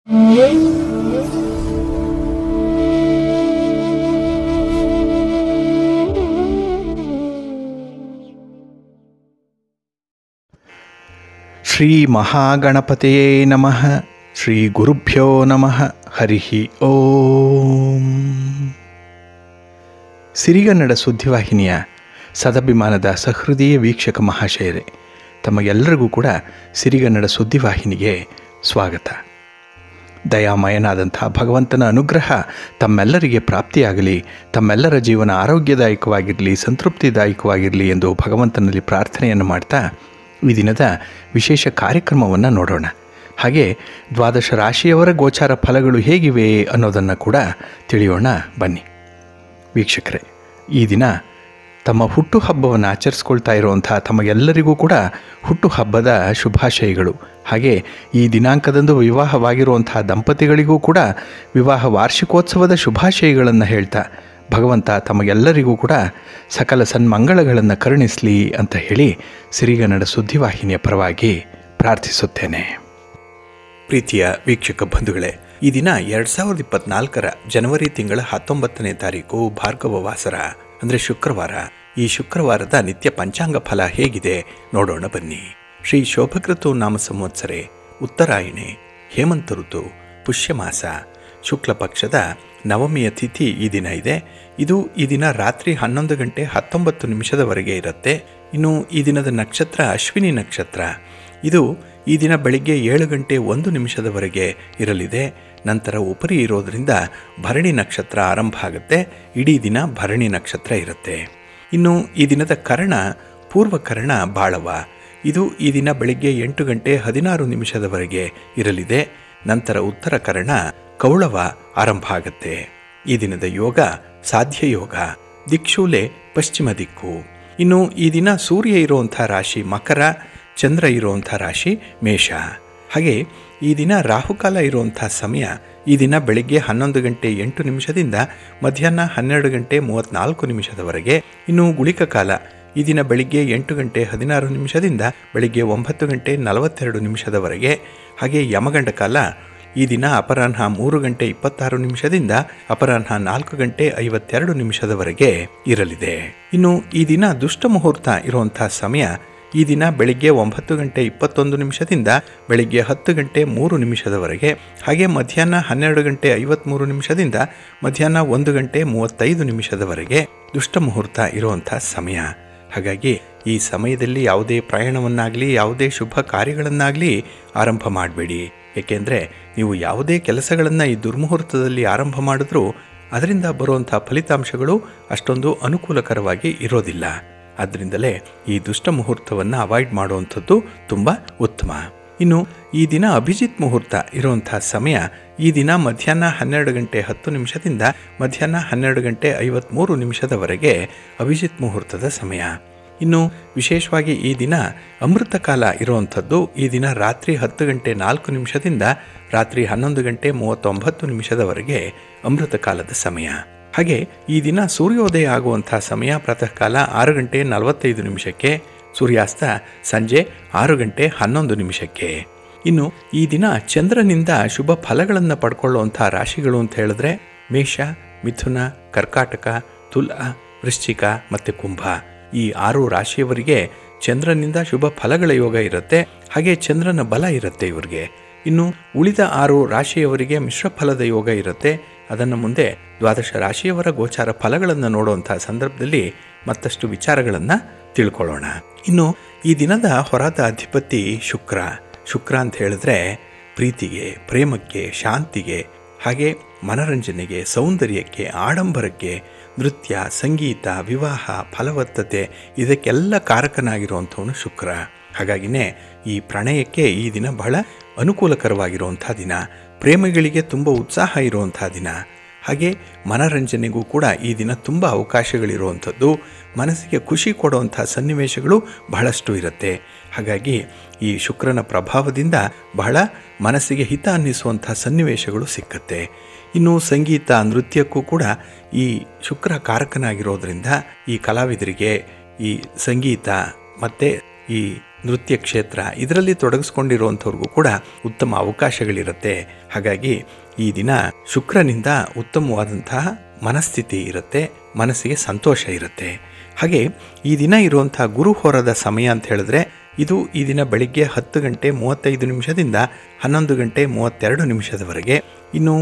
ಶ್ರೀ ಮಹಾಗಣಪತಿಯೇ ನಮಃ. ಶ್ರೀ ಗುರುಭ್ಯೋ ನಮಃ. ಹರಿ ಓಂ. ಸಿರಿಗನ್ನಡ ಸುದ್ದಿವಾಹಿನಿಯ ಸದಭಿಮಾನದ ಸಹೃದಯ ವೀಕ್ಷಕ ಮಹಾಶಯರೇ, ತಮಗೆಲ್ಲರಿಗೂ ಕೂಡ ಸಿರಿಗನ್ನಡ ಸುದ್ದಿವಾಹಿನಿಗೆ ಸ್ವಾಗತ. ದಯಾಮಯನಾದಂಥ ಭಗವಂತನ ಅನುಗ್ರಹ ತಮ್ಮೆಲ್ಲರಿಗೆ ಪ್ರಾಪ್ತಿಯಾಗಲಿ, ತಮ್ಮೆಲ್ಲರ ಜೀವನ ಆರೋಗ್ಯದಾಯಕವಾಗಿರಲಿ, ಸಂತೃಪ್ತಿದಾಯಕವಾಗಿರಲಿ ಎಂದು ಭಗವಂತನಲ್ಲಿ ಪ್ರಾರ್ಥನೆಯನ್ನು ಮಾಡ್ತಾ ಈ ದಿನದ ವಿಶೇಷ ಕಾರ್ಯಕ್ರಮವನ್ನು ನೋಡೋಣ. ಹಾಗೆ ದ್ವಾದಶ ರಾಶಿಯವರ ಗೋಚಾರ ಫಲಗಳು ಹೇಗಿವೆ ಅನ್ನೋದನ್ನು ಕೂಡ ತಿಳಿಯೋಣ ಬನ್ನಿ. ವೀಕ್ಷಕರೇ, ಈ ದಿನ ತಮ್ಮ ಹುಟ್ಟುಹಬ್ಬವನ್ನು ಆಚರಿಸ್ಕೊಳ್ತಾ ಇರುವಂಥ ತಮಗೆಲ್ಲರಿಗೂ ಕೂಡ ಹುಟ್ಟುಹಬ್ಬದ ಶುಭಾಶಯಗಳು. ಹಾಗೆ ಈ ದಿನಾಂಕದಂದು ವಿವಾಹವಾಗಿರುವಂಥ ದಂಪತಿಗಳಿಗೂ ಕೂಡ ವಿವಾಹ ವಾರ್ಷಿಕೋತ್ಸವದ ಶುಭಾಶಯಗಳನ್ನು ಹೇಳ್ತಾ ಭಗವಂತ ತಮಗೆಲ್ಲರಿಗೂ ಕೂಡ ಸಕಲ ಸನ್ಮಂಗಳಗಳನ್ನು ಕರುಣಿಸಲಿ ಅಂತ ಹೇಳಿ ಸಿರಿಗನ್ನಡ ಸುದ್ದಿವಾಹಿನಿಯ ಪರವಾಗಿ ಪ್ರಾರ್ಥಿಸುತ್ತೇನೆ. ಪ್ರೀತಿಯ ವೀಕ್ಷಕ ಬಂಧುಗಳೇ, ಈ ದಿನ 2024 ಜನವರಿ ತಿಂಗಳ 19ನೇ ತಾರೀಕು ಭಾರ್ಗವ ವಾಸರ ಅಂದರೆ ಶುಕ್ರವಾರ. ಈ ಶುಕ್ರವಾರದ ನಿತ್ಯ ಪಂಚಾಂಗ ಫಲ ಹೇಗಿದೆ ನೋಡೋಣ ಬನ್ನಿ. ಶ್ರೀ ಶೋಭಕೃತು ನಾಮ ಸಂವತ್ಸರೆ, ಉತ್ತರಾಯಣೆ, ಹೇಮಂತ ಋತು, ಪುಷ್ಯಮಾಸ, ಶುಕ್ಲ ಪಕ್ಷದ ನವಮಿಯ ತಿಥಿ ಈ ದಿನ ಇದೆ. ಇದು ಈ ದಿನ ರಾತ್ರಿ 11 ಗಂಟೆ 19 ನಿಮಿಷದವರೆಗೆ ಇರುತ್ತೆ. ಇನ್ನು ಈ ದಿನದ ನಕ್ಷತ್ರ ಅಶ್ವಿನಿ ನಕ್ಷತ್ರ. ಇದು ಈ ದಿನ ಬೆಳಿಗ್ಗೆ 7 ಗಂಟೆ 1 ನಿಮಿಷದವರೆಗೆ ಇರಲಿದೆ. ನಂತರ ಉಪರಿ ಇರೋದರಿಂದ ಭರಣಿ ನಕ್ಷತ್ರ ಆರಂಭ ಆಗುತ್ತೆ. ಇಡೀ ದಿನ ಭರಣಿ ನಕ್ಷತ್ರ ಇರುತ್ತೆ. ಇನ್ನು ಈ ದಿನದ ಕರ್ಣ ಪೂರ್ವಕರ್ಣ ಬಾಳವ. ಇದು ಈ ದಿನ ಬೆಳಿಗ್ಗೆ 8 ಗಂಟೆ 16 ನಿಮಿಷದವರೆಗೆ ಇರಲಿದೆ. ನಂತರ ಉತ್ತರ ಕರ್ಣ ಕೌಳವ ಆರಂಭ ಆಗುತ್ತೆ. ಈ ದಿನದ ಯೋಗ ಸಾಧ್ಯ ಯೋಗ, ದಿಕ್ಷೂಲೆ ಪಶ್ಚಿಮ ದಿಕ್ಕು. ಇನ್ನು ಈ ದಿನ ಸೂರ್ಯ ಇರುವಂಥ ರಾಶಿ ಮಕರ, ಚಂದ್ರ ಇರುವಂಥ ರಾಶಿ ಮೇಷ. ಹಾಗೆ ಈ ದಿನ ರಾಹುಕಾಲ ಇರುವಂಥ ಸಮಯ ಈ ದಿನ ಬೆಳಿಗ್ಗೆ 11 ಗಂಟೆ 8 ನಿಮಿಷದಿಂದ ಮಧ್ಯಾಹ್ನ 12 ಗಂಟೆ 34 ನಿಮಿಷದವರೆಗೆ. ಇನ್ನು ಗುಳಿಕ ಕಾಲ ಈ ದಿನ ಬೆಳಿಗ್ಗೆ 8 ಗಂಟೆ 16 ನಿಮಿಷದಿಂದ ಬೆಳಿಗ್ಗೆ 9 ಗಂಟೆ 42 ನಿಮಿಷದವರೆಗೆ. ಹಾಗೆ ಯಮಗಂಡ ಕಾಲ ಈ ದಿನ ಅಪರಾಹ್ನ 3 ಗಂಟೆ 26 ನಿಮಿಷದಿಂದ ಅಪರಾಹ್ನ 4 ಗಂಟೆ 52 ನಿಮಿಷದವರೆಗೆ ಇರಲಿದೆ. ಇನ್ನು ಈ ದಿನ ದುಷ್ಟ ಮುಹೂರ್ತ ಇರುವಂಥ ಸಮಯ ಈ ದಿನ ಬೆಳಿಗ್ಗೆ 9 ಗಂಟೆ 21 ನಿಮಿಷದಿಂದ ಬೆಳಿಗ್ಗೆ 10 ಗಂಟೆ 3 ನಿಮಿಷದವರೆಗೆ. ಹಾಗೆ ಮಧ್ಯಾಹ್ನ 12 ಗಂಟೆ 53 ನಿಮಿಷದಿಂದ ಮಧ್ಯಾಹ್ನ 1 ಗಂಟೆ 35 ನಿಮಿಷದವರೆಗೆ ದುಷ್ಟ ಮುಹೂರ್ತ ಇರುವಂಥ ಸಮಯ. ಹಾಗಾಗಿ ಈ ಸಮಯದಲ್ಲಿ ಯಾವುದೇ ಪ್ರಯಾಣವನ್ನಾಗಲಿ ಯಾವುದೇ ಶುಭ ಕಾರ್ಯಗಳನ್ನಾಗಲಿ ಆರಂಭ ಮಾಡಬೇಡಿ. ಏಕೆಂದರೆ ನೀವು ಯಾವುದೇ ಕೆಲಸಗಳನ್ನು ಈ ದುರ್ಮುಹೂರ್ತದಲ್ಲಿ ಆರಂಭ ಮಾಡಿದ್ರೂ ಅದರಿಂದ ಬರುವಂಥ ಫಲಿತಾಂಶಗಳು ಅಷ್ಟೊಂದು ಅನುಕೂಲಕರವಾಗಿ ಇರೋದಿಲ್ಲ. ಆದ್ದರಿಂದಲೇ ಈ ದುಷ್ಟ ಮುಹೂರ್ತವನ್ನು ಅವಾಯ್ಡ್ ಮಾಡುವಂಥದ್ದು ತುಂಬ ಉತ್ತಮ. ಇನ್ನು ಈ ದಿನ ಅಭಿಜಿತ್ ಮುಹೂರ್ತ ಇರುವಂಥ ಸಮಯ ಈ ದಿನ ಮಧ್ಯಾಹ್ನ 12 ಗಂಟೆ 10 ನಿಮಿಷದಿಂದ ಮಧ್ಯಾಹ್ನ 12 ಗಂಟೆ 53 ನಿಮಿಷದವರೆಗೆ ಅಭಿಜಿತ್ ಮುಹೂರ್ತದ ಸಮಯ. ಇನ್ನು ವಿಶೇಷವಾಗಿ ಈ ದಿನ ಅಮೃತ ಕಾಲ ಇರುವಂಥದ್ದು ಈ ದಿನ ರಾತ್ರಿ 10 ಗಂಟೆ 4 ನಿಮಿಷದಿಂದ ರಾತ್ರಿ 11 ಗಂಟೆ 39 ನಿಮಿಷದವರೆಗೆ ಅಮೃತ ಕಾಲದ ಸಮಯ. ಹಾಗೆ ಈ ದಿನ ಸೂರ್ಯೋದಯ ಆಗುವಂಥ ಸಮಯ ಪ್ರಾತಃ ಕಾಲ 6 ಗಂಟೆ 45 ನಿಮಿಷಕ್ಕೆ, ಸೂರ್ಯಾಸ್ತ ಸಂಜೆ 6 ಗಂಟೆ 11 ನಿಮಿಷಕ್ಕೆ. ಇನ್ನು ಈ ದಿನ ಚಂದ್ರನಿಂದ ಶುಭ ಫಲಗಳನ್ನು ಪಡ್ಕೊಳ್ಳುವಂಥ ರಾಶಿಗಳು ಅಂತ ಹೇಳಿದ್ರೆ ಮೇಷ, ಮಿಥುನ, ಕರ್ಕಾಟಕ, ತುಲಾ, ವೃಶ್ಚಿಕ ಮತ್ತು ಕುಂಭ. ಈ 6 ರಾಶಿಯವರಿಗೆ ಚಂದ್ರನಿಂದ ಶುಭ ಫಲಗಳ ಯೋಗ ಇರುತ್ತೆ. ಹಾಗೆ ಚಂದ್ರನ ಬಲ ಇರುತ್ತೆ ಇವರಿಗೆ. ಇನ್ನು ಉಳಿದ 6 ರಾಶಿಯವರಿಗೆ ಮಿಶ್ರ ಫಲದ ಯೋಗ ಇರುತ್ತೆ. ಅದನ್ನು ಮುಂದೆ ದ್ವಾದಶ ರಾಶಿಯವರ ಗೋಚಾರ ಫಲಗಳನ್ನು ನೋಡುವಂಥ ಸಂದರ್ಭದಲ್ಲಿ ಮತ್ತಷ್ಟು ವಿಚಾರಗಳನ್ನು ತಿಳ್ಕೊಳ್ಳೋಣ. ಇನ್ನು ಈ ದಿನದ ಹೊರದ ಅಧಿಪತಿ ಶುಕ್ರ. ಶುಕ್ರ ಅಂತ ಹೇಳಿದ್ರೆ ಪ್ರೀತಿಗೆ, ಪ್ರೇಮಕ್ಕೆ, ಶಾಂತಿಗೆ, ಹಾಗೆ ಮನರಂಜನೆಗೆ, ಸೌಂದರ್ಯಕ್ಕೆ, ಆಡಂಬರಕ್ಕೆ, ನೃತ್ಯ, ಸಂಗೀತ, ವಿವಾಹ, ಫಲವತ್ತತೆ ಇದಕ್ಕೆಲ್ಲ ಕಾರಕನಾಗಿರುವಂಥವನು ಶುಕ್ರ. ಹಾಗಾಗಿನೇ ಈ ಪ್ರಣಯಕ್ಕೆ ಈ ದಿನ ಬಹಳ ಅನುಕೂಲಕರವಾಗಿರುವಂಥ ದಿನ. ಪ್ರೇಮಿಗಳಿಗೆ ತುಂಬ ಉತ್ಸಾಹ ಇರುವಂಥ ದಿನ. ಹಾಗೆ ಮನರಂಜನೆಗೂ ಕೂಡ ಈ ದಿನ ತುಂಬ ಅವಕಾಶಗಳಿರುವಂಥದ್ದು. ಮನಸ್ಸಿಗೆ ಖುಷಿ ಕೊಡುವಂಥ ಸನ್ನಿವೇಶಗಳು ಬಹಳಷ್ಟು ಇರುತ್ತೆ. ಹಾಗಾಗಿ ಈ ಶುಕ್ರನ ಪ್ರಭಾವದಿಂದ ಬಹಳ ಮನಸ್ಸಿಗೆ ಹಿತ ಅನ್ನಿಸುವಂಥ ಸನ್ನಿವೇಶಗಳು ಸಿಕ್ಕತ್ತೆ. ಇನ್ನು ಸಂಗೀತ, ನೃತ್ಯಕ್ಕೂ ಕೂಡ ಈ ಶುಕ್ರ ಕಾರಕನಾಗಿರೋದ್ರಿಂದ ಈ ಕಲಾವಿದರಿಗೆ ಈ ಸಂಗೀತ ಮತ್ತು ಈ ನೃತ್ಯ ಕ್ಷೇತ್ರ ಇದರಲ್ಲಿ ತೊಡಗಿಸ್ಕೊಂಡಿರುವಂಥವ್ರಿಗೂ ಕೂಡ ಉತ್ತಮ ಅವಕಾಶಗಳಿರುತ್ತೆ. ಹಾಗಾಗಿ ಈ ದಿನ ಶುಕ್ರನಿಂದ ಉತ್ತಮವಾದಂತಹ ಮನಸ್ಥಿತಿ ಇರುತ್ತೆ, ಮನಸ್ಸಿಗೆ ಸಂತೋಷ ಇರುತ್ತೆ. ಹಾಗೆ ಈ ದಿನ ಇರುವಂಥ ಗುರುಹೋರದ ಸಮಯ ಅಂತ ಹೇಳಿದ್ರೆ ಇದು ಈ ದಿನ ಬೆಳಿಗ್ಗೆ 10 ಗಂಟೆ 35 ನಿಮಿಷದಿಂದ 11 ಗಂಟೆ 32 ನಿಮಿಷದವರೆಗೆ, ಇನ್ನು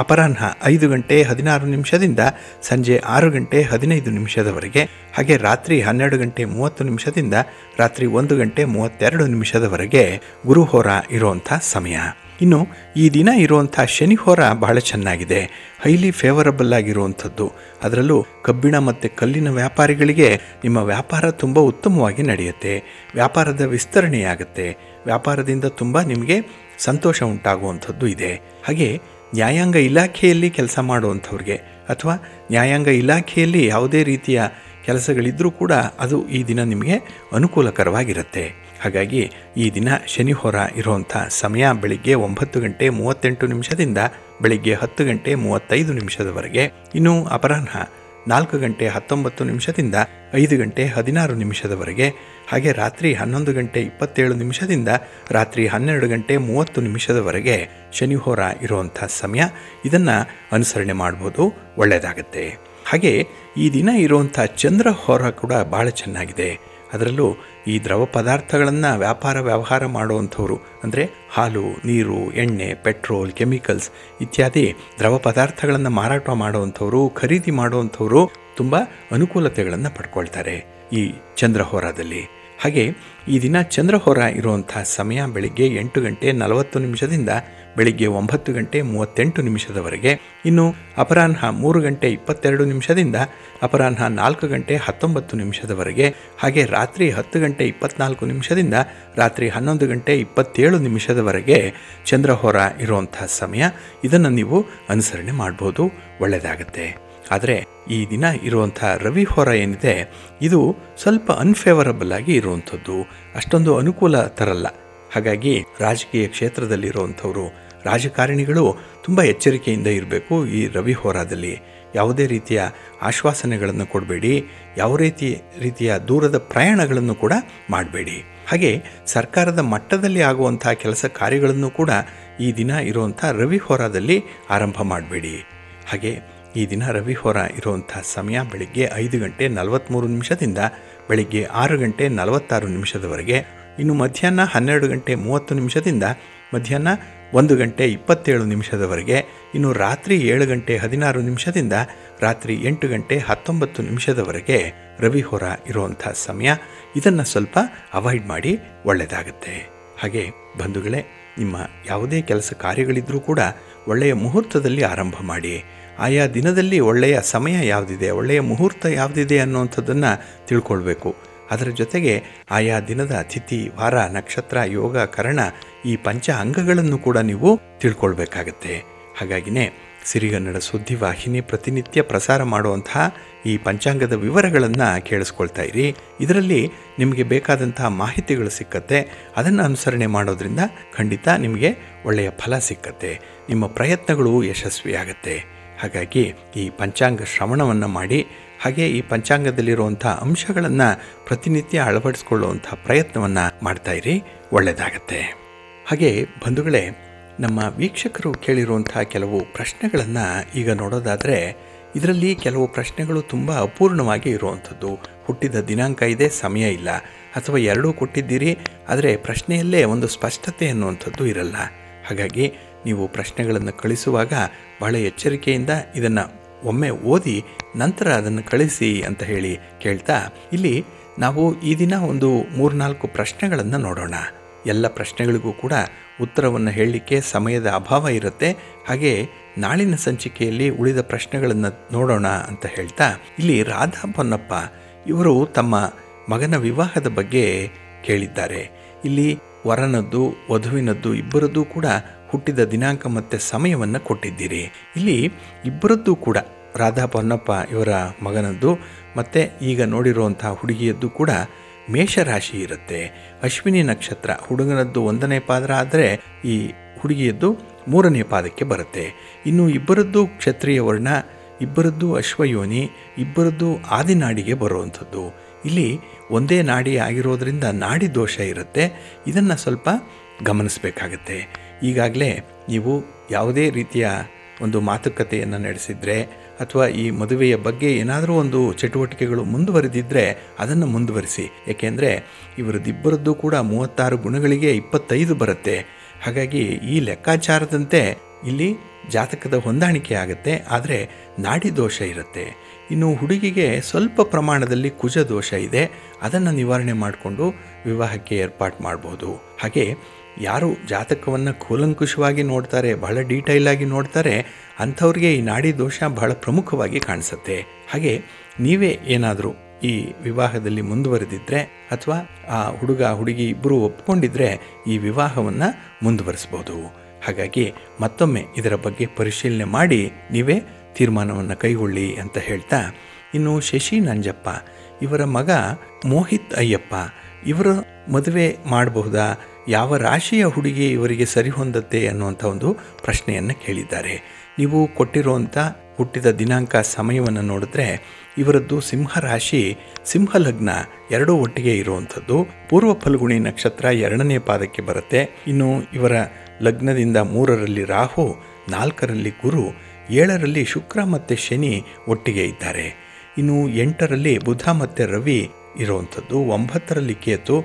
ಅಪರಾಹ್ನ 5 ಗಂಟೆ 16 ನಿಮಿಷದಿಂದ ಸಂಜೆ 6 ಗಂಟೆ 15 ನಿಮಿಷದವರೆಗೆ, ಹಾಗೆ ರಾತ್ರಿ 12 ಗಂಟೆ 30 ನಿಮಿಷದಿಂದ ರಾತ್ರಿ 1 ಗಂಟೆ 32 ನಿಮಿಷದವರೆಗೆ ಗುರುಹೋರ ಇರುವಂಥ ಸಮಯ. ಇನ್ನು ಈ ದಿನ ಇರುವಂಥ ಶನಿಹೋರ ಬಹಳ ಚೆನ್ನಾಗಿದೆ, ಹೈಲಿ ಫೇವರಬಲ್ ಆಗಿರುವಂಥದ್ದು. ಅದರಲ್ಲೂ ಕಬ್ಬಿಣ ಮತ್ತು ಕಲ್ಲಿನ ವ್ಯಾಪಾರಿಗಳಿಗೆ ನಿಮ್ಮ ವ್ಯಾಪಾರ ತುಂಬ ಉತ್ತಮವಾಗಿ ನಡೆಯುತ್ತೆ, ವ್ಯಾಪಾರದ ವಿಸ್ತರಣೆಯಾಗುತ್ತೆ, ವ್ಯಾಪಾರದಿಂದ ತುಂಬ ನಿಮಗೆ ಸಂತೋಷ ಉಂಟಾಗುವಂಥದ್ದು ಇದೆ. ಹಾಗೆ ನ್ಯಾಯಾಂಗ ಇಲಾಖೆಯಲ್ಲಿ ಕೆಲಸ ಮಾಡುವಂಥವ್ರಿಗೆ ಅಥವಾ ನ್ಯಾಯಾಂಗ ಇಲಾಖೆಯಲ್ಲಿ ಯಾವುದೇ ರೀತಿಯ ಕೆಲಸಗಳಿದ್ದರೂ ಕೂಡ ಅದು ಈ ದಿನ ನಿಮಗೆ ಅನುಕೂಲಕರವಾಗಿರುತ್ತೆ. ಹಾಗಾಗಿ ಈ ದಿನ ಶನಿಹೋರ ಇರುವಂಥ ಸಮಯ ಬೆಳಿಗ್ಗೆ 9 ಗಂಟೆ 38 ನಿಮಿಷದಿಂದ ಬೆಳಿಗ್ಗೆ 10 ಗಂಟೆ 35 ನಿಮಿಷದವರೆಗೆ, ಇನ್ನು ಅಪರಾಹ್ನ 4 ಗಂಟೆ 19 ನಿಮಿಷದಿಂದ 5 ಗಂಟೆ 16 ನಿಮಿಷದವರೆಗೆ, ಹಾಗೆ ರಾತ್ರಿ 11 ಗಂಟೆ 27 ನಿಮಿಷದಿಂದ ರಾತ್ರಿ 12 ಗಂಟೆ 30 ನಿಮಿಷದವರೆಗೆ ಶನಿಹೋರ ಇರುವಂಥ ಸಮಯ. ಇದನ್ನು ಅನುಸರಣೆ ಮಾಡ್ಬೋದು, ಒಳ್ಳೆಯದಾಗತ್ತೆ. ಹಾಗೆ ಈ ದಿನ ಇರುವಂಥ ಚಂದ್ರಹೋರ ಕೂಡ ಭಾಳ ಚೆನ್ನಾಗಿದೆ. ಅದರಲ್ಲೂ ಈ ದ್ರವ ಪದಾರ್ಥಗಳನ್ನು ವ್ಯವಹಾರ ಮಾಡುವಂಥವ್ರು ಅಂದರೆ ಹಾಲು, ನೀರು, ಎಣ್ಣೆ, ಪೆಟ್ರೋಲ್, ಕೆಮಿಕಲ್ಸ್ ಇತ್ಯಾದಿ ದ್ರವ ಪದಾರ್ಥಗಳನ್ನು ಮಾರಾಟ ಮಾಡುವಂಥವರು, ಖರೀದಿ ಮಾಡುವಂಥವರು ತುಂಬ ಅನುಕೂಲತೆಗಳನ್ನು ಪಡ್ಕೊಳ್ತಾರೆ ಈ ಚಂದ್ರಹೋರದಲ್ಲಿ. ಹಾಗೆ ಈ ದಿನ ಚಂದ್ರಹೋರ ಇರುವಂಥ ಸಮಯ ಬೆಳಿಗ್ಗೆ 8 ಗಂಟೆ 40 ನಿಮಿಷದಿಂದ ಬೆಳಿಗ್ಗೆ 9 ಗಂಟೆ 38 ನಿಮಿಷದವರೆಗೆ, ಇನ್ನು ಅಪರಾಹ್ನ 3 ಗಂಟೆ 22 ನಿಮಿಷದಿಂದ ಅಪರಾಹ್ನ 4 ಗಂಟೆ 19 ನಿಮಿಷದವರೆಗೆ, ಹಾಗೆ ರಾತ್ರಿ 10 ಗಂಟೆ 24 ನಿಮಿಷದಿಂದ ರಾತ್ರಿ 11 ಗಂಟೆ 27 ನಿಮಿಷದವರೆಗೆ ಚಂದ್ರಹೋರ ಇರುವಂಥ ಸಮಯ. ಇದನ್ನು ನೀವು ಅನುಸರಣೆ ಮಾಡ್ಬೋದು, ಒಳ್ಳೆಯದಾಗತ್ತೆ. ಆದರೆ ಈ ದಿನ ಇರುವಂಥ ರವಿಹೋರ ಏನಿದೆ ಇದು ಸ್ವಲ್ಪ ಅನ್ಫೇವರಬಲ್ ಆಗಿ ಇರುವಂಥದ್ದು, ಅಷ್ಟೊಂದು ಅನುಕೂಲ ತರಲ್ಲ. ಹಾಗಾಗಿ ರಾಜಕೀಯ ಕ್ಷೇತ್ರದಲ್ಲಿರುವಂಥವರು, ರಾಜಕಾರಣಿಗಳು ತುಂಬ ಎಚ್ಚರಿಕೆಯಿಂದ ಇರಬೇಕು. ಈ ರವಿಹೋರದಲ್ಲಿ ಯಾವುದೇ ರೀತಿಯ ಆಶ್ವಾಸನೆಗಳನ್ನು ಕೊಡಬೇಡಿ, ಯಾವ ರೀತಿಯ ದೂರದ ಪ್ರಯಾಣಗಳನ್ನು ಕೂಡ ಮಾಡಬೇಡಿ. ಹಾಗೆ ಸರ್ಕಾರದ ಮಟ್ಟದಲ್ಲಿ ಆಗುವಂಥ ಕೆಲಸ ಕಾರ್ಯಗಳನ್ನು ಕೂಡ ಈ ದಿನ ಇರುವಂಥ ರವಿಹೋರದಲ್ಲಿ ಆರಂಭ ಮಾಡಬೇಡಿ. ಹಾಗೆ ಈ ದಿನ ರವಿಹೋರ ಇರುವಂಥ ಸಮಯ ಬೆಳಿಗ್ಗೆ 5 ಗಂಟೆ 43 ನಿಮಿಷದಿಂದ ಬೆಳಿಗ್ಗೆ 6 ಗಂಟೆ 46 ನಿಮಿಷದವರೆಗೆ, ಇನ್ನು ಮಧ್ಯಾಹ್ನ 12 ಗಂಟೆ 30 ನಿಮಿಷದಿಂದ ಮಧ್ಯಾಹ್ನ 1 ಗಂಟೆ 27 ನಿಮಿಷದವರೆಗೆ, ಇನ್ನು ರಾತ್ರಿ 7 ಗಂಟೆ 16 ನಿಮಿಷದಿಂದ ರಾತ್ರಿ 8 ಗಂಟೆ 19 ನಿಮಿಷದವರೆಗೆ ರವಿಹೋರ ಇರುವಂಥ ಸಮಯ. ಇದನ್ನು ಸ್ವಲ್ಪ ಅವಾಯ್ಡ್ ಮಾಡಿ, ಒಳ್ಳೆಯದಾಗುತ್ತೆ. ಹಾಗೆ ಬಂಧುಗಳೇ, ನಿಮ್ಮ ಯಾವುದೇ ಕೆಲಸ ಕಾರ್ಯಗಳಿದ್ದರೂ ಕೂಡ ಒಳ್ಳೆಯ ಮುಹೂರ್ತದಲ್ಲಿ ಆರಂಭ ಮಾಡಿ. ಆಯಾ ದಿನದಲ್ಲಿ ಒಳ್ಳೆಯ ಸಮಯ ಯಾವುದಿದೆ, ಒಳ್ಳೆಯ ಮುಹೂರ್ತ ಯಾವುದಿದೆ ಅನ್ನುವಂಥದ್ದನ್ನು ತಿಳ್ಕೊಳ್ಬೇಕು. ಅದರ ಜೊತೆಗೆ ಆಯಾ ದಿನದ ತಿಥಿ, ವಾರ, ನಕ್ಷತ್ರ, ಯೋಗ, ಕರಣ ಈ ಪಂಚ ಅಂಗಗಳನ್ನು ಕೂಡ ನೀವು ತಿಳ್ಕೊಳ್ಬೇಕಾಗತ್ತೆ. ಹಾಗಾಗಿನೇ ಸಿರಿಗನ್ನಡ ಸುದ್ದಿವಾಹಿನಿ ಪ್ರತಿನಿತ್ಯ ಪ್ರಸಾರ ಮಾಡುವಂತಹ ಈ ಪಂಚಾಂಗದ ವಿವರಗಳನ್ನು ಕೇಳಿಸ್ಕೊಳ್ತಾ ಇರಿ. ಇದರಲ್ಲಿ ನಿಮಗೆ ಬೇಕಾದಂತಹ ಮಾಹಿತಿಗಳು ಸಿಕ್ಕತ್ತೆ. ಅದನ್ನು ಅನುಸರಣೆ ಮಾಡೋದ್ರಿಂದ ಖಂಡಿತ ನಿಮಗೆ ಒಳ್ಳೆಯ ಫಲ ಸಿಕ್ಕತ್ತೆ, ನಿಮ್ಮ ಪ್ರಯತ್ನಗಳು ಯಶಸ್ವಿಯಾಗತ್ತೆ. ಹಾಗಾಗಿ ಈ ಪಂಚಾಂಗ ಶ್ರವಣವನ್ನು ಮಾಡಿ, ಹಾಗೆ ಈ ಪಂಚಾಂಗದಲ್ಲಿರುವಂಥ ಅಂಶಗಳನ್ನು ಪ್ರತಿನಿತ್ಯ ಅಳವಡಿಸ್ಕೊಳ್ಳುವಂಥ ಪ್ರಯತ್ನವನ್ನು ಮಾಡ್ತಾಯಿರಿ, ಒಳ್ಳೆಯದಾಗತ್ತೆ. ಹಾಗೆ ಬಂಧುಗಳೇ, ನಮ್ಮ ವೀಕ್ಷಕರು ಕೇಳಿರುವಂಥ ಕೆಲವು ಪ್ರಶ್ನೆಗಳನ್ನು ಈಗ ನೋಡೋದಾದರೆ, ಇದರಲ್ಲಿ ಕೆಲವು ಪ್ರಶ್ನೆಗಳು ತುಂಬ ಅಪೂರ್ಣವಾಗಿ ಇರುವಂಥದ್ದು. ಹುಟ್ಟಿದ ದಿನಾಂಕ ಇದೆ, ಸಮಯ ಇಲ್ಲ, ಅಥವಾ ಎರಡೂ ಕೊಟ್ಟಿದ್ದೀರಿ, ಆದರೆ ಪ್ರಶ್ನೆಯಲ್ಲೇ ಒಂದು ಸ್ಪಷ್ಟತೆ ಅನ್ನುವಂಥದ್ದು ಇರಲ್ಲ. ಹಾಗಾಗಿ ನೀವು ಪ್ರಶ್ನೆಗಳನ್ನು ಕಳಿಸುವಾಗ ಬಹಳ ಎಚ್ಚರಿಕೆಯಿಂದ ಇದನ್ನು ಒಮ್ಮೆ ಓದಿ ನಂತರ ಅದನ್ನು ಕಳಿಸಿ ಅಂತ ಹೇಳಿ ಕೇಳ್ತಾ, ಇಲ್ಲಿ ನಾವು ಈ ದಿನ ಒಂದು 3-4 ಪ್ರಶ್ನೆಗಳನ್ನು ನೋಡೋಣ. ಎಲ್ಲ ಪ್ರಶ್ನೆಗಳಿಗೂ ಕೂಡ ಉತ್ತರವನ್ನು ಹೇಳಲಿಕ್ಕೆ ಸಮಯದ ಅಭಾವ ಇರುತ್ತೆ. ಹಾಗೆ ನಾಳಿನ ಸಂಚಿಕೆಯಲ್ಲಿ ಉಳಿದ ಪ್ರಶ್ನೆಗಳನ್ನು ನೋಡೋಣ ಅಂತ ಹೇಳ್ತಾ, ಇಲ್ಲಿ ರಾಧಾ ಪೊನ್ನಪ್ಪ ಇವರು ತಮ್ಮ ಮಗನ ವಿವಾಹದ ಬಗ್ಗೆ ಕೇಳಿದ್ದಾರೆ. ಇಲ್ಲಿ ವರನದ್ದು ವಧುವಿನದ್ದು ಇಬ್ಬರದ್ದು ಕೂಡ ಹುಟ್ಟಿದ ದಿನಾಂಕ ಮತ್ತು ಸಮಯವನ್ನು ಕೊಟ್ಟಿದ್ದೀರಿ. ಇಲ್ಲಿ ಇಬ್ಬರದ್ದು ಕೂಡ ರಾಧಾ ಪೊನ್ನಪ್ಪ ಇವರ ಮಗನದ್ದು ಮತ್ತು ಈಗ ನೋಡಿರುವಂಥ ಹುಡುಗಿಯದ್ದು ಕೂಡ ಮೇಷರಾಶಿ ಇರುತ್ತೆ. ಅಶ್ವಿನಿ ನಕ್ಷತ್ರ, ಹುಡುಗನದ್ದು 1ನೇ ಪಾದ ಆದರೆ ಈ ಹುಡುಗಿಯದ್ದು 3ನೇ ಪಾದಕ್ಕೆ ಬರುತ್ತೆ. ಇನ್ನು ಇಬ್ಬರದ್ದು ಕ್ಷತ್ರಿಯ ವರ್ಣ, ಇಬ್ಬರದ್ದು ಅಶ್ವಯೋನಿ, ಇಬ್ಬರದ್ದು ಆದಿನಾಡಿಗೆ ಬರುವಂಥದ್ದು. ಇಲ್ಲಿ ಒಂದೇ ನಾಡಿ ಆಗಿರೋದ್ರಿಂದ ನಾಡಿ ದೋಷ ಇರುತ್ತೆ. ಇದನ್ನು ಸ್ವಲ್ಪ ಗಮನಿಸಬೇಕಾಗತ್ತೆ. ಈಗಾಗಲೇ ನೀವು ಯಾವುದೇ ರೀತಿಯ ಒಂದು ಮಾತುಕತೆಯನ್ನು ನಡೆಸಿದರೆ ಅಥವಾ ಈ ಮದುವೆಯ ಬಗ್ಗೆ ಏನಾದರೂ ಒಂದು ಚಟುವಟಿಕೆಗಳು ಮುಂದುವರೆದಿದ್ದರೆ ಅದನ್ನು ಮುಂದುವರಿಸಿ. ಏಕೆಂದರೆ ಇವರದ್ದಿಬ್ಬರದ್ದು ಕೂಡ 36 ಗುಣಗಳಿಗೆ 25 ಬರುತ್ತೆ. ಹಾಗಾಗಿ ಈ ಲೆಕ್ಕಾಚಾರದಂತೆ ಇಲ್ಲಿ ಜಾತಕದ ಹೊಂದಾಣಿಕೆ ಆಗುತ್ತೆ. ಆದರೆ ನಾಡಿ ದೋಷ ಇರುತ್ತೆ. ಇನ್ನು ಹುಡುಗಿಗೆ ಸ್ವಲ್ಪ ಪ್ರಮಾಣದಲ್ಲಿ ಕುಜ ದೋಷ ಇದೆ. ಅದನ್ನು ನಿವಾರಣೆ ಮಾಡಿಕೊಂಡು ವಿವಾಹಕ್ಕೆ ಏರ್ಪಾಡು ಮಾಡ್ಬೋದು. ಹಾಗೆ ಯಾರು ಜಾತಕವನ್ನು ಕೂಲಂಕುಷವಾಗಿ ನೋಡ್ತಾರೆ, ಬಹಳ ಡೀಟೈಲಾಗಿ ನೋಡ್ತಾರೆ, ಅಂಥವ್ರಿಗೆ ಈ ನಾಡಿ ದೋಷ ಬಹಳ ಪ್ರಮುಖವಾಗಿ ಕಾಣಿಸುತ್ತೆ. ಹಾಗೆ ನೀವೇ ಏನಾದರೂ ಈ ವಿವಾಹದಲ್ಲಿ ಮುಂದುವರೆದಿದ್ದರೆ ಅಥವಾ ಆ ಹುಡುಗ ಹುಡುಗಿ ಇಬ್ಬರು ಒಪ್ಕೊಂಡಿದ್ರೆ ಈ ವಿವಾಹವನ್ನು ಮುಂದುವರಿಸ್ಬೋದು. ಹಾಗಾಗಿ ಮತ್ತೊಮ್ಮೆ ಇದರ ಬಗ್ಗೆ ಪರಿಶೀಲನೆ ಮಾಡಿ ನೀವೇ ತೀರ್ಮಾನವನ್ನು ಕೈಗೊಳ್ಳಿ ಅಂತ ಹೇಳ್ತಾ, ಇನ್ನು ಶಶಿ ನಂಜಪ್ಪ ಇವರ ಮಗ ಮೋಹಿತ್ ಅಯ್ಯಪ್ಪ ಇವರ ಮದುವೆ ಮಾಡಬಹುದಾ, ಯಾವ ರಾಶಿಯ ಹುಡುಗಿ ಇವರಿಗೆ ಸರಿ ಹೊಂದತ್ತೆ ಅನ್ನುವಂಥ ಒಂದು ಪ್ರಶ್ನೆಯನ್ನು ಕೇಳಿದ್ದಾರೆ. ನೀವು ಕೊಟ್ಟಿರುವಂಥ ಹುಟ್ಟಿದ ದಿನಾಂಕ ಸಮಯವನ್ನು ನೋಡಿದ್ರೆ ಇವರದ್ದು ಸಿಂಹ ರಾಶಿ, ಸಿಂಹ ಲಗ್ನ ಎರಡೂ ಒಟ್ಟಿಗೆ ಇರುವಂಥದ್ದು. ಪೂರ್ವ ಫಲ್ಗುಣಿ ನಕ್ಷತ್ರ 2ನೇ ಪಾದಕ್ಕೆ ಬರುತ್ತೆ. ಇನ್ನು ಇವರ ಲಗ್ನದಿಂದ 3ರಲ್ಲಿ ರಾಹು, 4ರಲ್ಲಿ ಗುರು, 7ರಲ್ಲಿ ಶುಕ್ರ ಮತ್ತು ಶನಿ ಒಟ್ಟಿಗೆ ಇದ್ದಾರೆ. ಇನ್ನು 8ರಲ್ಲಿ ಬುಧ ಮತ್ತು ರವಿ ಇರುವಂಥದ್ದು, 9ರಲ್ಲಿ ಕೇತು,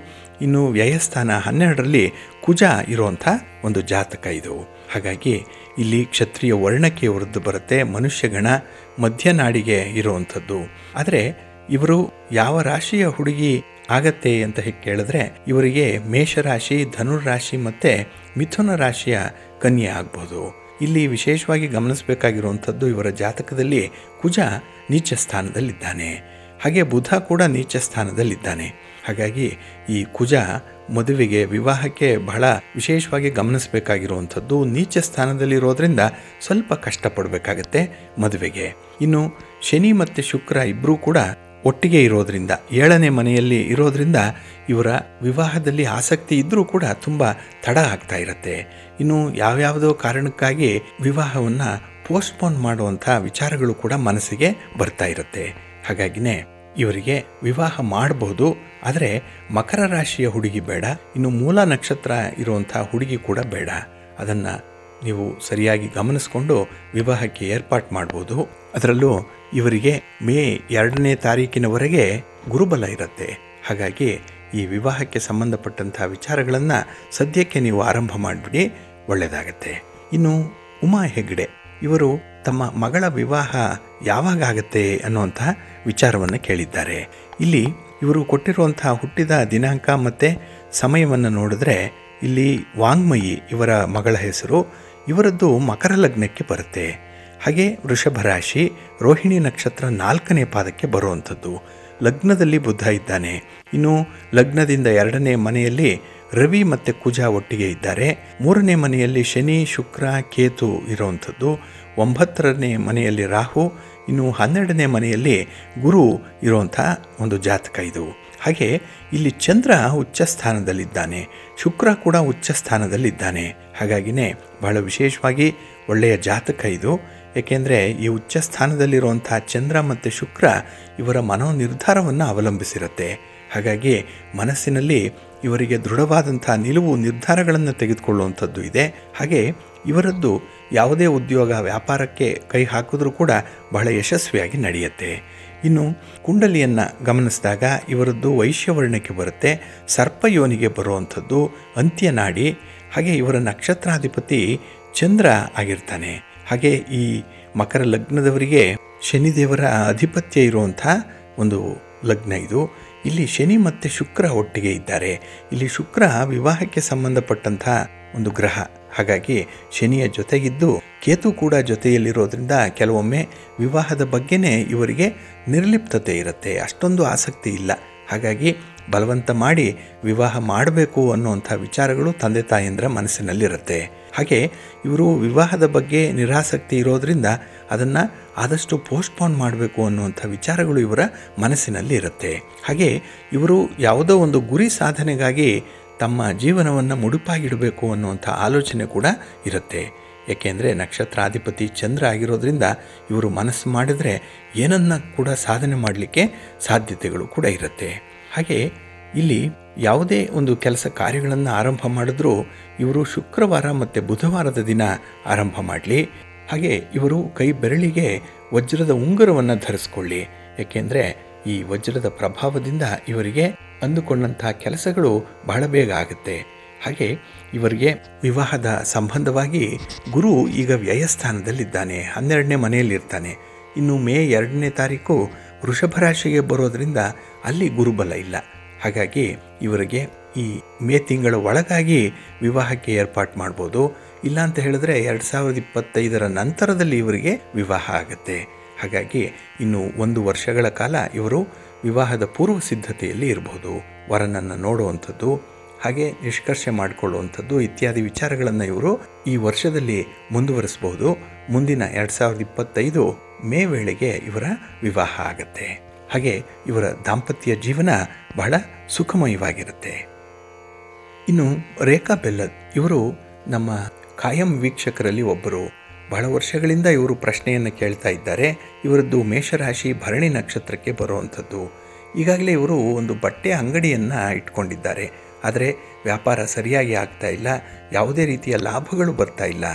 ಇನ್ನು ವ್ಯಯಸ್ಥಾನ 12ರಲ್ಲಿ ಕುಜ ಇರುವಂಥ ಒಂದು ಜಾತಕ ಇದು. ಹಾಗಾಗಿ ಇಲ್ಲಿ ಕ್ಷತ್ರಿಯ ವರ್ಣಕ್ಕೆ ಇವರದ್ದು ಬರುತ್ತೆ. ಮನುಷ್ಯಗಣ ಮಧ್ಯನಾಡಿಗೆ ಇರುವಂಥದ್ದು. ಆದರೆ ಇವರು ಯಾವ ರಾಶಿಯ ಹುಡುಗಿ ಆಗತ್ತೆ ಅಂತ ಕೇಳಿದ್ರೆ ಇವರಿಗೆ ಮೇಷರಾಶಿ, ಧನುರಾಶಿ ಮತ್ತು ಮಿಥುನ ರಾಶಿಯ ಕನ್ಯೆ ಆಗ್ಬೋದು. ಇಲ್ಲಿ ವಿಶೇಷವಾಗಿ ಗಮನಿಸಬೇಕಾಗಿರುವಂಥದ್ದು ಇವರ ಜಾತಕದಲ್ಲಿ ಕುಜ ನೀಚ ಸ್ಥಾನದಲ್ಲಿದ್ದಾನೆ. ಹಾಗೆ ಬುಧ ಕೂಡ ನೀಚ ಸ್ಥಾನದಲ್ಲಿದ್ದಾನೆ. ಹಾಗಾಗಿ ಈ ಕುಜ ಮದುವೆಗೆ ವಿವಾಹಕ್ಕೆ ಬಹಳ ವಿಶೇಷವಾಗಿ ಗಮನಿಸಬೇಕಾಗಿರುವಂಥದ್ದು. ನೀಚ ಸ್ಥಾನದಲ್ಲಿರೋದ್ರಿಂದ ಸ್ವಲ್ಪ ಕಷ್ಟಪಡಬೇಕಾಗತ್ತೆ ಮದುವೆಗೆ. ಇನ್ನು ಶನಿ ಮತ್ತು ಶುಕ್ರ ಇಬ್ಬರೂ ಕೂಡ ಒಟ್ಟಿಗೆ ಇರೋದ್ರಿಂದ 7ನೇ ಮನೆಯಲ್ಲಿ ಇರೋದ್ರಿಂದ ಇವರ ವಿವಾಹದಲ್ಲಿ ಆಸಕ್ತಿ ಇದ್ದರೂ ಕೂಡ ತುಂಬ ತಡ ಆಗ್ತಾ ಇರುತ್ತೆ. ಇನ್ನು ಯಾವ್ಯಾವುದೋ ಕಾರಣಕ್ಕಾಗಿ ವಿವಾಹವನ್ನು ಪೋಸ್ಟ್ಪೋನ್ ಮಾಡುವಂಥ ವಿಚಾರಗಳು ಕೂಡ ಮನಸ್ಸಿಗೆ ಬರ್ತಾ ಇರುತ್ತೆ. ಹಾಗಾಗಿನೇ ಇವರಿಗೆ ವಿವಾಹ ಮಾಡಬಹುದು. ಆದರೆ ಮಕರ ರಾಶಿಯ ಹುಡುಗಿ ಬೇಡ, ಇನ್ನು ಮೂಲ ನಕ್ಷತ್ರ ಇರುವಂಥ ಹುಡುಗಿ ಕೂಡ ಬೇಡ. ಅದನ್ನು ನೀವು ಸರಿಯಾಗಿ ಗಮನಿಸ್ಕೊಂಡು ವಿವಾಹಕ್ಕೆ ಏರ್ಪಾಟ್ ಮಾಡ್ಬೋದು. ಅದರಲ್ಲೂ ಇವರಿಗೆ ಮೇ 2ನೇ ತಾರೀಕಿನವರೆಗೆ ಗುರುಬಲ ಇರುತ್ತೆ. ಹಾಗಾಗಿ ಈ ವಿವಾಹಕ್ಕೆ ಸಂಬಂಧಪಟ್ಟಂಥ ವಿಚಾರಗಳನ್ನು ಸದ್ಯಕ್ಕೆ ನೀವು ಆರಂಭ ಮಾಡಿಬಿಡಿ, ಒಳ್ಳೆಯದಾಗತ್ತೆ. ಇನ್ನು ಉಮಾ ಹೆಗ್ಡೆ ಇವರು ತಮ್ಮ ಮಗಳ ವಿವಾಹ ಯಾವಾಗ ಆಗುತ್ತೆ ಅನ್ನುವಂಥ ವಿಚಾರವನ್ನು ಕೇಳಿದ್ದಾರೆ. ಇಲ್ಲಿ ಇವರು ಕೊಟ್ಟಿರುವಂಥ ಹುಟ್ಟಿದ ದಿನಾಂಕ ಮತ್ತು ಸಮಯವನ್ನು ನೋಡಿದ್ರೆ ಇಲ್ಲಿ ವಾಂಗ್ಮಯಿ ಇವರ ಮಗಳ ಹೆಸರು. ಇವರದ್ದು ಮಕರ ಲಗ್ನಕ್ಕೆ ಬರುತ್ತೆ. ಹಾಗೆ ವೃಷಭ ರಾಶಿ, ರೋಹಿಣಿ ನಕ್ಷತ್ರ 4ನೇ ಪಾದಕ್ಕೆ ಬರುವಂಥದ್ದು. ಲಗ್ನದಲ್ಲಿ ಬುಧ ಇದ್ದಾನೆ. ಇನ್ನು ಲಗ್ನದಿಂದ 2ನೇ ಮನೆಯಲ್ಲಿ ರವಿ ಮತ್ತು ಕುಜ ಒಟ್ಟಿಗೆ ಇದ್ದಾರೆ. 3ನೇ ಮನೆಯಲ್ಲಿ ಶನಿ, ಶುಕ್ರ, ಕೇತು ಇರುವಂಥದ್ದು. 9ನೇ ಮನೆಯಲ್ಲಿ ರಾಹು, ಇನ್ನು 12ನೇ ಮನೆಯಲ್ಲಿ ಗುರು ಇರುವಂಥ ಒಂದು ಜಾತಕ ಇದು. ಹಾಗೆ ಇಲ್ಲಿ ಚಂದ್ರ ಉಚ್ಚ ಸ್ಥಾನದಲ್ಲಿದ್ದಾನೆ, ಶುಕ್ರ ಕೂಡ ಉಚ್ಚ ಸ್ಥಾನದಲ್ಲಿದ್ದಾನೆ. ಹಾಗಾಗಿನೇ ಬಹಳ ವಿಶೇಷವಾಗಿ ಒಳ್ಳೆಯ ಜಾತಕ ಇದು. ಏಕೆಂದರೆ ಈ ಉಚ್ಚ ಸ್ಥಾನದಲ್ಲಿರುವಂಥ ಚಂದ್ರ ಮತ್ತು ಶುಕ್ರ ಇವರ ಮನೋನಿರ್ಧಾರವನ್ನು ಅವಲಂಬಿಸಿರುತ್ತೆ. ಹಾಗಾಗಿ ಮನಸ್ಸಿನಲ್ಲಿ ಇವರಿಗೆ ದೃಢವಾದಂಥ ನಿಲುವು ನಿರ್ಧಾರಗಳನ್ನು ತೆಗೆದುಕೊಳ್ಳುವಂಥದ್ದು ಇದೆ. ಹಾಗೆ ಇವರದ್ದು ಯಾವುದೇ ಉದ್ಯೋಗ ವ್ಯಾಪಾರಕ್ಕೆ ಕೈ ಹಾಕಿದ್ರೂ ಕೂಡ ಬಹಳ ಯಶಸ್ವಿಯಾಗಿ ನಡೆಯುತ್ತೆ. ಇನ್ನು ಕುಂಡಲಿಯನ್ನು ಗಮನಿಸಿದಾಗ ಇವರದ್ದು ವೈಶ್ಯವರ್ಣಕ್ಕೆ ಬರುತ್ತೆ. ಸರ್ಪಯೋನಿಗೆ ಬರುವಂಥದ್ದು ಅಂತ್ಯನಾಡಿ. ಹಾಗೆ ಇವರ ನಕ್ಷತ್ರಾಧಿಪತಿ ಚಂದ್ರ ಆಗಿರ್ತಾನೆ. ಹಾಗೆ ಈ ಮಕರ ಲಗ್ನದವರಿಗೆ ಶನಿದೇವರ ಆಧಿಪತ್ಯ ಇರುವಂಥ ಒಂದು ಲಗ್ನ ಇದು. ಇಲ್ಲಿ ಶನಿ ಮತ್ತು ಶುಕ್ರ ಒಟ್ಟಿಗೆ ಇದ್ದಾರೆ. ಇಲ್ಲಿ ಶುಕ್ರ ವಿವಾಹಕ್ಕೆ ಸಂಬಂಧಪಟ್ಟಂಥ ಒಂದು ಗ್ರಹ. ಹಾಗಾಗಿ ಶನಿಯ ಜೊತೆಗಿದ್ದು ಕೇತು ಕೂಡ ಜೊತೆಯಲ್ಲಿರೋದ್ರಿಂದ ಕೆಲವೊಮ್ಮೆ ವಿವಾಹದ ಬಗ್ಗೆನೇ ಇವರಿಗೆ ನಿರ್ಲಿಪ್ತತೆ ಇರುತ್ತೆ, ಅಷ್ಟೊಂದು ಆಸಕ್ತಿ ಇಲ್ಲ. ಹಾಗಾಗಿ ಬಲವಂತ ಮಾಡಿ ವಿವಾಹ ಮಾಡಬೇಕು ಅನ್ನುವಂಥ ವಿಚಾರಗಳು ತಂದೆ ತಾಯಂದ್ರ ಮನಸ್ಸಿನಲ್ಲಿರುತ್ತೆ. ಹಾಗೆ ಇವರು ವಿವಾಹದ ಬಗ್ಗೆ ನಿರಾಸಕ್ತಿ ಇರೋದರಿಂದ ಅದನ್ನು ಆದಷ್ಟು ಪೋಸ್ಟ್ಪೋನ್ ಮಾಡಬೇಕು ಅನ್ನುವಂಥ ವಿಚಾರಗಳು ಇವರ ಮನಸ್ಸಿನಲ್ಲಿ ಇರುತ್ತೆ. ಹಾಗೆ ಇವರು ಯಾವುದೋ ಒಂದು ಗುರಿ ಸಾಧನೆಗಾಗಿ ತಮ್ಮ ಜೀವನವನ್ನು ಮುಡುಪಾಗಿಡಬೇಕು ಅನ್ನುವಂಥ ಆಲೋಚನೆ ಕೂಡ ಇರುತ್ತೆ. ಏಕೆಂದರೆ ನಕ್ಷತ್ರಾಧಿಪತಿ ಚಂದ್ರ ಆಗಿರೋದ್ರಿಂದ ಇವರು ಮನಸ್ಸು ಮಾಡಿದರೆ ಏನನ್ನ ಕೂಡ ಸಾಧನೆ ಮಾಡಲಿಕ್ಕೆ ಸಾಧ್ಯತೆಗಳು ಕೂಡ ಇರುತ್ತೆ. ಹಾಗೆ ಇಲ್ಲಿ ಯಾವುದೇ ಒಂದು ಕೆಲಸ ಕಾರ್ಯಗಳನ್ನು ಆರಂಭ ಮಾಡಿದ್ರೂ ಇವರು ಶುಕ್ರವಾರ ಮತ್ತು ಬುಧವಾರದ ದಿನ ಆರಂಭ ಮಾಡಲಿ. ಹಾಗೆ ಇವರು ಕೈ ಬೆರಳಿಗೆ ವಜ್ರದ ಉಂಗುರವನ್ನು ಧರಿಸ್ಕೊಳ್ಳಿ. ಏಕೆಂದರೆ ಈ ವಜ್ರದ ಪ್ರಭಾವದಿಂದ ಇವರಿಗೆ ಅಂದುಕೊಂಡಂಥ ಕೆಲಸಗಳು ಬಹಳ ಬೇಗ ಆಗುತ್ತೆ. ಹಾಗೆ ಇವರಿಗೆ ವಿವಾಹದ ಸಂಬಂಧವಾಗಿ ಗುರು ಈಗ ವ್ಯಯಸ್ಥಾನದಲ್ಲಿದ್ದಾನೆ, 12ನೇ ಮನೆಯಲ್ಲಿರ್ತಾನೆ. ಇನ್ನು ಮೇ 2ನೇ ತಾರೀಕು ವೃಷಭ ರಾಶಿಗೆ ಬರೋದರಿಂದ ಅಲ್ಲಿ ಗುರುಬಲ ಇಲ್ಲ. ಹಾಗಾಗಿ ಇವರಿಗೆ ಈ ಮೇ ತಿಂಗಳ ಒಳಗಾಗಿ ವಿವಾಹಕ್ಕೆ ಏರ್ಪಾಟ್ ಮಾಡ್ಬೋದು. ಇಲ್ಲ ಅಂತ ಹೇಳಿದ್ರೆ 2025 ನಂತರದಲ್ಲಿ ಇವರಿಗೆ ವಿವಾಹ ಆಗುತ್ತೆ. ಹಾಗಾಗಿ ಇನ್ನು 1 ವರ್ಷಗಳ ಕಾಲ ಇವರು ವಿವಾಹದ ಪೂರ್ವ ಸಿದ್ಧತೆಯಲ್ಲಿ ಇರಬಹುದು. ವರನನ್ನು ನೋಡುವಂಥದ್ದು, ಹಾಗೆ ನಿಷ್ಕರ್ಷೆ ಮಾಡಿಕೊಳ್ಳುವಂಥದ್ದು ಇತ್ಯಾದಿ ವಿಚಾರಗಳನ್ನು ಇವರು ಈ ವರ್ಷದಲ್ಲಿ ಮುಂದುವರಿಸಬಹುದು. ಮುಂದಿನ 2025 ಮೇ ವೇಳೆಗೆ ಇವರ ವಿವಾಹ ಆಗತ್ತೆ. ಹಾಗೆ ಇವರ ದಾಂಪತ್ಯ ಜೀವನ ಬಹಳ ಸುಖಮಯವಾಗಿರುತ್ತೆ. ಇನ್ನು ರೇಖಾ ಬೆಲ್ಲದ್ ಇವರು ನಮ್ಮ ಕಾಯಂ ವೀಕ್ಷಕರಲ್ಲಿ ಒಬ್ಬರು. ಬಹಳ ವರ್ಷಗಳಿಂದ ಇವರು ಪ್ರಶ್ನೆಯನ್ನು ಕೇಳ್ತಾ ಇದ್ದಾರೆ. ಇವರದ್ದು ಮೇಷರಾಶಿ ಭರಣಿ ನಕ್ಷತ್ರಕ್ಕೆ ಬರುವಂಥದ್ದು. ಈಗಾಗಲೇ ಇವರು ಒಂದು ಬಟ್ಟೆ ಅಂಗಡಿಯನ್ನು ಇಟ್ಕೊಂಡಿದ್ದಾರೆ. ಆದರೆ ವ್ಯಾಪಾರ ಸರಿಯಾಗಿ ಆಗ್ತಾ ಇಲ್ಲ, ಯಾವುದೇ ರೀತಿಯ ಲಾಭಗಳು ಬರ್ತಾ ಇಲ್ಲ.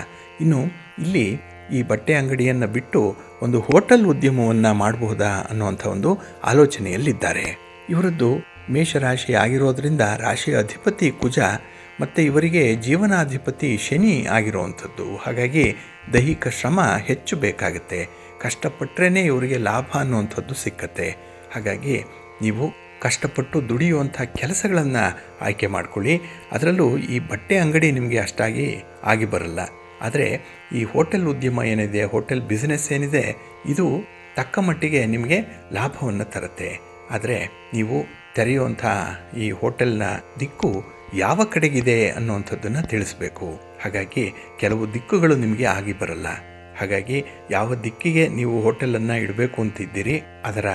ಇನ್ನು ಇಲ್ಲಿ ಈ ಬಟ್ಟೆ ಅಂಗಡಿಯನ್ನು ಬಿಟ್ಟು ಒಂದು ಹೋಟೆಲ್ ಉದ್ಯಮವನ್ನು ಮಾಡಬಹುದಾ ಅನ್ನುವಂಥ ಒಂದು ಆಲೋಚನೆಯಲ್ಲಿದ್ದಾರೆ. ಇವರದ್ದು ಮೇಷರಾಶಿ ಆಗಿರೋದ್ರಿಂದ ರಾಶಿಯ ಅಧಿಪತಿ ಕುಜ ಮತ್ತು ಇವರಿಗೆ ಜೀವನಾಧಿಪತಿ ಶನಿ ಆಗಿರುವಂಥದ್ದು. ಹಾಗಾಗಿ ದೈಹಿಕ ಶ್ರಮ ಹೆಚ್ಚು ಬೇಕಾಗುತ್ತೆ. ಕಷ್ಟಪಟ್ಟರೆ ಇವರಿಗೆ ಲಾಭ ಅನ್ನುವಂಥದ್ದು ಸಿಕ್ಕತ್ತೆ. ಹಾಗಾಗಿ ನೀವು ಕಷ್ಟಪಟ್ಟು ದುಡಿಯುವಂಥ ಕೆಲಸಗಳನ್ನು ಆಯ್ಕೆ ಮಾಡಿಕೊಳ್ಳಿ. ಅದರಲ್ಲೂ ಈ ಬಟ್ಟೆ ಅಂಗಡಿ ನಿಮಗೆ ಅಷ್ಟಾಗಿ ಆಗಿ ಬರಲ್ಲ. ಆದರೆ ಈ ಹೋಟೆಲ್ ಉದ್ಯಮ ಏನಿದೆ, ಹೋಟೆಲ್ ಬಿಸ್ನೆಸ್ ಏನಿದೆ, ಇದು ತಕ್ಕ ಮಟ್ಟಿಗೆ ನಿಮಗೆ ಲಾಭವನ್ನು ತರುತ್ತೆ. ಆದರೆ ನೀವು ತೆರೆಯುವಂಥ ಈ ಹೋಟೆಲ್ನ ದಿಕ್ಕು ಯಾವ ಕಡೆಗಿದೆ ಅನ್ನುವಂಥದ್ದನ್ನು ತಿಳಿಸ್ಬೇಕು. ಹಾಗಾಗಿ ಕೆಲವು ದಿಕ್ಕುಗಳು ನಿಮಗೆ ಆಗಿ ಬರಲ್ಲ. ಹಾಗಾಗಿ ಯಾವ ದಿಕ್ಕಿಗೆ ನೀವು ಹೋಟೆಲನ್ನು ಇಡಬೇಕು ಅಂತಿದ್ದೀರಿ, ಅದರ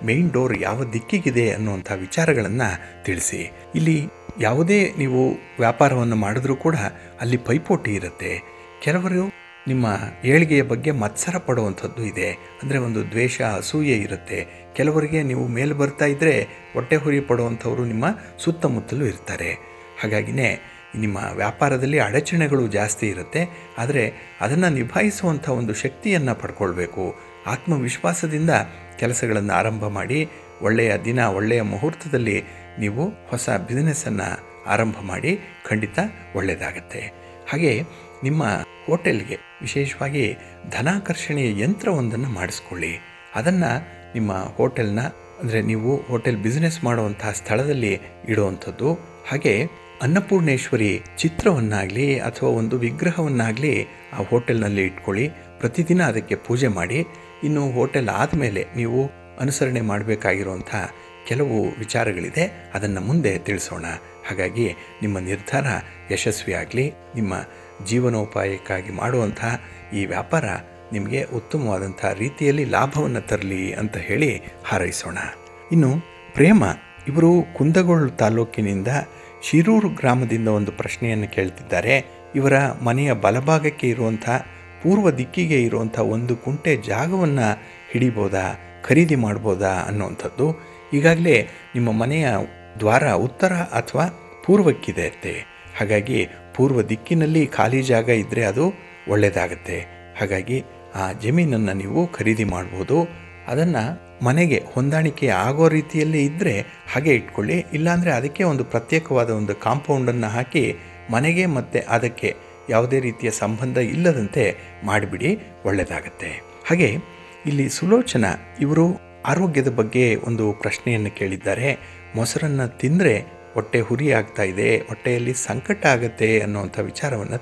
ಮೇನ್ ಡೋರ್ ಯಾವ ದಿಕ್ಕಿಗಿದೆ ಅನ್ನುವಂಥ ವಿಚಾರಗಳನ್ನು ತಿಳಿಸಿ. ಇಲ್ಲಿ ಯಾವುದೇ ನೀವು ವ್ಯಾಪಾರವನ್ನು ಮಾಡಿದ್ರೂ ಕೂಡ ಅಲ್ಲಿ ಪೈಪೋಟಿ ಇರುತ್ತೆ. ಕೆಲವರು ನಿಮ್ಮ ಏಳಿಗೆಯ ಬಗ್ಗೆ ಮತ್ಸರ ಪಡುವಂಥದ್ದು ಇದೆ. ಅಂದರೆ ಒಂದು ದ್ವೇಷ, ಅಸೂಯೆ ಇರುತ್ತೆ. ಕೆಲವರಿಗೆ ನೀವು ಮೇಲೆ ಬರ್ತಾ ಇದ್ದರೆ ಹೊಟ್ಟೆ ಹುರಿ ಪಡುವಂಥವರು ನಿಮ್ಮ ಸುತ್ತಮುತ್ತಲೂ ಇರ್ತಾರೆ. ಹಾಗಾಗಿನೇ ನಿಮ್ಮ ವ್ಯಾಪಾರದಲ್ಲಿ ಅಡಚಣೆಗಳು ಜಾಸ್ತಿ ಇರುತ್ತೆ. ಆದರೆ ಅದನ್ನು ನಿಭಾಯಿಸುವಂಥ ಒಂದು ಶಕ್ತಿಯನ್ನು ಪಡ್ಕೊಳ್ಬೇಕು. ಆತ್ಮವಿಶ್ವಾಸದಿಂದ ಕೆಲಸಗಳನ್ನು ಆರಂಭ ಮಾಡಿ ಒಳ್ಳೆಯ ದಿನ, ಒಳ್ಳೆಯ ಮುಹೂರ್ತದಲ್ಲಿ ನೀವು ಹೊಸ ಬಿಸ್ನೆಸ್ಸನ್ನು ಆರಂಭ ಮಾಡಿ ಖಂಡಿತ ಒಳ್ಳೆಯದಾಗತ್ತೆ. ಹಾಗೆ ನಿಮ್ಮ ಹೋಟೆಲ್ಗೆ ವಿಶೇಷವಾಗಿ ಧನಾಕರ್ಷಣೆಯ ಯಂತ್ರವೊಂದನ್ನು ಮಾಡಿಸ್ಕೊಳ್ಳಿ. ಅದನ್ನು ನಿಮ್ಮ ಹೋಟೆಲ್ನ ಅಂದರೆ ನೀವು ಹೋಟೆಲ್ ಬಿಸ್ನೆಸ್ ಮಾಡುವಂತಹ ಸ್ಥಳದಲ್ಲಿ ಇಡುವಂಥದ್ದು. ಹಾಗೆ ಅನ್ನಪೂರ್ಣೇಶ್ವರಿ ಚಿತ್ರವನ್ನಾಗಲಿ ಅಥವಾ ಒಂದು ವಿಗ್ರಹವನ್ನಾಗಲಿ ಆ ಹೋಟೆಲ್ನಲ್ಲಿ ಇಟ್ಕೊಳ್ಳಿ. ಪ್ರತಿದಿನ ಅದಕ್ಕೆ ಪೂಜೆ ಮಾಡಿ. ಇನ್ನು ಹೋಟೆಲ್ ಆದಮೇಲೆ ನೀವು ಅನುಸರಣೆ ಮಾಡಬೇಕಾಗಿರುವಂಥ ಕೆಲವು ವಿಚಾರಗಳಿದೆ, ಅದನ್ನು ಮುಂದೆ ತಿಳಿಸೋಣ. ಹಾಗಾಗಿ ನಿಮ್ಮ ನಿರ್ಧಾರ ಯಶಸ್ವಿಯಾಗಲಿ. ನಿಮ್ಮ ಜೀವನೋಪಾಯಕ್ಕಾಗಿ ಮಾಡುವಂಥ ಈ ವ್ಯಾಪಾರ ನಿಮಗೆ ಉತ್ತಮವಾದಂಥ ರೀತಿಯಲ್ಲಿ ಲಾಭವನ್ನು ತರಲಿ ಅಂತ ಹೇಳಿ ಹಾರೈಸೋಣ. ಇನ್ನು ಪ್ರೇಮ ಇವರು ಕುಂದಗೋಳ ತಾಲೂಕಿನಿಂದ ಶಿರೂರು ಗ್ರಾಮದಿಂದ ಒಂದು ಪ್ರಶ್ನೆಯನ್ನು ಕೇಳ್ತಿದ್ದಾರೆ. ಇವರ ಮನೆಯ ಬಲಭಾಗಕ್ಕೆ ಇರುವಂಥ ಪೂರ್ವ ದಿಕ್ಕಿಗೆ ಇರುವಂಥ 1 ಕುಂಟೆ ಜಾಗವನ್ನು ಹಿಡಿಬೋದಾ, ಖರೀದಿ ಮಾಡ್ಬೋದಾ ಅನ್ನುವಂಥದ್ದು. ಈಗಾಗಲೇ ನಿಮ್ಮ ಮನೆಯ ದ್ವಾರ ಉತ್ತರ ಅಥವಾ ಪೂರ್ವಕ್ಕಿದೆ. ಹಾಗಾಗಿ ಪೂರ್ವ ದಿಕ್ಕಿನಲ್ಲಿ ಖಾಲಿ ಜಾಗ ಇದ್ದರೆ ಅದು ಒಳ್ಳೆಯದಾಗತ್ತೆ. ಹಾಗಾಗಿ ಆ ಜಮೀನನ್ನು ನೀವು ಖರೀದಿ ಮಾಡ್ಬೋದು. ಅದನ್ನು ಮನೆಗೆ ಹೊಂದಾಣಿಕೆ ಆಗೋ ರೀತಿಯಲ್ಲಿ ಇದ್ದರೆ ಹಾಗೆ ಇಟ್ಕೊಳ್ಳಿ. ಇಲ್ಲಾಂದರೆ ಅದಕ್ಕೆ ಒಂದು ಪ್ರತ್ಯೇಕವಾದ ಒಂದು ಕಾಂಪೌಂಡನ್ನು ಹಾಕಿ ಮನೆಗೆ ಮತ್ತು ಅದಕ್ಕೆ ಯಾವುದೇ ರೀತಿಯ ಸಂಬಂಧ ಇಲ್ಲದಂತೆ ಮಾಡಿಬಿಡಿ, ಒಳ್ಳೆಯದಾಗತ್ತೆ. ಹಾಗೆ ಇಲ್ಲಿ ಸುಲೋಚನಾ ಇವರು ಆರೋಗ್ಯದ ಬಗ್ಗೆ ಒಂದು ಪ್ರಶ್ನೆಯನ್ನು ಕೇಳಿದ್ದಾರೆ. ಮೊಸರನ್ನು ತಿಂದರೆ ಹೊಟ್ಟೆ ಹುರಿ ಆಗ್ತಾ ಇದೆ, ಹೊಟ್ಟೆಯಲ್ಲಿ ಸಂಕಟ ಆಗುತ್ತೆ ಅನ್ನುವಂಥ ವಿಚಾರವನ್ನು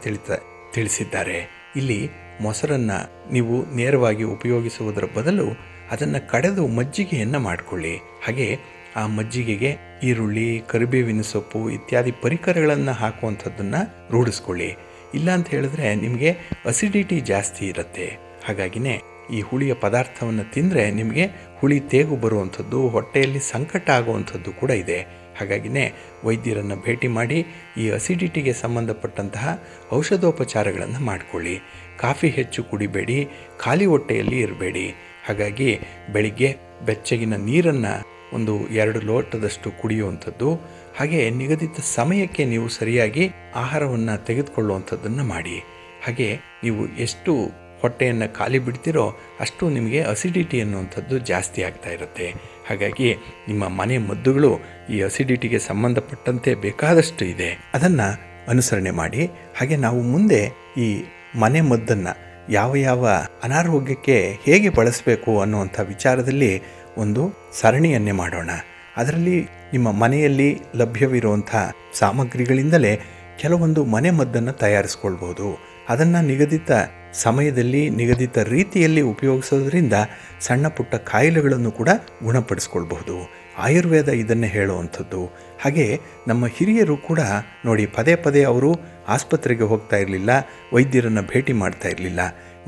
ತಿಳಿಸಿದ್ದಾರೆ. ಇಲ್ಲಿ ಮೊಸರನ್ನು ನೀವು ನೇರವಾಗಿ ಉಪಯೋಗಿಸುವುದರ ಬದಲು ಅದನ್ನು ಕಡೆದು ಮಜ್ಜಿಗೆಯನ್ನು ಮಾಡಿಕೊಳ್ಳಿ. ಹಾಗೆ ಆ ಮಜ್ಜಿಗೆಗೆ ಈರುಳ್ಳಿ, ಕರಿಬೇವಿನ ಸೊಪ್ಪು ಇತ್ಯಾದಿ ಪರಿಕರಗಳನ್ನು ಹಾಕುವಂಥದ್ದನ್ನು ರೂಢಿಸ್ಕೊಳ್ಳಿ. ಇಲ್ಲ ಅಂತ ಹೇಳಿದ್ರೆ ನಿಮಗೆ ಅಸಿಡಿಟಿ ಜಾಸ್ತಿ ಇರುತ್ತೆ. ಹಾಗಾಗಿನೇ ಈ ಹುಳಿಯ ಪದಾರ್ಥವನ್ನು ತಿಂದರೆ ನಿಮಗೆ ಹುಳಿ ತೇಗು ಬರುವಂಥದ್ದು, ಹೊಟ್ಟೆಯಲ್ಲಿ ಸಂಕಟ ಆಗುವಂಥದ್ದು ಕೂಡ ಇದೆ. ಹಾಗಾಗಿನೇ ವೈದ್ಯರನ್ನು ಭೇಟಿ ಮಾಡಿ ಈ ಅಸಿಡಿಟಿಗೆ ಸಂಬಂಧಪಟ್ಟಂತಹ ಔಷಧೋಪಚಾರಗಳನ್ನು ಮಾಡಿಕೊಳ್ಳಿ. ಕಾಫಿ ಹೆಚ್ಚು ಕುಡಿಬೇಡಿ, ಖಾಲಿ ಹೊಟ್ಟೆಯಲ್ಲಿ ಇರಬೇಡಿ. ಹಾಗಾಗಿ ಬೆಳಿಗ್ಗೆ ಬೆಚ್ಚಗಿನ ನೀರನ್ನು ಒಂದು 2 ಲೋಟದಷ್ಟು ಕುಡಿಯುವಂಥದ್ದು, ಹಾಗೆ ನಿಗದಿತ ಸಮಯಕ್ಕೆ ನೀವು ಸರಿಯಾಗಿ ಆಹಾರವನ್ನು ತೆಗೆದುಕೊಳ್ಳುವಂಥದ್ದನ್ನು ಮಾಡಿ. ಹಾಗೆ ನೀವು ಎಷ್ಟು ಹೊಟ್ಟೆಯನ್ನು ಖಾಲಿ ಬಿಡ್ತೀರೋ ಅಷ್ಟು ನಿಮಗೆ ಅಸಿಡಿಟಿ ಅನ್ನುವಂಥದ್ದು ಜಾಸ್ತಿ ಆಗ್ತಾ ಇರುತ್ತೆ. ಹಾಗಾಗಿ ನಿಮ್ಮ ಮನೆ ಮದ್ದುಗಳು ಈ ಅಸಿಡಿಟಿಗೆ ಸಂಬಂಧಪಟ್ಟಂತೆ ಬೇಕಾದಷ್ಟು ಇದೆ, ಅದನ್ನು ಅನುಸರಣೆ ಮಾಡಿ. ಹಾಗೆ ನಾವು ಮುಂದೆ ಈ ಮನೆ ಮದ್ದನ್ನು ಯಾವ ಯಾವ ಅನಾರೋಗ್ಯಕ್ಕೆ ಹೇಗೆ ಬಳಸಬೇಕು ಅನ್ನುವಂಥ ವಿಚಾರದಲ್ಲಿ ಒಂದು ಸರಣಿಯನ್ನೇ ಮಾಡೋಣ. ಅದರಲ್ಲಿ ನಿಮ್ಮ ಮನೆಯಲ್ಲಿ ಲಭ್ಯವಿರುವಂಥ ಸಾಮಗ್ರಿಗಳಿಂದಲೇ ಕೆಲವೊಂದು ಮನೆ ಮದ್ದನ್ನು ತಯಾರಿಸ್ಕೊಳ್ಬೋದು. ಅದನ್ನು ನಿಗದಿತ ಸಮಯದಲ್ಲಿ ನಿಗದಿತ ರೀತಿಯಲ್ಲಿ ಉಪಯೋಗಿಸೋದ್ರಿಂದ ಸಣ್ಣ ಪುಟ್ಟ ಕಾಯಿಲೆಗಳನ್ನು ಕೂಡ ಗುಣಪಡಿಸ್ಕೊಳ್ಬಹುದು. ಆಯುರ್ವೇದ ಇದನ್ನೇ ಹೇಳುವಂಥದ್ದು. ಹಾಗೆ ನಮ್ಮ ಹಿರಿಯರು ಕೂಡ ನೋಡಿ, ಪದೇ ಪದೇ ಅವರು ಆಸ್ಪತ್ರೆಗೆ ಹೋಗ್ತಾ ಇರಲಿಲ್ಲ, ವೈದ್ಯರನ್ನು ಭೇಟಿ ಮಾಡ್ತಾ ಇರಲಿಲ್ಲ.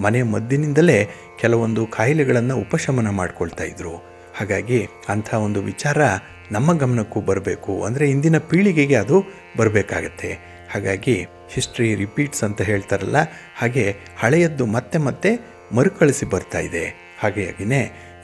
ಮನೆ ಮದ್ದಿನಿಂದಲೇ ಕೆಲವೊಂದು ಕಾಯಿಲೆಗಳನ್ನು ಉಪಶಮನ ಮಾಡ್ಕೊಳ್ತಾ ಇದ್ರು. ಹಾಗಾಗಿ ಅಂಥ ಒಂದು ವಿಚಾರ ನಮ್ಮ ಗಮನಕ್ಕೂ ಬರಬೇಕು, ಅಂದರೆ ಇಂದಿನ ಪೀಳಿಗೆಗೆ ಅದು ಬರಬೇಕಾಗತ್ತೆ. ಹಾಗಾಗಿ ಹಿಸ್ಟ್ರಿ ರಿಪೀಟ್ಸ್ ಅಂತ ಹೇಳ್ತಾರಲ್ಲ, ಹಾಗೆ ಹಳೆಯದ್ದು ಮತ್ತೆ ಮತ್ತೆ ಮರುಕಳಿಸಿ ಬರ್ತಾ ಇದೆ. ಹಾಗೆಯಾಗಿಯೇ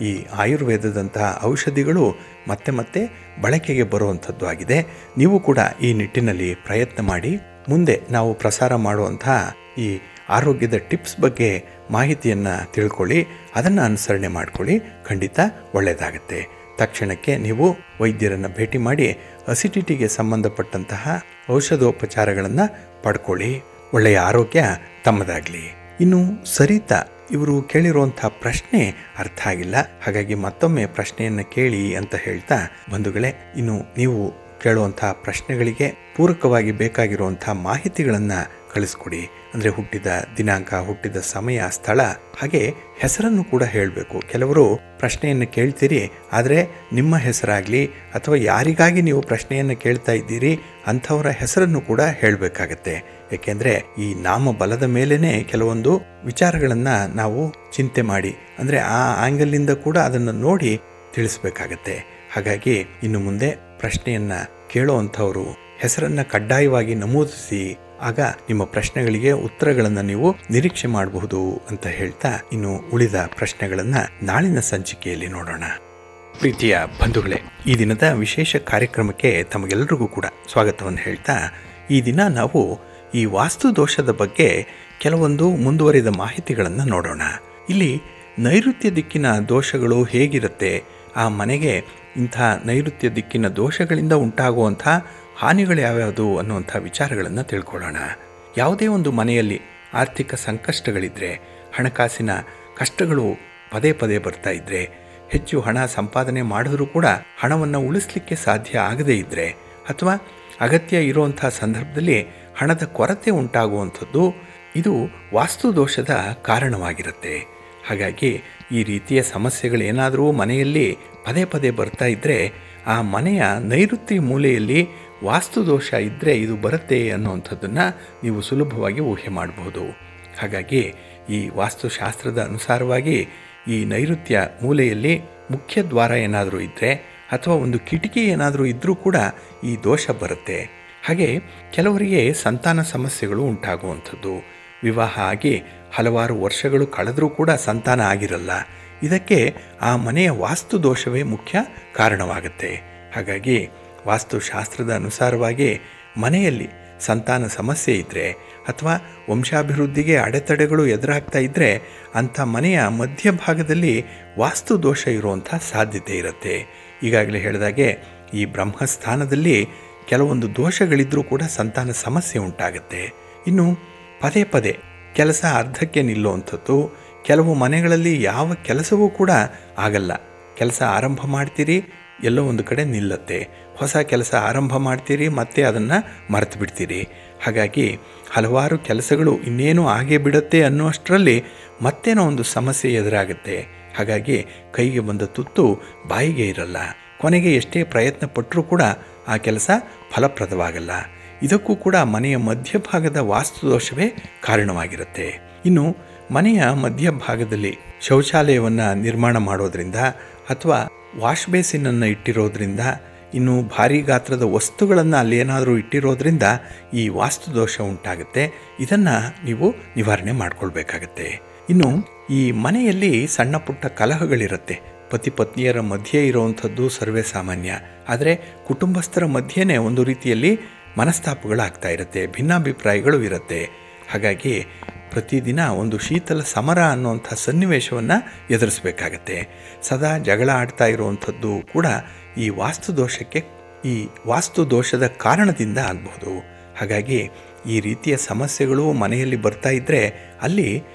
ಈ ಆಯುರ್ವೇದದಂತಹ ಔಷಧಿಗಳು ಮತ್ತೆ ಮತ್ತೆ ಬಳಕೆಗೆ ಬರುವಂಥದ್ದು ಆಗಿದೆ. ನೀವು ಕೂಡ ಈ ನಿಟ್ಟಿನಲ್ಲಿ ಪ್ರಯತ್ನ ಮಾಡಿ. ಮುಂದೆ ನಾವು ಪ್ರಸಾರ ಮಾಡುವಂತಹ ಈ ಆರೋಗ್ಯದ ಟಿಪ್ಸ್ ಬಗ್ಗೆ ಮಾಹಿತಿಯನ್ನು ತಿಳ್ಕೊಳ್ಳಿ, ಅದನ್ನು ಅನುಸರಣೆ ಮಾಡಿಕೊಳ್ಳಿ, ಖಂಡಿತ ಒಳ್ಳೆಯದಾಗುತ್ತೆ. ತಕ್ಷಣಕ್ಕೆ ನೀವು ವೈದ್ಯರನ್ನು ಭೇಟಿ ಮಾಡಿ ಅಸಿಡಿಟಿಗೆ ಸಂಬಂಧಪಟ್ಟಂತಹ ಔಷಧೋಪಚಾರಗಳನ್ನು ಪಡ್ಕೊಳ್ಳಿ. ಒಳ್ಳೆಯ ಆರೋಗ್ಯ ತಮ್ಮದಾಗಲಿ. ಇನ್ನು ಸರಿತಾ ಇವರು ಕೇಳಿರುವಂಥ ಪ್ರಶ್ನೆ ಅರ್ಥ ಆಗಿಲ್ಲ, ಹಾಗಾಗಿ ಮತ್ತೊಮ್ಮೆ ಪ್ರಶ್ನೆಯನ್ನು ಕೇಳಿ ಅಂತ ಹೇಳ್ತಾ, ಬಂಧುಗಳೇ, ಇನ್ನು ನೀವು ಕೇಳುವಂಥ ಪ್ರಶ್ನೆಗಳಿಗೆ ಪೂರಕವಾಗಿ ಬೇಕಾಗಿರುವಂಥ ಮಾಹಿತಿಗಳನ್ನು ಕಳಿಸ್ಕೊಡಿ. ಅಂದರೆ ಹುಟ್ಟಿದ ದಿನಾಂಕ, ಹುಟ್ಟಿದ ಸಮಯ, ಸ್ಥಳ, ಹಾಗೆ ಹೆಸರನ್ನು ಕೂಡ ಹೇಳಬೇಕು. ಕೆಲವರು ಪ್ರಶ್ನೆಯನ್ನು ಕೇಳ್ತೀರಿ, ಆದರೆ ನಿಮ್ಮ ಹೆಸರಾಗಲಿ ಅಥವಾ ಯಾರಿಗಾಗಿ ನೀವು ಪ್ರಶ್ನೆಯನ್ನು ಕೇಳ್ತಾ ಇದ್ದೀರಿ ಅಂಥವರ ಹೆಸರನ್ನು ಕೂಡ ಹೇಳಬೇಕಾಗತ್ತೆ. ಏಕೆಂದರೆ ಈ ನಾಮ ಬಲದ ಮೇಲೇ ಕೆಲವೊಂದು ವಿಚಾರಗಳನ್ನು ನಾವು ಚಿಂತೆ ಮಾಡಿ, ಅಂದರೆ ಆ ಆ್ಯಂಗಲಿಂದ ಕೂಡ ಅದನ್ನು ನೋಡಿ ತಿಳಿಸ್ಬೇಕಾಗತ್ತೆ. ಹಾಗಾಗಿ ಇನ್ನು ಮುಂದೆ ಪ್ರಶ್ನೆಯನ್ನು ಕೇಳೋವಂಥವರು ಹೆಸರನ್ನು ಕಡ್ಡಾಯವಾಗಿ ನಮೂದಿಸಿ, ಆಗ ನಿಮ್ಮ ಪ್ರಶ್ನೆಗಳಿಗೆ ಉತ್ತರಗಳನ್ನು ನೀವು ನಿರೀಕ್ಷೆ ಮಾಡಬಹುದು ಅಂತ ಹೇಳ್ತಾ, ಇನ್ನು ಉಳಿದ ಪ್ರಶ್ನೆಗಳನ್ನು ನಾಳಿನ ಸಂಚಿಕೆಯಲ್ಲಿ ನೋಡೋಣ. ಪ್ರೀತಿಯ ಬಂಧುಗಳೇ, ಈ ದಿನದ ವಿಶೇಷ ಕಾರ್ಯಕ್ರಮಕ್ಕೆ ತಮಗೆಲ್ಲರಿಗೂ ಕೂಡ ಸ್ವಾಗತವನ್ನು ಹೇಳ್ತಾ, ಈ ದಿನ ನಾವು ಈ ವಾಸ್ತು ದೋಷದ ಬಗ್ಗೆ ಕೆಲವೊಂದು ಮುಂದುವರಿದ ಮಾಹಿತಿಗಳನ್ನು ನೋಡೋಣ. ಇಲ್ಲಿ ನೈಋತ್ಯ ದಿಕ್ಕಿನ ದೋಷಗಳು ಹೇಗಿರುತ್ತೆ, ಆ ಮನೆಗೆ ಇಂಥ ನೈಋತ್ಯ ದಿಕ್ಕಿನ ದೋಷಗಳಿಂದ ಉಂಟಾಗುವಂಥ ಹಾನಿಗಳು ಯಾವ್ಯಾವುದು ಅನ್ನುವಂಥ ವಿಚಾರಗಳನ್ನು ತಿಳ್ಕೊಳ್ಳೋಣ. ಯಾವುದೇ ಒಂದು ಮನೆಯಲ್ಲಿ ಆರ್ಥಿಕ ಸಂಕಷ್ಟಗಳಿದ್ದರೆ, ಹಣಕಾಸಿನ ಕಷ್ಟಗಳು ಪದೇ ಪದೇ ಬರ್ತಾ ಇದ್ದರೆ, ಹೆಚ್ಚು ಹಣ ಸಂಪಾದನೆ ಮಾಡಿದ್ರೂ ಕೂಡ ಹಣವನ್ನು ಉಳಿಸಲಿಕ್ಕೆ ಸಾಧ್ಯ ಆಗದೇ ಇದ್ದರೆ, ಅಥವಾ ಅಗತ್ಯ ಇರುವಂಥ ಸಂದರ್ಭದಲ್ಲಿ ಹಣದ ಕೊರತೆ ಉಂಟಾಗುವಂಥದ್ದು, ಇದು ವಾಸ್ತು ದೋಷದ ಕಾರಣವಾಗಿರುತ್ತೆ. ಹಾಗಾಗಿ ಈ ರೀತಿಯ ಸಮಸ್ಯೆಗಳೇನಾದರೂ ಮನೆಯಲ್ಲಿ ಪದೇ ಪದೇ ಬರ್ತಾ ಇದ್ದರೆ, ಆ ಮನೆಯ ನೈಋತ್ಯ ಮೂಲೆಯಲ್ಲಿ ವಾಸ್ತು ದೋಷ ಇದ್ದರೆ ಇದು ಬರುತ್ತೆ ಅನ್ನುವಂಥದ್ದನ್ನು ನೀವು ಸುಲಭವಾಗಿ ಊಹೆ ಮಾಡಬಹುದು. ಹಾಗಾಗಿ ಈ ವಾಸ್ತುಶಾಸ್ತ್ರದ ಅನುಸಾರವಾಗಿ ಈ ನೈಋತ್ಯ ಮೂಲೆಯಲ್ಲಿ ಮುಖ್ಯ ದ್ವಾರ ಏನಾದರೂ ಇದ್ದರೆ ಅಥವಾ ಒಂದು ಕಿಟಕಿ ಏನಾದರೂ ಇದ್ದರೂ ಕೂಡ ಈ ದೋಷ ಬರುತ್ತೆ. ಹಾಗೆ ಕೆಲವರಿಗೆ ಸಂತಾನ ಸಮಸ್ಯೆಗಳು ಉಂಟಾಗುವಂಥದ್ದು, ವಿವಾಹ ಆಗಿ ಹಲವಾರು ವರ್ಷಗಳು ಕಳೆದರೂ ಕೂಡ ಸಂತಾನ ಆಗಿರಲ್ಲ. ಇದಕ್ಕೆ ಆ ಮನೆಯ ವಾಸ್ತು ದೋಷವೇ ಮುಖ್ಯ ಕಾರಣವಾಗುತ್ತೆ. ಹಾಗಾಗಿ ವಾಸ್ತುಶಾಸ್ತ್ರದ ಅನುಸಾರವಾಗಿ ಮನೆಯಲ್ಲಿ ಸಂತಾನ ಸಮಸ್ಯೆ ಇದ್ದರೆ ಅಥವಾ ವಂಶಾಭಿವೃದ್ಧಿಗೆ ಅಡೆತಡೆಗಳು ಎದುರಾಗ್ತಾ ಇದ್ದರೆ, ಅಂಥ ಮನೆಯ ಮಧ್ಯಭಾಗದಲ್ಲಿ ವಾಸ್ತು ದೋಷ ಇರುವಂಥ ಸಾಧ್ಯತೆ ಇರುತ್ತೆ. ಈಗಾಗಲೇ ಹೇಳಿದಾಗೆ ಈ ಬ್ರಹ್ಮಸ್ಥಾನದಲ್ಲಿ ಕೆಲವೊಂದು ದೋಷಗಳಿದ್ದರೂ ಕೂಡ ಸಂತಾನ ಸಮಸ್ಯೆ ಉಂಟಾಗುತ್ತೆ. ಇನ್ನು ಪದೇ ಪದೇ ಕೆಲಸ ಅರ್ಧಕ್ಕೆ ನಿಲ್ಲುವಂಥದ್ದು, ಕೆಲವು ಮನೆಗಳಲ್ಲಿ ಯಾವ ಕೆಲಸವೂ ಕೂಡ ಆಗಲ್ಲ. ಕೆಲಸ ಆರಂಭ ಮಾಡ್ತೀರಿ, ಎಲ್ಲೋ ಒಂದು ಕಡೆ ನಿಲ್ಲುತ್ತೆ. ಹೊಸ ಕೆಲಸ ಆರಂಭ ಮಾಡ್ತೀರಿ, ಮತ್ತೆ ಅದನ್ನು ಮರೆತು ಬಿಡ್ತೀರಿ. ಹಾಗಾಗಿ ಹಲವಾರು ಕೆಲಸಗಳು ಇನ್ನೇನು ಆಗೇ ಬಿಡುತ್ತೆ ಅನ್ನುವಷ್ಟರಲ್ಲಿ ಮತ್ತೇನೋ ಒಂದು ಸಮಸ್ಯೆ ಎದುರಾಗುತ್ತೆ. ಹಾಗಾಗಿ ಕೈಗೆ ಬಂದ ತುತ್ತು ಬಾಯಿಗೆ ಇರಲ್ಲ. ಕೊನೆಗೆ ಎಷ್ಟೇ ಪ್ರಯತ್ನ ಪಟ್ಟರೂ ಕೂಡ ಆ ಕೆಲಸ ಫಲಪ್ರದವಾಗಲ್ಲ. ಇದಕ್ಕೂ ಕೂಡ ಮನೆಯ ಮಧ್ಯಭಾಗದ ವಾಸ್ತುದೋಷವೇ ಕಾರಣವಾಗಿರುತ್ತೆ. ಇನ್ನು ಮನೆಯ ಮಧ್ಯಭಾಗದಲ್ಲಿ ಶೌಚಾಲಯವನ್ನು ನಿರ್ಮಾಣ ಮಾಡೋದ್ರಿಂದ ಅಥವಾ ವಾಶ್ ಬೇಸಿನನ್ನು ಇಟ್ಟಿರೋದ್ರಿಂದ, ಇನ್ನು ಭಾರೀ ಗಾತ್ರದ ವಸ್ತುಗಳನ್ನು ಅಲ್ಲಿ ಏನಾದರೂ ಇಟ್ಟಿರೋದ್ರಿಂದ ಈ ವಾಸ್ತುದೋಷ ಉಂಟಾಗುತ್ತೆ. ಇದನ್ನು ನೀವು ನಿವಾರಣೆ ಮಾಡಿಕೊಳ್ಬೇಕಾಗತ್ತೆ. ಇನ್ನು ಈ ಮನೆಯಲ್ಲಿ ಸಣ್ಣ ಪುಟ್ಟ ಕಲಹಗಳಿರುತ್ತೆ, ಪತಿ ಪತ್ನಿಯರ ಮಧ್ಯೆ ಇರುವಂಥದ್ದು ಸರ್ವೇ ಸಾಮಾನ್ಯ. ಆದರೆ ಕುಟುಂಬಸ್ಥರ ಮಧ್ಯೆನೇ ಒಂದು ರೀತಿಯಲ್ಲಿ ಮನಸ್ತಾಪಗಳಾಗ್ತಾ ಇರುತ್ತೆ, ಭಿನ್ನಾಭಿಪ್ರಾಯಗಳು ಇರುತ್ತೆ. ಹಾಗಾಗಿ ಪ್ರತಿದಿನ ಒಂದು ಶೀತಲ ಸಮರ ಅನ್ನುವಂಥ ಸನ್ನಿವೇಶವನ್ನು ಎದುರಿಸಬೇಕಾಗತ್ತೆ. ಸದಾ ಜಗಳ ಆಡ್ತಾ ಇರುವಂಥದ್ದು ಕೂಡ ಈ ವಾಸ್ತು ದೋಷದ ಕಾರಣದಿಂದ ಆಗಬಹುದು. ಹಾಗಾಗಿ ಈ ರೀತಿಯ ಸಮಸ್ಯೆಗಳು ಮನೆಯಲ್ಲಿ ಬರ್ತಾ ಇದ್ದರೆ ಅಲ್ಲಿ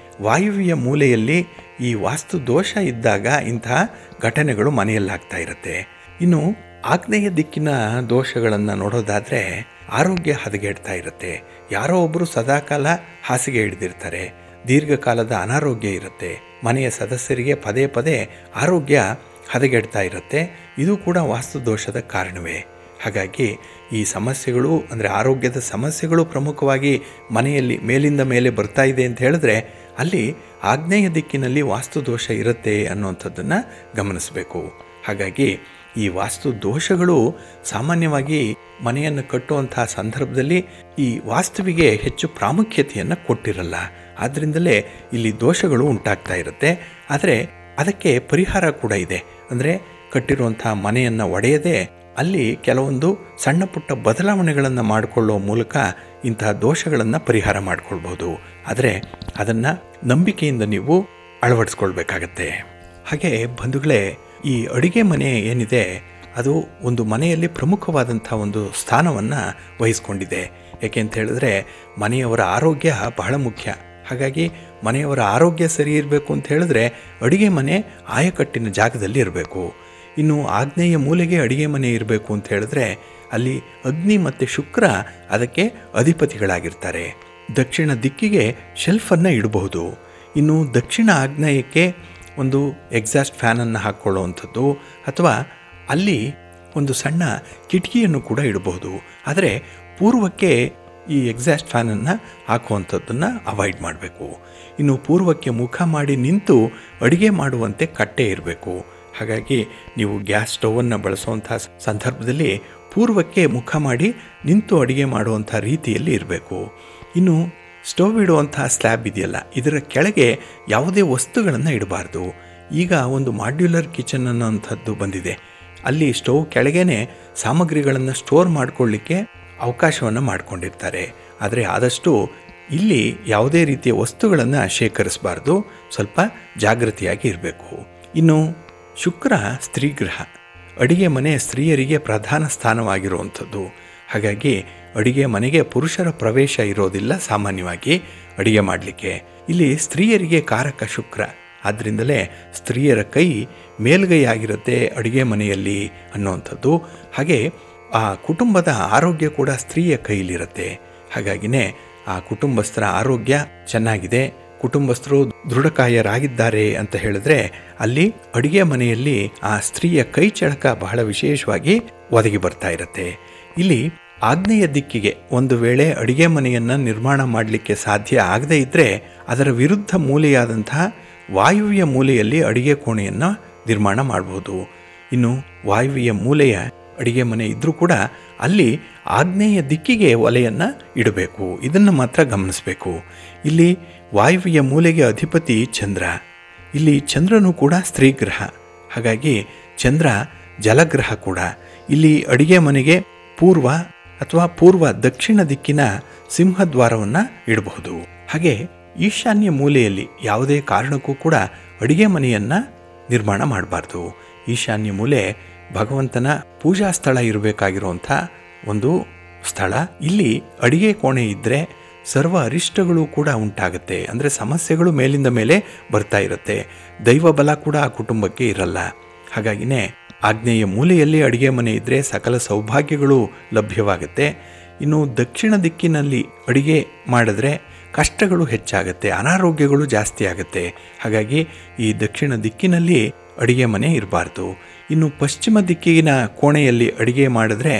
ವಾಯುವ್ಯ ಮೂಲೆಯಲ್ಲಿ ಈ ವಾಸ್ತು ದೋಷ ಇದ್ದಾಗ ಇಂತಹ ಘಟನೆಗಳು ಮನೆಯಲ್ಲಾಗ್ತಾ ಇರುತ್ತೆ. ಇನ್ನು ಆಗ್ನೇಯ ದಿಕ್ಕಿನ ದೋಷಗಳನ್ನು ನೋಡೋದಾದರೆ ಆರೋಗ್ಯ ಹದಗೆಡ್ತಾ ಇರುತ್ತೆ. ಯಾರೋ ಒಬ್ಬರು ಸದಾಕಾಲ ಹಾಸಿಗೆ ಹಿಡಿದಿರ್ತಾರೆ, ದೀರ್ಘಕಾಲದ ಅನಾರೋಗ್ಯ ಇರುತ್ತೆ. ಮನೆಯ ಸದಸ್ಯರಿಗೆ ಪದೇ ಪದೇ ಆರೋಗ್ಯ ಹದಗೆಡ್ತಾ ಇರುತ್ತೆ. ಇದು ಕೂಡ ವಾಸ್ತು ದೋಷದ ಕಾರಣವೇ. ಹಾಗಾಗಿ ಈ ಸಮಸ್ಯೆಗಳು ಅಂದರೆ ಆರೋಗ್ಯದ ಸಮಸ್ಯೆಗಳು ಪ್ರಮುಖವಾಗಿ ಮನೆಯಲ್ಲಿ ಮೇಲಿಂದ ಮೇಲೆ ಬರ್ತಾ ಇದೆ ಅಂತ ಹೇಳಿದ್ರೆ ಅಲ್ಲಿ ಆಗ್ನೇಯ ದಿಕ್ಕಿನಲ್ಲಿ ವಾಸ್ತು ದೋಷ ಇರುತ್ತೆ ಅನ್ನುವಂಥದ್ದನ್ನು ಗಮನಿಸಬೇಕು. ಹಾಗಾಗಿ ಈ ವಾಸ್ತು ದೋಷಗಳು ಸಾಮಾನ್ಯವಾಗಿ ಮನೆಯನ್ನು ಕಟ್ಟುವಂತಹ ಸಂದರ್ಭದಲ್ಲಿ ಈ ವಾಸ್ತುವಿಗೆ ಹೆಚ್ಚು ಪ್ರಾಮುಖ್ಯತೆಯನ್ನು ಕೊಟ್ಟಿರಲ್ಲ. ಆದ್ದರಿಂದಲೇ ಇಲ್ಲಿ ದೋಷಗಳು ಉಂಟಾಗ್ತಾ ಇರುತ್ತೆ. ಆದರೆ ಅದಕ್ಕೆ ಪರಿಹಾರ ಕೂಡ ಇದೆ. ಅಂದರೆ ಕಟ್ಟಿರುವಂಥ ಮನೆಯನ್ನು ಒಡೆಯದೆ ಅಲ್ಲಿ ಕೆಲವೊಂದು ಸಣ್ಣ ಪುಟ್ಟ ಬದಲಾವಣೆಗಳನ್ನು ಮಾಡಿಕೊಳ್ಳುವ ಮೂಲಕ ಇಂತಹ ದೋಷಗಳನ್ನು ಪರಿಹಾರ ಮಾಡಿಕೊಳ್ಬೋದು. ಆದರೆ ಅದನ್ನು ನಂಬಿಕೆಯಿಂದ ನೀವು ಅಳವಡಿಸ್ಕೊಳ್ಬೇಕಾಗತ್ತೆ. ಹಾಗೆ ಬಂಧುಗಳೇ, ಈ ಅಡುಗೆ ಮನೆ ಏನಿದೆ ಅದು ಒಂದು ಮನೆಯಲ್ಲಿ ಪ್ರಮುಖವಾದಂಥ ಒಂದು ಸ್ಥಾನವನ್ನು ವಹಿಸ್ಕೊಂಡಿದೆ. ಏಕೆ ಅಂತ ಹೇಳಿದ್ರೆ ಮನೆಯವರ ಆರೋಗ್ಯ ಬಹಳ ಮುಖ್ಯ. ಹಾಗಾಗಿ ಮನೆಯವರ ಆರೋಗ್ಯ ಸರಿ ಇರಬೇಕು ಅಂತ ಹೇಳಿದ್ರೆ ಅಡುಗೆ ಮನೆ ಆಯಕಟ್ಟಿನ ಜಾಗದಲ್ಲಿ ಇರಬೇಕು. ಇನ್ನು ಆಗ್ನೇಯ ಮೂಲೆಗೆ ಅಡುಗೆ ಮನೆ ಇರಬೇಕು ಅಂತ ಹೇಳಿದ್ರೆ ಅಲ್ಲಿ ಅಗ್ನಿ ಮತ್ತು ಶುಕ್ರ ಅದಕ್ಕೆ ಅಧಿಪತಿಗಳಾಗಿರ್ತಾರೆ. ದಕ್ಷಿಣ ದಿಕ್ಕಿಗೆ ಶೆಲ್ಫನ್ನು ಇಡಬಹುದು. ಇನ್ನು ದಕ್ಷಿಣ ಆಗ್ನೇಯಕ್ಕೆ ಒಂದು ಎಕ್ಸಾಸ್ಟ್ ಫ್ಯಾನನ್ನು ಹಾಕ್ಕೊಳ್ಳುವಂಥದ್ದು ಅಥವಾ ಅಲ್ಲಿ ಒಂದು ಸಣ್ಣ ಕಿಟಕಿಯನ್ನು ಕೂಡ ಇಡಬಹುದು. ಆದರೆ ಪೂರ್ವಕ್ಕೆ ಈ ಎಕ್ಸಾಸ್ಟ್ ಫ್ಯಾನನ್ನು ಹಾಕುವಂಥದ್ದನ್ನು ಅವಾಯ್ಡ್ ಮಾಡಬೇಕು. ಇನ್ನು ಪೂರ್ವಕ್ಕೆ ಮುಖ ಮಾಡಿ ನಿಂತು ಅಡುಗೆ ಮಾಡುವಂತೆ ಕಟ್ಟೆ ಇರಬೇಕು. ಹಾಗಾಗಿ ನೀವು ಗ್ಯಾಸ್ ಸ್ಟವನ್ನು ಬಳಸುವಂಥ ಸಂದರ್ಭದಲ್ಲಿ ಪೂರ್ವಕ್ಕೆ ಮುಖ ಮಾಡಿ ನಿಂತು ಅಡುಗೆ ಮಾಡುವಂಥ ರೀತಿಯಲ್ಲಿ ಇರಬೇಕು. ಇನ್ನು ಸ್ಟವ್ ಇಡುವಂಥ ಸ್ಲ್ಯಾಬ್ ಇದೆಯಲ್ಲ, ಇದರ ಕೆಳಗೆ ಯಾವುದೇ ವಸ್ತುಗಳನ್ನು ಇಡಬಾರ್ದು. ಈಗ ಒಂದು ಮಾಡ್ಯುಲರ್ ಕಿಚನ್ ಅನ್ನೋಂಥದ್ದು ಬಂದಿದೆ. ಅಲ್ಲಿ ಸ್ಟವ್ ಕೆಳಗೇನೆ ಸಾಮಗ್ರಿಗಳನ್ನು ಸ್ಟೋರ್ ಮಾಡಿಕೊಳ್ಳಿಕ್ಕೆ ಅವಕಾಶವನ್ನು ಮಾಡಿಕೊಂಡಿರ್ತಾರೆ. ಆದರೆ ಆದಷ್ಟು ಇಲ್ಲಿ ಯಾವುದೇ ರೀತಿಯ ವಸ್ತುಗಳನ್ನು ಶೇಖರಿಸಬಾರ್ದು, ಸ್ವಲ್ಪ ಜಾಗೃತಿಯಾಗಿ ಇರಬೇಕು. ಇನ್ನು ಶುಕ್ರ ಸ್ತ್ರೀ ಗ್ರಹ, ಅಡಿಗೆ ಮನೆ ಸ್ತ್ರೀಯರಿಗೆ ಪ್ರಧಾನ ಸ್ಥಾನವಾಗಿರುವಂಥದ್ದು. ಹಾಗಾಗಿ ಅಡಿಗೆ ಮನೆಗೆ ಪುರುಷರ ಪ್ರವೇಶ ಇರೋದಿಲ್ಲ ಸಾಮಾನ್ಯವಾಗಿ ಅಡಿಗೆ ಮಾಡಲಿಕ್ಕೆ. ಇಲ್ಲಿ ಸ್ತ್ರೀಯರಿಗೆ ಕಾರಕ ಶುಕ್ರ, ಆದ್ದರಿಂದಲೇ ಸ್ತ್ರೀಯರ ಕೈ ಮೇಲ್ಗೈಯಾಗಿರುತ್ತೆ ಅಡುಗೆ ಮನೆಯಲ್ಲಿ ಅನ್ನುವಂಥದ್ದು. ಹಾಗೆ ಆ ಕುಟುಂಬದ ಆರೋಗ್ಯ ಕೂಡ ಸ್ತ್ರೀಯ ಕೈಲಿರುತ್ತೆ. ಹಾಗಾಗಿನೇ ಆ ಕುಟುಂಬಸ್ಥರ ಆರೋಗ್ಯ ಚೆನ್ನಾಗಿದೆ, ಕುಟುಂಬಸ್ಥರು ದೃಢಕಾಯರಾಗಿದ್ದಾರೆ ಅಂತ ಹೇಳಿದ್ರೆ ಅಲ್ಲಿ ಅಡುಗೆ ಮನೆಯಲ್ಲಿ ಆ ಸ್ತ್ರೀಯ ಕೈ ಚಳಕ ಬಹಳ ವಿಶೇಷವಾಗಿ ಒದಗಿ ಬರ್ತಾ ಇರುತ್ತೆ. ಇಲ್ಲಿ ಆಗ್ನೇಯ ದಿಕ್ಕಿಗೆ ಒಂದು ವೇಳೆ ಅಡುಗೆ ಮನೆಯನ್ನು ನಿರ್ಮಾಣ ಮಾಡಲಿಕ್ಕೆ ಸಾಧ್ಯ ಆಗದೇ ಇದ್ದರೆ ಅದರ ವಿರುದ್ಧ ಮೂಲೆಯಾದಂತಹ ವಾಯುವ್ಯ ಮೂಲೆಯಲ್ಲಿ ಅಡುಗೆ ಕೋಣೆಯನ್ನು ನಿರ್ಮಾಣ ಮಾಡಬಹುದು. ಇನ್ನು ವಾಯುವ್ಯ ಮೂಲೆಯ ಅಡುಗೆ ಮನೆ ಇದ್ದರೂ ಕೂಡ ಅಲ್ಲಿ ಆಗ್ನೇಯ ದಿಕ್ಕಿಗೆ ಒಲೆಯನ್ನು ಇಡಬೇಕು. ಇದನ್ನು ಮಾತ್ರ ಗಮನಿಸಬೇಕು. ಇಲ್ಲಿ ವಾಯುವ್ಯ ಮೂಲೆಗೆ ಅಧಿಪತಿ ಚಂದ್ರ, ಇಲ್ಲಿ ಚಂದ್ರನು ಕೂಡ ಸ್ತ್ರೀ ಗ್ರಹ. ಹಾಗಾಗಿ ಚಂದ್ರ ಜಲಗ್ರಹ ಕೂಡ. ಇಲ್ಲಿ ಅಡುಗೆ ಮನೆಗೆ ಪೂರ್ವ ಅಥವಾ ಪೂರ್ವ ದಕ್ಷಿಣ ದಿಕ್ಕಿನ ಸಿಂಹದ್ವಾರವನ್ನು ಇಡಬಹುದು. ಹಾಗೆ ಈಶಾನ್ಯ ಮೂಲೆಯಲ್ಲಿ ಯಾವುದೇ ಕಾರಣಕ್ಕೂ ಕೂಡ ಅಡುಗೆ ಮನೆಯನ್ನು ನಿರ್ಮಾಣ ಮಾಡಬಾರ್ದು. ಈಶಾನ್ಯ ಮೂಲೆ ಭಗವಂತನ ಪೂಜಾ ಸ್ಥಳ ಇರಬೇಕಾಗಿರುವಂಥ ಒಂದು ಸ್ಥಳ. ಇಲ್ಲಿ ಅಡಿಗೆ ಕೋಣೆ ಇದ್ದರೆ ಸರ್ವ ಅರಿಷ್ಟಗಳು ಕೂಡ ಉಂಟಾಗುತ್ತೆ. ಅಂದರೆ ಸಮಸ್ಯೆಗಳು ಮೇಲಿಂದ ಮೇಲೆ ಬರ್ತಾ ಇರುತ್ತೆ. ದೈವ ಬಲ ಕೂಡ ಆ ಕುಟುಂಬಕ್ಕೆ ಇರಲ್ಲ. ಹಾಗಾಗಿನೇ ಆಗ್ನೇಯ ಮೂಲೆಯಲ್ಲಿ ಅಡುಗೆ ಮನೆ ಇದ್ದರೆ ಸಕಲ ಸೌಭಾಗ್ಯಗಳು ಲಭ್ಯವಾಗುತ್ತೆ. ಇನ್ನು ದಕ್ಷಿಣ ದಿಕ್ಕಿನಲ್ಲಿ ಅಡುಗೆ ಮಾಡಿದ್ರೆ ಕಷ್ಟಗಳು ಹೆಚ್ಚಾಗುತ್ತೆ, ಅನಾರೋಗ್ಯಗಳು ಜಾಸ್ತಿ ಆಗುತ್ತೆ. ಹಾಗಾಗಿ ಈ ದಕ್ಷಿಣ ದಿಕ್ಕಿನಲ್ಲಿ ಅಡುಗೆ ಮನೆ ಇರಬಾರ್ದು. ಇನ್ನು ಪಶ್ಚಿಮ ದಿಕ್ಕಿನ ಕೋಣೆಯಲ್ಲಿ ಅಡುಗೆ ಮಾಡಿದ್ರೆ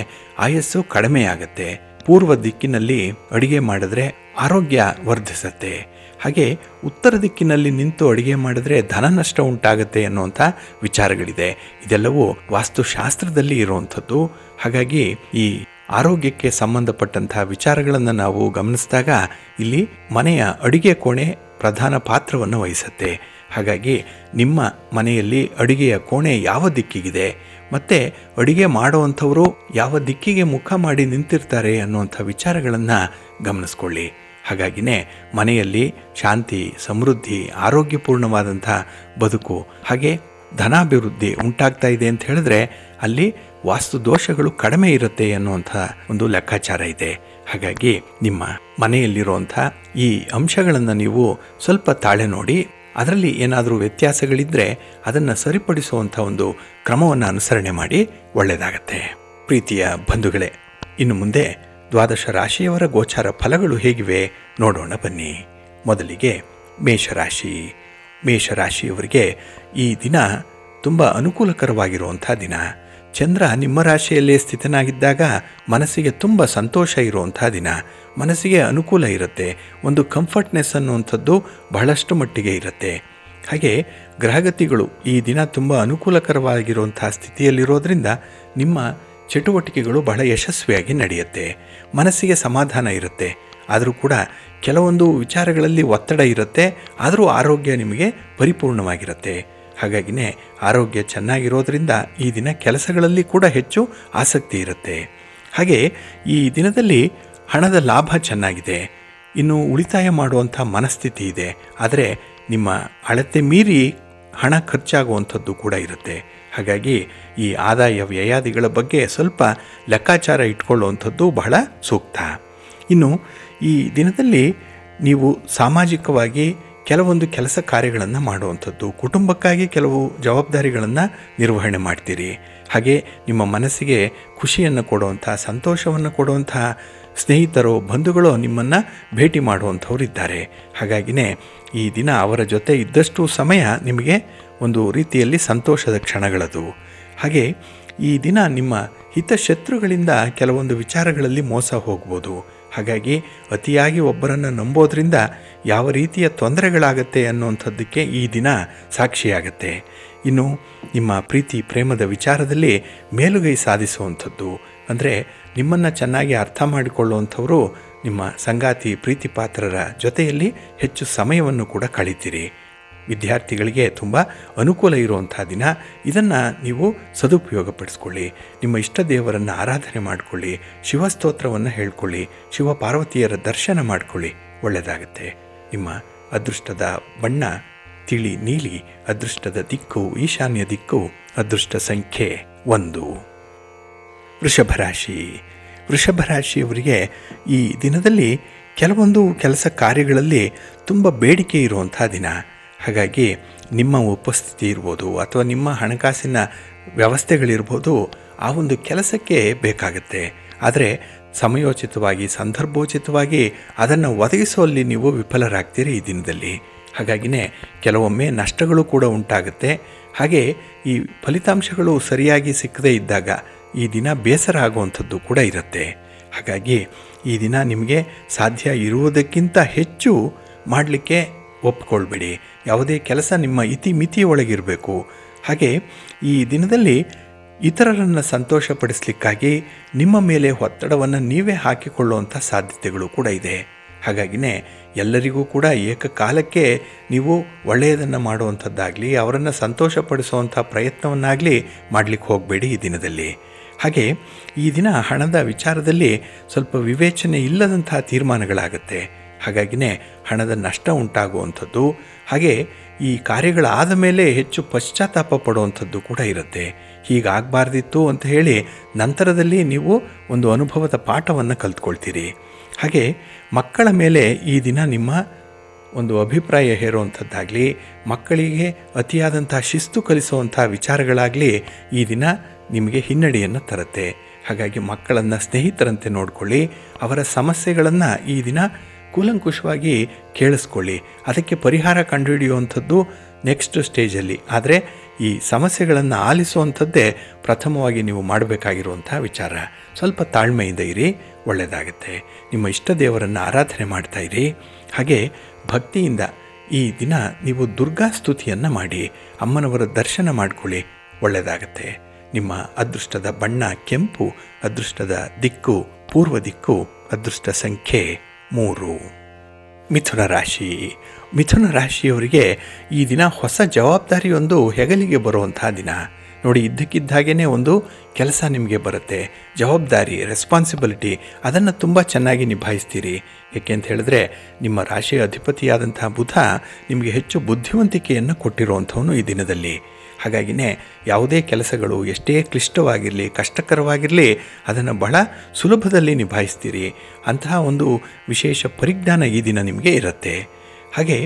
ಆಯಸ್ಸು ಕಡಿಮೆ ಆಗುತ್ತೆ. ಪೂರ್ವ ದಿಕ್ಕಿನಲ್ಲಿ ಅಡುಗೆ ಮಾಡಿದ್ರೆ ಆರೋಗ್ಯ ವರ್ಧಿಸುತ್ತೆ. ಹಾಗೆ ಉತ್ತರ ದಿಕ್ಕಿನಲ್ಲಿ ನಿಂತು ಅಡುಗೆ ಮಾಡಿದ್ರೆ ಧನ ನಷ್ಟ ಉಂಟಾಗುತ್ತೆ ಅನ್ನುವಂಥ ವಿಚಾರಗಳಿದೆ. ಇದೆಲ್ಲವೂ ವಾಸ್ತುಶಾಸ್ತ್ರದಲ್ಲಿ ಇರುವಂಥದ್ದು. ಹಾಗಾಗಿ ಈ ಆರೋಗ್ಯಕ್ಕೆ ಸಂಬಂಧಪಟ್ಟಂತಹ ವಿಚಾರಗಳನ್ನು ನಾವು ಗಮನಿಸಿದಾಗ ಇಲ್ಲಿ ಮನೆಯ ಅಡುಗೆ ಕೋಣೆ ಪ್ರಧಾನ ಪಾತ್ರವನ್ನು ವಹಿಸುತ್ತೆ. ಹಾಗಾಗಿ ನಿಮ್ಮ ಮನೆಯಲ್ಲಿ ಅಡುಗೆಯ ಕೋಣೆ ಯಾವ ದಿಕ್ಕಿಗಿದೆ ಮತ್ತು ಅಡುಗೆ ಮಾಡುವಂಥವರು ಯಾವ ದಿಕ್ಕಿಗೆ ಮುಖ ಮಾಡಿ ನಿಂತಿರ್ತಾರೆ ಅನ್ನುವಂಥ ವಿಚಾರಗಳನ್ನು ಗಮನಿಸ್ಕೊಳ್ಳಿ. ಹಾಗಾಗಿನೇ ಮನೆಯಲ್ಲಿ ಶಾಂತಿ, ಸಮೃದ್ಧಿ, ಆರೋಗ್ಯಪೂರ್ಣವಾದಂಥ ಬದುಕು, ಹಾಗೆ ಧನಾಭಿವೃದ್ಧಿ ಉಂಟಾಗ್ತಾ ಇದೆ ಅಂತ ಹೇಳಿದ್ರೆ ಅಲ್ಲಿ ವಾಸ್ತು ದೋಷಗಳು ಕಡಿಮೆ ಇರುತ್ತೆ ಅನ್ನುವಂಥ ಒಂದು ಲೆಕ್ಕಾಚಾರ ಇದೆ. ಹಾಗಾಗಿ ನಿಮ್ಮ ಮನೆಯಲ್ಲಿರುವಂಥ ಈ ಅಂಶಗಳನ್ನು ನೀವು ಸ್ವಲ್ಪ ತಾಳೆ ನೋಡಿ, ಅದರಲ್ಲಿ ಏನಾದರೂ ವ್ಯತ್ಯಾಸಗಳಿದ್ದರೆ ಅದನ್ನು ಸರಿಪಡಿಸುವಂಥ ಒಂದು ಕ್ರಮವನ್ನು ಅನುಸರಣೆ ಮಾಡಿ ಒಳ್ಳೆಯದಾಗತ್ತೆ. ಪ್ರೀತಿಯ ಬಂಧುಗಳೇ, ಇನ್ನು ಮುಂದೆ ದ್ವಾದಶ ರಾಶಿಯವರ ಗೋಚಾರ ಫಲಗಳು ಹೇಗಿವೆ ನೋಡೋಣ ಬನ್ನಿ. ಮೊದಲಿಗೆ ಮೇಷರಾಶಿ. ಮೇಷರಾಶಿಯವರಿಗೆ ಈ ದಿನ ತುಂಬ ಅನುಕೂಲಕರವಾಗಿರುವಂಥ ದಿನ. ಚಂದ್ರ ನಿಮ್ಮ ರಾಶಿಯಲ್ಲೇ ಸ್ಥಿತನಾಗಿದ್ದಾಗ ಮನಸ್ಸಿಗೆ ತುಂಬ ಸಂತೋಷ ಇರುವಂಥ ದಿನ. ಮನಸ್ಸಿಗೆ ಅನುಕೂಲ ಇರುತ್ತೆ, ಒಂದು ಕಂಫರ್ಟ್ನೆಸ್ ಅನ್ನುವಂಥದ್ದು ಬಹಳಷ್ಟು ಮಟ್ಟಿಗೆ ಇರುತ್ತೆ. ಹಾಗೆ ಗ್ರಹಗತಿಗಳು ಈ ದಿನ ತುಂಬ ಅನುಕೂಲಕರವಾಗಿರುವಂಥ ಸ್ಥಿತಿಯಲ್ಲಿರೋದ್ರಿಂದ ನಿಮ್ಮ ಚಟುವಟಿಕೆಗಳು ಬಹಳ ಯಶಸ್ವಿಯಾಗಿ ನಡೆಯುತ್ತೆ. ಮನಸ್ಸಿಗೆ ಸಮಾಧಾನ ಇರುತ್ತೆ. ಆದರೂ ಕೂಡ ಕೆಲವೊಂದು ವಿಚಾರಗಳಲ್ಲಿ ಒತ್ತಡ ಇರುತ್ತೆ, ಆದರೂ ಆರೋಗ್ಯ ನಿಮಗೆ ಪರಿಪೂರ್ಣವಾಗಿರುತ್ತೆ. ಹಾಗಾಗಿನೇ ಆರೋಗ್ಯ ಚೆನ್ನಾಗಿರೋದ್ರಿಂದ ಈ ದಿನ ಕೆಲಸಗಳಲ್ಲಿ ಕೂಡ ಹೆಚ್ಚು ಆಸಕ್ತಿ ಇರುತ್ತೆ. ಹಾಗೆ ಈ ದಿನದಲ್ಲಿ ಹಣದ ಲಾಭ ಚೆನ್ನಾಗಿದೆ. ಇನ್ನು ಉಳಿತಾಯ ಮಾಡುವಂಥ ಮನಸ್ಥಿತಿ ಇದೆ. ಆದರೆ ನಿಮ್ಮ ಅಳತೆ ಮೀರಿ ಹಣ ಖರ್ಚಾಗುವಂಥದ್ದು ಕೂಡ ಇರುತ್ತೆ. ಹಾಗಾಗಿ ಈ ಆದಾಯ ವ್ಯಯಾದಿಗಳ ಬಗ್ಗೆ ಸ್ವಲ್ಪ ಲೆಕ್ಕಾಚಾರ ಇಟ್ಕೊಳ್ಳುವಂಥದ್ದು ಬಹಳ ಸೂಕ್ತ. ಇನ್ನು ಈ ದಿನದಲ್ಲಿ ನೀವು ಸಾಮಾಜಿಕವಾಗಿ ಕೆಲವೊಂದು ಕೆಲಸ ಕಾರ್ಯಗಳನ್ನು ಮಾಡುವಂಥದ್ದು, ಕುಟುಂಬಕ್ಕಾಗಿ ಕೆಲವು ಜವಾಬ್ದಾರಿಗಳನ್ನು ನಿರ್ವಹಣೆ ಮಾಡ್ತೀರಿ. ಹಾಗೆ ನಿಮ್ಮ ಮನಸ್ಸಿಗೆ ಖುಷಿಯನ್ನು ಕೊಡುವಂಥ, ಸಂತೋಷವನ್ನು ಕೊಡುವಂಥ ಸ್ನೇಹಿತರು, ಬಂಧುಗಳು ನಿಮ್ಮನ್ನು ಭೇಟಿ ಮಾಡುವಂಥವ್ರು ಇದ್ದಾರೆ. ಹಾಗಾಗಿನೇ ಈ ದಿನ ಅವರ ಜೊತೆ ಇದ್ದಷ್ಟು ಸಮಯ ನಿಮಗೆ ಒಂದು ರೀತಿಯಲ್ಲಿ ಸಂತೋಷದ ಕ್ಷಣಗಳದು. ಹಾಗೆ ಈ ದಿನ ನಿಮ್ಮ ಹಿತಶತ್ರುಗಳಿಂದ ಕೆಲವೊಂದು ವಿಚಾರಗಳಲ್ಲಿ ಮೋಸ ಹೋಗ್ಬೋದು. ಹಾಗಾಗಿ ಅತಿಯಾಗಿ ಒಬ್ಬರನ್ನು ನಂಬೋದ್ರಿಂದ ಯಾವ ರೀತಿಯ ತೊಂದರೆಗಳಾಗತ್ತೆ ಅನ್ನುವಂಥದ್ದಕ್ಕೆ ಈ ದಿನ ಸಾಕ್ಷಿಯಾಗತ್ತೆ. ಇನ್ನು ನಿಮ್ಮ ಪ್ರೀತಿ ಪ್ರೇಮದ ವಿಚಾರದಲ್ಲಿ ಮೇಲುಗೈ ಸಾಧಿಸುವಂಥದ್ದು, ಅಂದರೆ ನಿಮ್ಮನ್ನು ಚೆನ್ನಾಗಿ ಅರ್ಥ ಮಾಡಿಕೊಳ್ಳುವಂಥವರು ನಿಮ್ಮ ಸಂಗಾತಿ ಪ್ರೀತಿ ಪಾತ್ರರ ಜೊತೆಯಲ್ಲಿ ಹೆಚ್ಚು ಸಮಯವನ್ನು ಕೂಡ ಕಳೀತೀರಿ. ವಿದ್ಯಾರ್ಥಿಗಳಿಗೆ ತುಂಬ ಅನುಕೂಲ ಇರುವಂಥ ದಿನ. ಇದನ್ನು ನೀವು ಸದುಪಯೋಗಪಡಿಸ್ಕೊಳ್ಳಿ. ನಿಮ್ಮ ಇಷ್ಟ ದೇವರನ್ನು ಆರಾಧನೆ ಮಾಡಿಕೊಳ್ಳಿ, ಶಿವಸ್ತೋತ್ರವನ್ನು ಹೇಳ್ಕೊಳ್ಳಿ, ಶಿವ ಪಾರ್ವತಿಯರ ದರ್ಶನ ಮಾಡಿಕೊಳ್ಳಿ, ಒಳ್ಳೆಯದಾಗುತ್ತೆ. ನಿಮ್ಮ ಅದೃಷ್ಟದ ಬಣ್ಣ ತಿಳಿ ನೀಲಿ, ಅದೃಷ್ಟದ ದಿಕ್ಕು ಈಶಾನ್ಯ ದಿಕ್ಕು, ಅದೃಷ್ಟ ಸಂಖ್ಯೆ 1. ವೃಷಭರಾಶಿ. ವೃಷಭರಾಶಿಯವರಿಗೆ ಈ ದಿನದಲ್ಲಿ ಕೆಲವೊಂದು ಕೆಲಸ ಕಾರ್ಯಗಳಲ್ಲಿ ತುಂಬ ಬೇಡಿಕೆ ಇರುವಂಥ ದಿನ. ಹಾಗಾಗಿ ನಿಮ್ಮ ಉಪಸ್ಥಿತಿ ಇರ್ಬೋದು ಅಥವಾ ನಿಮ್ಮ ಹಣಕಾಸಿನ ವ್ಯವಸ್ಥೆಗಳಿರ್ಬೋದು, ಆ ಒಂದು ಕೆಲಸಕ್ಕೆ ಬೇಕಾಗುತ್ತೆ. ಆದರೆ ಸಮಯೋಚಿತವಾಗಿ, ಸಂದರ್ಭೋಚಿತವಾಗಿ ಅದನ್ನು ಒದಗಿಸುವಲ್ಲಿ ನೀವು ವಿಫಲರಾಗ್ತೀರಿ ಈ ದಿನದಲ್ಲಿ. ಹಾಗಾಗಿನೇ ಕೆಲವೊಮ್ಮೆ ನಷ್ಟಗಳು ಕೂಡ ಉಂಟಾಗುತ್ತೆ. ಹಾಗೆ ಈ ಫಲಿತಾಂಶಗಳು ಸರಿಯಾಗಿ ಸಿಕ್ಕದೇ ಇದ್ದಾಗ ಈ ದಿನ ಬೇಸರ ಆಗುವಂಥದ್ದು ಕೂಡ ಇರುತ್ತೆ. ಹಾಗಾಗಿ ಈ ದಿನ ನಿಮಗೆ ಸಾಧ್ಯ ಇರುವುದಕ್ಕಿಂತ ಹೆಚ್ಚು ಮಾಡಲಿಕ್ಕೆ ಒಪ್ಪಿಕೊಳ್ಬೇಡಿ. ಯಾವುದೇ ಕೆಲಸ ನಿಮ್ಮ ಇತಿಮಿತಿಯೊಳಗಿರಬೇಕು. ಹಾಗೆ ಈ ದಿನದಲ್ಲಿ ಇತರರನ್ನು ಸಂತೋಷಪಡಿಸಲಿಕ್ಕಾಗಿ ನಿಮ್ಮ ಮೇಲೆ ಒತ್ತಡವನ್ನು ನೀವೇ ಹಾಕಿಕೊಳ್ಳುವಂಥ ಸಾಧ್ಯತೆಗಳು ಕೂಡ ಇದೆ. ಹಾಗಾಗಿನೇ ಎಲ್ಲರಿಗೂ ಕೂಡ ಏಕಕಾಲಕ್ಕೆ ನೀವು ಒಳ್ಳೆಯದನ್ನು ಮಾಡುವಂಥದ್ದಾಗಲಿ, ಅವರನ್ನು ಸಂತೋಷಪಡಿಸುವಂಥ ಪ್ರಯತ್ನವನ್ನಾಗಲಿ ಮಾಡಲಿಕ್ಕೆ ಹೋಗಬೇಡಿ ಈ ದಿನದಲ್ಲಿ. ಹಾಗೆ ಈ ದಿನ ಹಣದ ವಿಚಾರದಲ್ಲಿ ಸ್ವಲ್ಪ ವಿವೇಚನೆ ಇಲ್ಲದಂತಹ ತೀರ್ಮಾನಗಳಾಗುತ್ತೆ. ಹಾಗಾಗಿನೇ ಹಣದ ನಷ್ಟ ಉಂಟಾಗುವಂಥದ್ದು, ಹಾಗೆ ಈ ಕಾರ್ಯಗಳಾದ ಮೇಲೆ ಹೆಚ್ಚು ಪಶ್ಚಾತ್ತಾಪ ಪಡುವಂಥದ್ದು ಕೂಡ ಇರುತ್ತೆ. ಹೀಗಾಗಬಾರ್ದಿತ್ತು ಅಂತ ಹೇಳಿ ನಂತರದಲ್ಲಿ ನೀವು ಒಂದು ಅನುಭವದ ಪಾಠವನ್ನು ಕಲ್ತ್ಕೊಳ್ತೀರಿ. ಹಾಗೆ ಮಕ್ಕಳ ಮೇಲೆ ಈ ದಿನ ನಿಮ್ಮ ಒಂದು ಅಭಿಪ್ರಾಯ ಹೇರುವಂಥದ್ದಾಗಲಿ, ಮಕ್ಕಳಿಗೆ ಅತಿಯಾದಂಥ ಶಿಸ್ತು ಕಲಿಸುವಂಥ ವಿಚಾರಗಳಾಗಲಿ ಈ ದಿನ ನಿಮಗೆ ಹಿನ್ನಡೆಯನ್ನು ತರುತ್ತೆ. ಹಾಗಾಗಿ ಮಕ್ಕಳನ್ನು ಸ್ನೇಹಿತರಂತೆ ನೋಡಿಕೊಳ್ಳಿ. ಅವರ ಸಮಸ್ಯೆಗಳನ್ನು ಈ ದಿನ ಕೂಲಂಕುಷವಾಗಿ ಕೇಳಿಸ್ಕೊಳ್ಳಿ. ಅದಕ್ಕೆ ಪರಿಹಾರ ಕಂಡುಹಿಡಿಯುವಂಥದ್ದು ನೆಕ್ಸ್ಟ್ ಸ್ಟೇಜಲ್ಲಿ. ಆದರೆ ಈ ಸಮಸ್ಯೆಗಳನ್ನು ಆಲಿಸುವಂಥದ್ದೇ ಪ್ರಥಮವಾಗಿ ನೀವು ಮಾಡಬೇಕಾಗಿರುವಂಥ ವಿಚಾರ. ಸ್ವಲ್ಪ ತಾಳ್ಮೆಯಿಂದ ಇರಿ, ಒಳ್ಳೆಯದಾಗುತ್ತೆ. ನಿಮ್ಮ ಇಷ್ಟ ದೇವರನ್ನು ಆರಾಧನೆ ಮಾಡ್ತಾಯಿರಿ. ಹಾಗೆ ಭಕ್ತಿಯಿಂದ ಈ ದಿನ ನೀವು ದುರ್ಗಾ ಸ್ತುತಿಯನ್ನು ಮಾಡಿ ಅಮ್ಮನವರ ದರ್ಶನ ಮಾಡಿಕೊಳ್ಳಿ, ಒಳ್ಳೆಯದಾಗತ್ತೆ. ನಿಮ್ಮ ಅದೃಷ್ಟದ ಬಣ್ಣ ಕೆಂಪು, ಅದೃಷ್ಟದ ದಿಕ್ಕು ಪೂರ್ವ ದಿಕ್ಕು, ಅದೃಷ್ಟ ಸಂಖ್ಯೆ 3. ಮಿಥುನ ರಾಶಿ. ಮಿಥುನ ರಾಶಿಯವರಿಗೆ ಈ ದಿನ ಹೊಸ ಜವಾಬ್ದಾರಿಯೊಂದು ಹೆಗಲಿಗೆ ಬರುವಂಥ ದಿನ. ನೋಡಿ, ಇದ್ದಕ್ಕಿದ್ದಾಗೇ ಒಂದು ಕೆಲಸ ನಿಮಗೆ ಬರುತ್ತೆ, ಜವಾಬ್ದಾರಿ, ರೆಸ್ಪಾನ್ಸಿಬಿಲಿಟಿ, ಅದನ್ನು ತುಂಬ ಚೆನ್ನಾಗಿ ನಿಭಾಯಿಸ್ತೀರಿ. ಏಕೆ ಅಂತ ಹೇಳಿದ್ರೆ ನಿಮ್ಮ ರಾಶಿಯ ಅಧಿಪತಿಯಾದಂಥ ಬುಧ ನಿಮಗೆ ಹೆಚ್ಚು ಬುದ್ಧಿವಂತಿಕೆಯನ್ನು ಕೊಟ್ಟಿರುವಂಥವನು ಈ ದಿನದಲ್ಲಿ. ಹಾಗಾಗಿನೇ ಯಾವುದೇ ಕೆಲಸಗಳು ಎಷ್ಟೇ ಕ್ಲಿಷ್ಟವಾಗಿರಲಿ, ಕಷ್ಟಕರವಾಗಿರಲಿ, ಅದನ್ನು ಬಹಳ ಸುಲಭದಲ್ಲಿ ನಿಭಾಯಿಸ್ತೀರಿ. ಅಂತಹ ಒಂದು ವಿಶೇಷ ಪರಿಜ್ಞಾನ ಈ ದಿನ ನಿಮಗೆ ಇರುತ್ತೆ. ಹಾಗೆ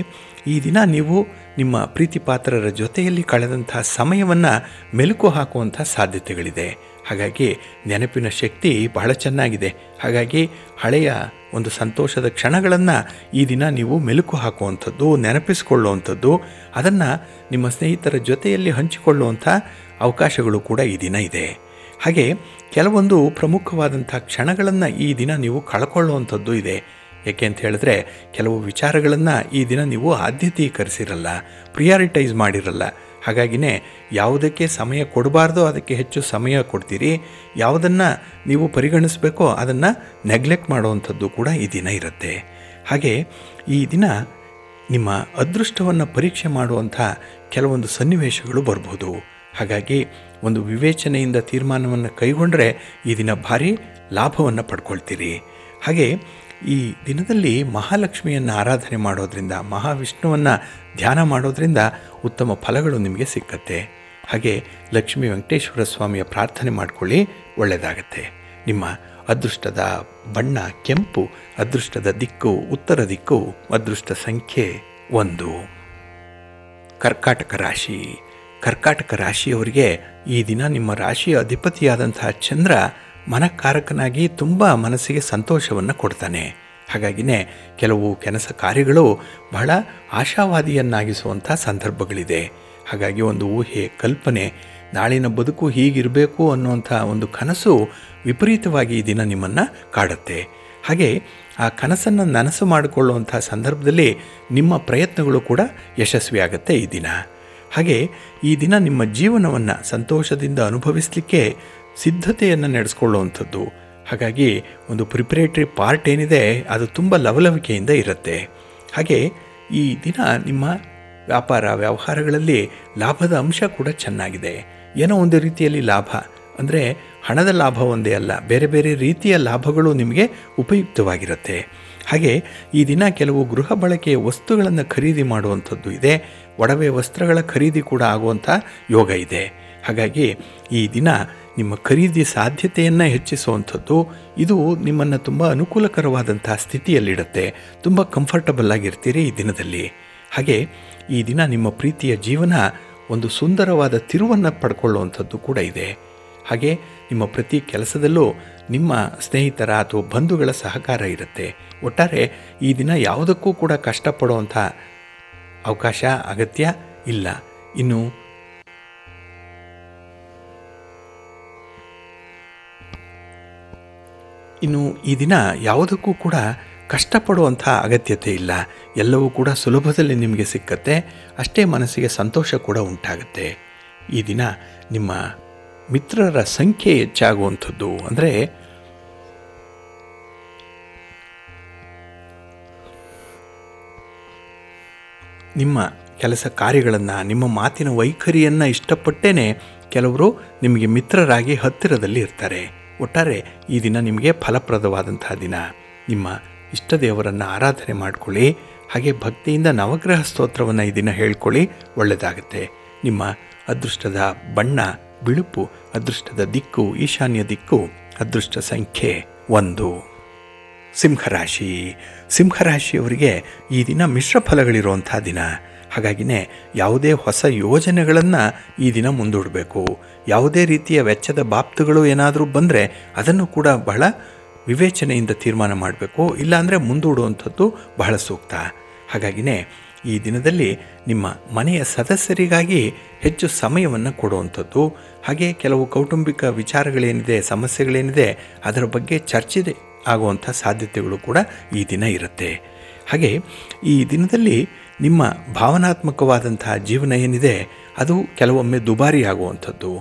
ಈ ದಿನ ನೀವು ನಿಮ್ಮ ಪ್ರೀತಿ ಪಾತ್ರರ ಜೊತೆಯಲ್ಲಿ ಕಳೆದಂಥ ಸಮಯವನ್ನು ಮೆಲುಕು ಹಾಕುವಂಥ ಸಾಧ್ಯತೆಗಳಿದೆ. ಹಾಗಾಗಿ ನೆನಪಿನ ಶಕ್ತಿ ಬಹಳ ಚೆನ್ನಾಗಿದೆ. ಹಾಗಾಗಿ ಹಳೆಯ ಒಂದು ಸಂತೋಷದ ಕ್ಷಣಗಳನ್ನು ಈ ದಿನ ನೀವು ಮೆಲುಕು ಹಾಕುವಂಥದ್ದು, ನೆನಪಿಸಿಕೊಳ್ಳುವಂಥದ್ದು, ಅದನ್ನು ನಿಮ್ಮ ಸ್ನೇಹಿತರ ಜೊತೆಯಲ್ಲಿ ಹಂಚಿಕೊಳ್ಳುವಂಥ ಅವಕಾಶಗಳು ಕೂಡ ಈ ದಿನ ಇದೆ. ಹಾಗೆ ಕೆಲವೊಂದು ಪ್ರಮುಖವಾದಂಥ ಕ್ಷಣಗಳನ್ನು ಈ ದಿನ ನೀವು ಕಳ್ಕೊಳ್ಳುವಂಥದ್ದು ಇದೆ. ಏಕೆ ಅಂತ ಹೇಳಿದ್ರೆ ಕೆಲವು ವಿಚಾರಗಳನ್ನು ಈ ದಿನ ನೀವು ಆದ್ಯತೀಕರಿಸಿರಲ್ಲ, ಪ್ರಿಯಾರಿಟೈಸ್ ಮಾಡಿರಲ್ಲ. ಹಾಗಾಗಿನೇ ಯಾವುದಕ್ಕೆ ಸಮಯ ಕೊಡಬಾರ್ದೋ ಅದಕ್ಕೆ ಹೆಚ್ಚು ಸಮಯ ಕೊಡ್ತೀರಿ, ಯಾವುದನ್ನು ನೀವು ಪರಿಗಣಿಸಬೇಕೋ ಅದನ್ನು ನೆಗ್ಲೆಕ್ಟ್ ಮಾಡುವಂಥದ್ದು ಕೂಡ ಈ ದಿನ ಇರುತ್ತೆ. ಹಾಗೆ ಈ ದಿನ ನಿಮ್ಮ ಅದೃಷ್ಟವನ್ನು ಪರೀಕ್ಷೆ ಮಾಡುವಂಥ ಕೆಲವೊಂದು ಸನ್ನಿವೇಶಗಳು ಬರ್ಬೋದು. ಹಾಗಾಗಿ ಒಂದು ವಿವೇಚನೆಯಿಂದ ತೀರ್ಮಾನವನ್ನು ಕೈಗೊಂಡ್ರೆ ಈ ದಿನ ಭಾರಿ ಲಾಭವನ್ನು ಪಡ್ಕೊಳ್ತೀರಿ. ಹಾಗೆ ಈ ದಿನದಲ್ಲಿ ಮಹಾಲಕ್ಷ್ಮಿಯನ್ನು ಆರಾಧನೆ ಮಾಡೋದ್ರಿಂದ, ಮಹಾವಿಷ್ಣುವನ್ನು ಧ್ಯಾನ ಮಾಡೋದ್ರಿಂದ ಉತ್ತಮ ಫಲಗಳು ನಿಮಗೆ ಸಿಕ್ಕತ್ತೆ. ಹಾಗೆ ಲಕ್ಷ್ಮೀ ವೆಂಕಟೇಶ್ವರ ಸ್ವಾಮಿಯ ಪ್ರಾರ್ಥನೆ ಮಾಡಿಕೊಳ್ಳಿ, ಒಳ್ಳೆಯದಾಗತ್ತೆ. ನಿಮ್ಮ ಅದೃಷ್ಟದ ಬಣ್ಣ ಕೆಂಪು, ಅದೃಷ್ಟದ ದಿಕ್ಕು ಉತ್ತರ ದಿಕ್ಕು, ಅದೃಷ್ಟ ಸಂಖ್ಯೆ 1. ಕರ್ಕಾಟಕ ರಾಶಿ. ಕರ್ಕಾಟಕ ರಾಶಿಯವರಿಗೆ ಈ ದಿನ ನಿಮ್ಮ ರಾಶಿಯ ಅಧಿಪತಿಯಾದಂತಹ ಚಂದ್ರ ಮನಕಾರಕನಾಗಿ ತುಂಬ ಮನಸ್ಸಿಗೆ ಸಂತೋಷವನ್ನು ಕೊಡ್ತಾನೆ. ಹಾಗಾಗಿನೇ ಕೆಲವು ಕೆಲಸ ಕಾರ್ಯಗಳು ಬಹಳ ಆಶಾವಾದಿಯನ್ನಾಗಿಸುವಂಥ ಸಂದರ್ಭಗಳಿದೆ. ಹಾಗಾಗಿ ಒಂದು ಊಹೆ, ಕಲ್ಪನೆ, ನಾಳಿನ ಬದುಕು ಹೀಗಿರಬೇಕು ಅನ್ನುವಂಥ ಒಂದು ಕನಸು ವಿಪರೀತವಾಗಿ ಈ ದಿನ ನಿಮ್ಮನ್ನು ಕಾಡುತ್ತೆ. ಹಾಗೆ ಆ ಕನಸನ್ನು ನನಸು ಮಾಡಿಕೊಳ್ಳುವಂಥ ಸಂದರ್ಭದಲ್ಲಿ ನಿಮ್ಮ ಪ್ರಯತ್ನಗಳು ಕೂಡ ಯಶಸ್ವಿಯಾಗುತ್ತೆ ಈ ದಿನ. ಹಾಗೆ ಈ ದಿನ ನಿಮ್ಮ ಜೀವನವನ್ನು ಸಂತೋಷದಿಂದ ಅನುಭವಿಸಲಿಕ್ಕೆ ಸಿದ್ಧತೆಯನ್ನು ನಡೆಸ್ಕೊಳ್ಳುವಂಥದ್ದು. ಹಾಗಾಗಿ ಒಂದು ಪ್ರಿಪರೇಟರಿ ಪಾರ್ಟ್ ಏನಿದೆ ಅದು ತುಂಬ ಲವಲವಿಕೆಯಿಂದ ಇರುತ್ತೆ. ಹಾಗೆ ಈ ದಿನ ನಿಮ್ಮ ವ್ಯಾಪಾರ ವ್ಯವಹಾರಗಳಲ್ಲಿ ಲಾಭದ ಅಂಶ ಕೂಡ ಚೆನ್ನಾಗಿದೆ. ಏನೋ ಒಂದು ರೀತಿಯಲ್ಲಿ ಲಾಭ ಅಂದರೆ ಹಣದ ಲಾಭ ಒಂದೇ ಅಲ್ಲ, ಬೇರೆ ಬೇರೆ ರೀತಿಯ ಲಾಭಗಳು ನಿಮಗೆ ಉಪಯುಕ್ತವಾಗಿರುತ್ತೆ. ಹಾಗೆ ಈ ದಿನ ಕೆಲವು ಗೃಹ ಬಳಕೆಯ ವಸ್ತುಗಳನ್ನು ಖರೀದಿ ಮಾಡುವಂಥದ್ದು ಇದೆ. ಒಡವೆ ವಸ್ತ್ರಗಳ ಖರೀದಿ ಕೂಡ ಆಗುವಂಥ ಯೋಗ ಇದೆ. ಹಾಗಾಗಿ ಈ ದಿನ ನಿಮ್ಮ ಖರೀದಿ ಸಾಧ್ಯತೆಯನ್ನು ಹೆಚ್ಚಿಸುವಂಥದ್ದು, ಇದು ನಿಮ್ಮನ್ನು ತುಂಬ ಅನುಕೂಲಕರವಾದಂಥ ಸ್ಥಿತಿಯಲ್ಲಿಡುತ್ತೆ. ತುಂಬ ಕಂಫರ್ಟಬಲ್ ಆಗಿರ್ತೀರಿ ಈ ದಿನದಲ್ಲಿ. ಹಾಗೆ ಈ ದಿನ ನಿಮ್ಮ ಪ್ರೀತಿಯ ಜೀವನ ಒಂದು ಸುಂದರವಾದ ತಿರುವನ್ನು ಪಡ್ಕೊಳ್ಳುವಂಥದ್ದು ಕೂಡ ಇದೆ. ಹಾಗೆ ನಿಮ್ಮ ಪ್ರತಿ ಕೆಲಸದಲ್ಲೂ ನಿಮ್ಮ ಸ್ನೇಹಿತರ ಅಥವಾ ಬಂಧುಗಳ ಸಹಕಾರ ಇರುತ್ತೆ. ಒಟ್ಟಾರೆ ಈ ದಿನ ಯಾವುದಕ್ಕೂ ಕೂಡ ಕಷ್ಟಪಡುವಂಥ ಅವಕಾಶ ಅಗತ್ಯ ಇಲ್ಲ. ಇನ್ನು ಈ ದಿನ ಯಾವುದಕ್ಕೂ ಕೂಡ ಕಷ್ಟಪಡುವಂಥ ಅಗತ್ಯತೆ ಇಲ್ಲ. ಎಲ್ಲವೂ ಕೂಡ ಸುಲಭದಲ್ಲಿ ನಿಮಗೆ ಸಿಕ್ಕತ್ತೆ. ಅಷ್ಟೇ ಮನಸ್ಸಿಗೆ ಸಂತೋಷ ಕೂಡ ಉಂಟಾಗುತ್ತೆ. ಈ ದಿನ ನಿಮ್ಮ ಮಿತ್ರರ ಸಂಖ್ಯೆ ಹೆಚ್ಚಾಗುವಂಥದ್ದು, ಅಂದರೆ ನಿಮ್ಮ ಕೆಲಸ ಕಾರ್ಯಗಳನ್ನು, ನಿಮ್ಮ ಮಾತಿನ ವೈಖರಿಯನ್ನು ಇಷ್ಟಪಟ್ಟೇ ಕೆಲವರು ನಿಮಗೆ ಮಿತ್ರರಾಗಿ ಹತ್ತಿರದಲ್ಲಿ ಇರ್ತಾರೆ. ಒಟ್ಟಾರೆ ಈ ದಿನ ನಿಮಗೆ ಫಲಪ್ರದವಾದಂತಹ ದಿನ. ನಿಮ್ಮ ಇಷ್ಟ ದೇವರನ್ನು ಆರಾಧನೆ ಮಾಡಿಕೊಳ್ಳಿ. ಹಾಗೆ ಭಕ್ತಿಯಿಂದ ನವಗ್ರಹ ಸ್ತೋತ್ರವನ್ನು ಈ ದಿನ ಹೇಳ್ಕೊಳ್ಳಿ, ಒಳ್ಳೆಯದಾಗುತ್ತೆ. ನಿಮ್ಮ ಅದೃಷ್ಟದ ಬಣ್ಣ ಬಿಳುಪು, ಅದೃಷ್ಟದ ದಿಕ್ಕು ಈಶಾನ್ಯ ದಿಕ್ಕು, ಅದೃಷ್ಟ ಸಂಖ್ಯೆ 1. ಸಿಂಹರಾಶಿ. ಸಿಂಹರಾಶಿಯವರಿಗೆ ಈ ದಿನ ಮಿಶ್ರ ಫಲಗಳಿರುವಂಥ ದಿನ. ಹಾಗಾಗಿನೇ ಯಾವುದೇ ಹೊಸ ಯೋಜನೆಗಳನ್ನು ಈ ದಿನ ಮುಂದೂಡಬೇಕು. ಯಾವುದೇ ರೀತಿಯ ವೆಚ್ಚದ ಬಾಬ್ತುಗಳು ಏನಾದರೂ ಬಂದರೆ ಅದನ್ನು ಕೂಡ ಬಹಳ ವಿವೇಚನೆಯಿಂದ ತೀರ್ಮಾನ ಮಾಡಬೇಕು. ಇಲ್ಲಾಂದರೆ ಮುಂದೂಡುವಂಥದ್ದು ಬಹಳ ಸೂಕ್ತ. ಹಾಗಾಗಿನೇ ಈ ದಿನದಲ್ಲಿ ನಿಮ್ಮ ಮನೆಯ ಸದಸ್ಯರಿಗಾಗಿ ಹೆಚ್ಚು ಸಮಯವನ್ನು ಕೊಡುವಂಥದ್ದು, ಹಾಗೆ ಕೆಲವು ಕೌಟುಂಬಿಕ ವಿಚಾರಗಳೇನಿದೆ, ಸಮಸ್ಯೆಗಳೇನಿದೆ ಅದರ ಬಗ್ಗೆ ಚರ್ಚೆ ಆಗುವಂಥ ಸಾಧ್ಯತೆಗಳು ಕೂಡ ಈ ದಿನ ಇರುತ್ತೆ. ಹಾಗೆ ಈ ದಿನದಲ್ಲಿ ನಿಮ್ಮ ಭಾವನಾತ್ಮಕವಾದಂತಹ ಜೀವನ ಏನಿದೆ ಅದು ಕೆಲವೊಮ್ಮೆ ದುಬಾರಿ ಆಗುವಂಥದ್ದು.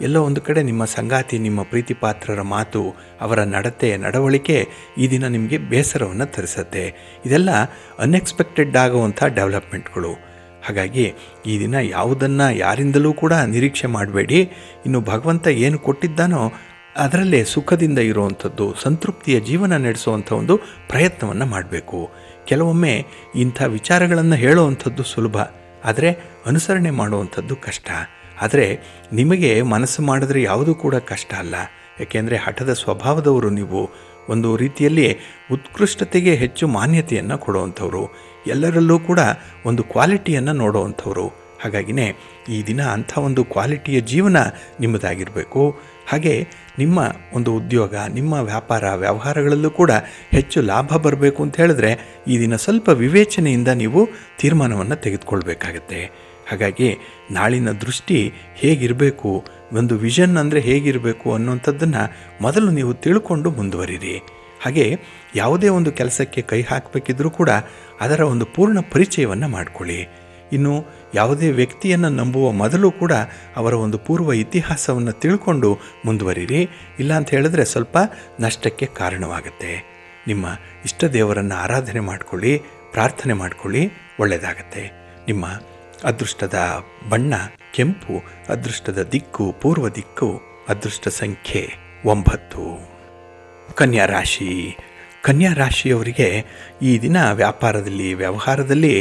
ಎಲ್ಲೋ ಒಂದು ಕಡೆ ನಿಮ್ಮ ಸಂಗಾತಿ, ನಿಮ್ಮ ಪ್ರೀತಿ ಪಾತ್ರರ ಮಾತು, ಅವರ ನಡತೆ, ನಡವಳಿಕೆ ಈ ದಿನ ನಿಮಗೆ ಬೇಸರವನ್ನು ತರಿಸುತ್ತೆ. ಇದೆಲ್ಲ ಅನ್ಎಕ್ಸ್ಪೆಕ್ಟೆಡ್ ಆಗುವಂಥ ಡೆವಲಪ್ಮೆಂಟ್ಗಳು. ಹಾಗಾಗಿ ಈ ದಿನ ಯಾವುದನ್ನು ಯಾರಿಂದಲೂ ಕೂಡ ನಿರೀಕ್ಷೆ ಮಾಡಬೇಡಿ. ಇನ್ನು ಭಗವಂತ ಏನು ಕೊಟ್ಟಿದ್ದಾನೋ ಅದರಲ್ಲೇ ಸುಖದಿಂದ ಇರುವಂಥದ್ದು, ಸಂತೃಪ್ತಿಯ ಜೀವನ ನಡೆಸುವಂಥ ಒಂದು ಪ್ರಯತ್ನವನ್ನು ಮಾಡಬೇಕು. ಕೆಲವೊಮ್ಮೆ ಇಂಥ ವಿಚಾರಗಳನ್ನು ಹೇಳುವಂಥದ್ದು ಸುಲಭ, ಆದರೆ ಅನುಸರಣೆ ಮಾಡುವಂಥದ್ದು ಕಷ್ಟ. ಆದರೆ ನಿಮಗೆ ಮನಸ್ಸು ಮಾಡಿದ್ರೆ ಯಾವುದೂ ಕೂಡ ಕಷ್ಟ ಅಲ್ಲ. ಏಕೆಂದರೆ ಹಠದ ಸ್ವಭಾವದವರು ನೀವು. ಒಂದು ರೀತಿಯಲ್ಲಿ ಉತ್ಕೃಷ್ಟತೆಗೆ ಹೆಚ್ಚು ಮಾನ್ಯತೆಯನ್ನು ಕೊಡುವಂಥವ್ರು, ಎಲ್ಲರಲ್ಲೂ ಕೂಡ ಒಂದು ಕ್ವಾಲಿಟಿಯನ್ನು ನೋಡುವಂಥವ್ರು. ಹಾಗಾಗಿನೇ ಈ ದಿನ ಅಂಥ ಒಂದು ಕ್ವಾಲಿಟಿಯ ಜೀವನ ನಿಮ್ಮದಾಗಿರಬೇಕು. ಹಾಗೆ ನಿಮ್ಮ ಒಂದು ಉದ್ಯೋಗ, ನಿಮ್ಮ ವ್ಯಾಪಾರ ವ್ಯವಹಾರಗಳಲ್ಲೂ ಕೂಡ ಹೆಚ್ಚು ಲಾಭ ಬರಬೇಕು ಅಂತ ಹೇಳಿದ್ರೆ ಈ ದಿನ ಸ್ವಲ್ಪ ವಿವೇಚನೆಯಿಂದ ನೀವು ತೀರ್ಮಾನವನ್ನು ತೆಗೆದುಕೊಳ್ಬೇಕಾಗತ್ತೆ. ಹಾಗಾಗಿ ನಾಳಿನ ದೃಷ್ಟಿ ಹೇಗಿರಬೇಕು, ಒಂದು ವಿಷನ್ ಅಂದರೆ ಹೇಗಿರಬೇಕು ಅನ್ನುವಂಥದ್ದನ್ನು ಮೊದಲು ನೀವು ತಿಳ್ಕೊಂಡು ಮುಂದುವರಿರಿ. ಹಾಗೆ ಯಾವುದೇ ಒಂದು ಕೆಲಸಕ್ಕೆ ಕೈ ಹಾಕಬೇಕಿದ್ರೂ ಕೂಡ ಅದರ ಒಂದು ಪೂರ್ಣ ಪರಿಚಯವನ್ನು ಮಾಡಿಕೊಳ್ಳಿ. ಇನ್ನು ಯಾವುದೇ ವ್ಯಕ್ತಿಯನ್ನು ನಂಬುವ ಮೊದಲು ಕೂಡ ಅವರ ಒಂದು ಪೂರ್ವ ಇತಿಹಾಸವನ್ನು ತಿಳ್ಕೊಂಡು ಮುಂದುವರಿರಿ. ಇಲ್ಲ ಅಂತ ಹೇಳಿದ್ರೆ ಸ್ವಲ್ಪ ನಷ್ಟಕ್ಕೆ ಕಾರಣವಾಗುತ್ತೆ. ನಿಮ್ಮ ಇಷ್ಟ ದೇವರನ್ನು ಆರಾಧನೆ ಮಾಡಿಕೊಳ್ಳಿ, ಪ್ರಾರ್ಥನೆ ಮಾಡಿಕೊಳ್ಳಿ, ಒಳ್ಳೆಯದಾಗತ್ತೆ. ನಿಮ್ಮ ಅದೃಷ್ಟದ ಬಣ್ಣ ಕೆಂಪು, ಅದೃಷ್ಟದ ದಿಕ್ಕು ಪೂರ್ವ ದಿಕ್ಕು, ಅದೃಷ್ಟ ಸಂಖ್ಯೆ 9. ಕನ್ಯಾ ರಾಶಿ. ಕನ್ಯಾ ರಾಶಿಯವರಿಗೆ ಈ ದಿನ ವ್ಯಾಪಾರದಲ್ಲಿ ವ್ಯವಹಾರದಲ್ಲಿ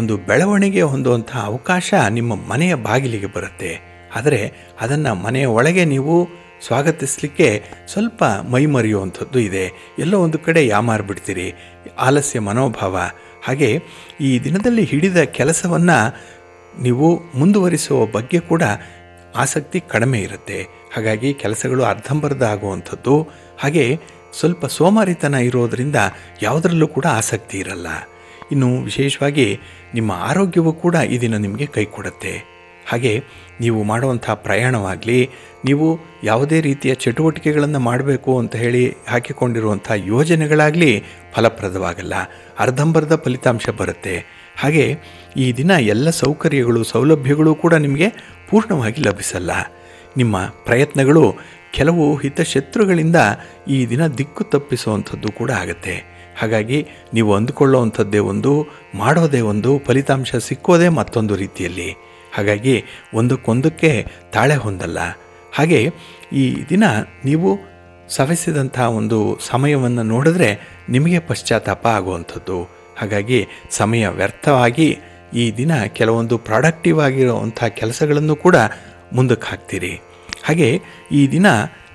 ಒಂದು ಬೆಳವಣಿಗೆ ಹೊಂದುವಂಥ ಅವಕಾಶ ನಿಮ್ಮ ಮನೆಯ ಬಾಗಿಲಿಗೆ ಬರುತ್ತೆ. ಆದರೆ ಅದನ್ನು ಮನೆಯ ಒಳಗೆ ನೀವು ಸ್ವಾಗತಿಸಲಿಕ್ಕೆ ಸ್ವಲ್ಪ ಮೈಮರೆಯುವಂಥದ್ದು ಇದೆ. ಎಲ್ಲೋ ಒಂದು ಕಡೆ ಯಾಮಾರ್ಬಿಡ್ತೀರಿ, ಆಲಸ್ಯ ಮನೋಭಾವ. ಹಾಗೆ ಈ ದಿನದಲ್ಲಿ ಹಿಡಿದ ಕೆಲಸವನ್ನು ನೀವು ಮುಂದುವರಿಸುವ ಬಗ್ಗೆ ಕೂಡ ಆಸಕ್ತಿ ಕಡಿಮೆ ಇರುತ್ತೆ. ಹಾಗಾಗಿ ಕೆಲಸಗಳು ಅರ್ಧಂಬರ್ಧ ಆಗುವಂಥದ್ದು. ಹಾಗೆ ಸ್ವಲ್ಪ ಸೋಮಾರಿತನ ಇರೋದರಿಂದ ಯಾವುದರಲ್ಲೂ ಕೂಡ ಆಸಕ್ತಿ ಇರಲ್ಲ. ಇನ್ನು ವಿಶೇಷವಾಗಿ ನಿಮ್ಮ ಆರೋಗ್ಯವೂ ಕೂಡ ಈ ದಿನ ನಿಮಗೆ ಕೈ ಕೊಡುತ್ತೆ. ಹಾಗೆ ನೀವು ಮಾಡುವಂಥ ಪ್ರಯಾಣವಾಗಲಿ, ನೀವು ಯಾವುದೇ ರೀತಿಯ ಚಟುವಟಿಕೆಗಳನ್ನು ಮಾಡಬೇಕು ಅಂತ ಹೇಳಿ ಹಾಕಿಕೊಂಡಿರುವಂಥ ಯೋಜನೆಗಳಾಗಲಿ ಫಲಪ್ರದವಾಗಲ್ಲ, ಅರ್ಧಂಬರ್ಧ ಫಲಿತಾಂಶ ಬರುತ್ತೆ. ಹಾಗೆ ಈ ದಿನ ಎಲ್ಲ ಸೌಕರ್ಯಗಳು ಸೌಲಭ್ಯಗಳು ಕೂಡ ನಿಮಗೆ ಪೂರ್ಣವಾಗಿ ಲಭಿಸಲ್ಲ. ನಿಮ್ಮ ಪ್ರಯತ್ನಗಳು ಕೆಲವು ಹಿತಶತ್ರುಗಳಿಂದ ಈ ದಿನ ದಿಕ್ಕು ತಪ್ಪಿಸುವಂಥದ್ದು ಕೂಡ ಆಗುತ್ತೆ. ಹಾಗಾಗಿ ನೀವು ಅಂದುಕೊಳ್ಳುವಂಥದ್ದೇ ಒಂದು, ಮಾಡೋದೇ ಒಂದು, ಫಲಿತಾಂಶ ಸಿಕ್ಕೋದೇ ಮತ್ತೊಂದು ರೀತಿಯಲ್ಲಿ. ಹಾಗಾಗಿ ಒಂದಕ್ಕೊಂದಕ್ಕೆ ತಾಳೆ ಹೊಂದಲ್ಲ. ಹಾಗೆ ಈ ದಿನ ನೀವು ಸವೆಸಿದಂಥ ಒಂದು ಸಮಯವನ್ನು ನೋಡಿದ್ರೆ ನಿಮಗೆ ಪಶ್ಚಾತ್ತಾಪ ಆಗುವಂಥದ್ದು. ಹಾಗಾಗಿ ಸಮಯ ವ್ಯರ್ಥವಾಗಿ ಈ ದಿನ ಕೆಲವೊಂದು ಪ್ರಾಡಕ್ಟಿವ್ ಆಗಿರುವಂಥ ಕೆಲಸಗಳನ್ನು ಕೂಡ ಮುಂದಕ್ಕೆ ಹಾಕ್ತೀರಿ. ಹಾಗೆ ಈ ದಿನ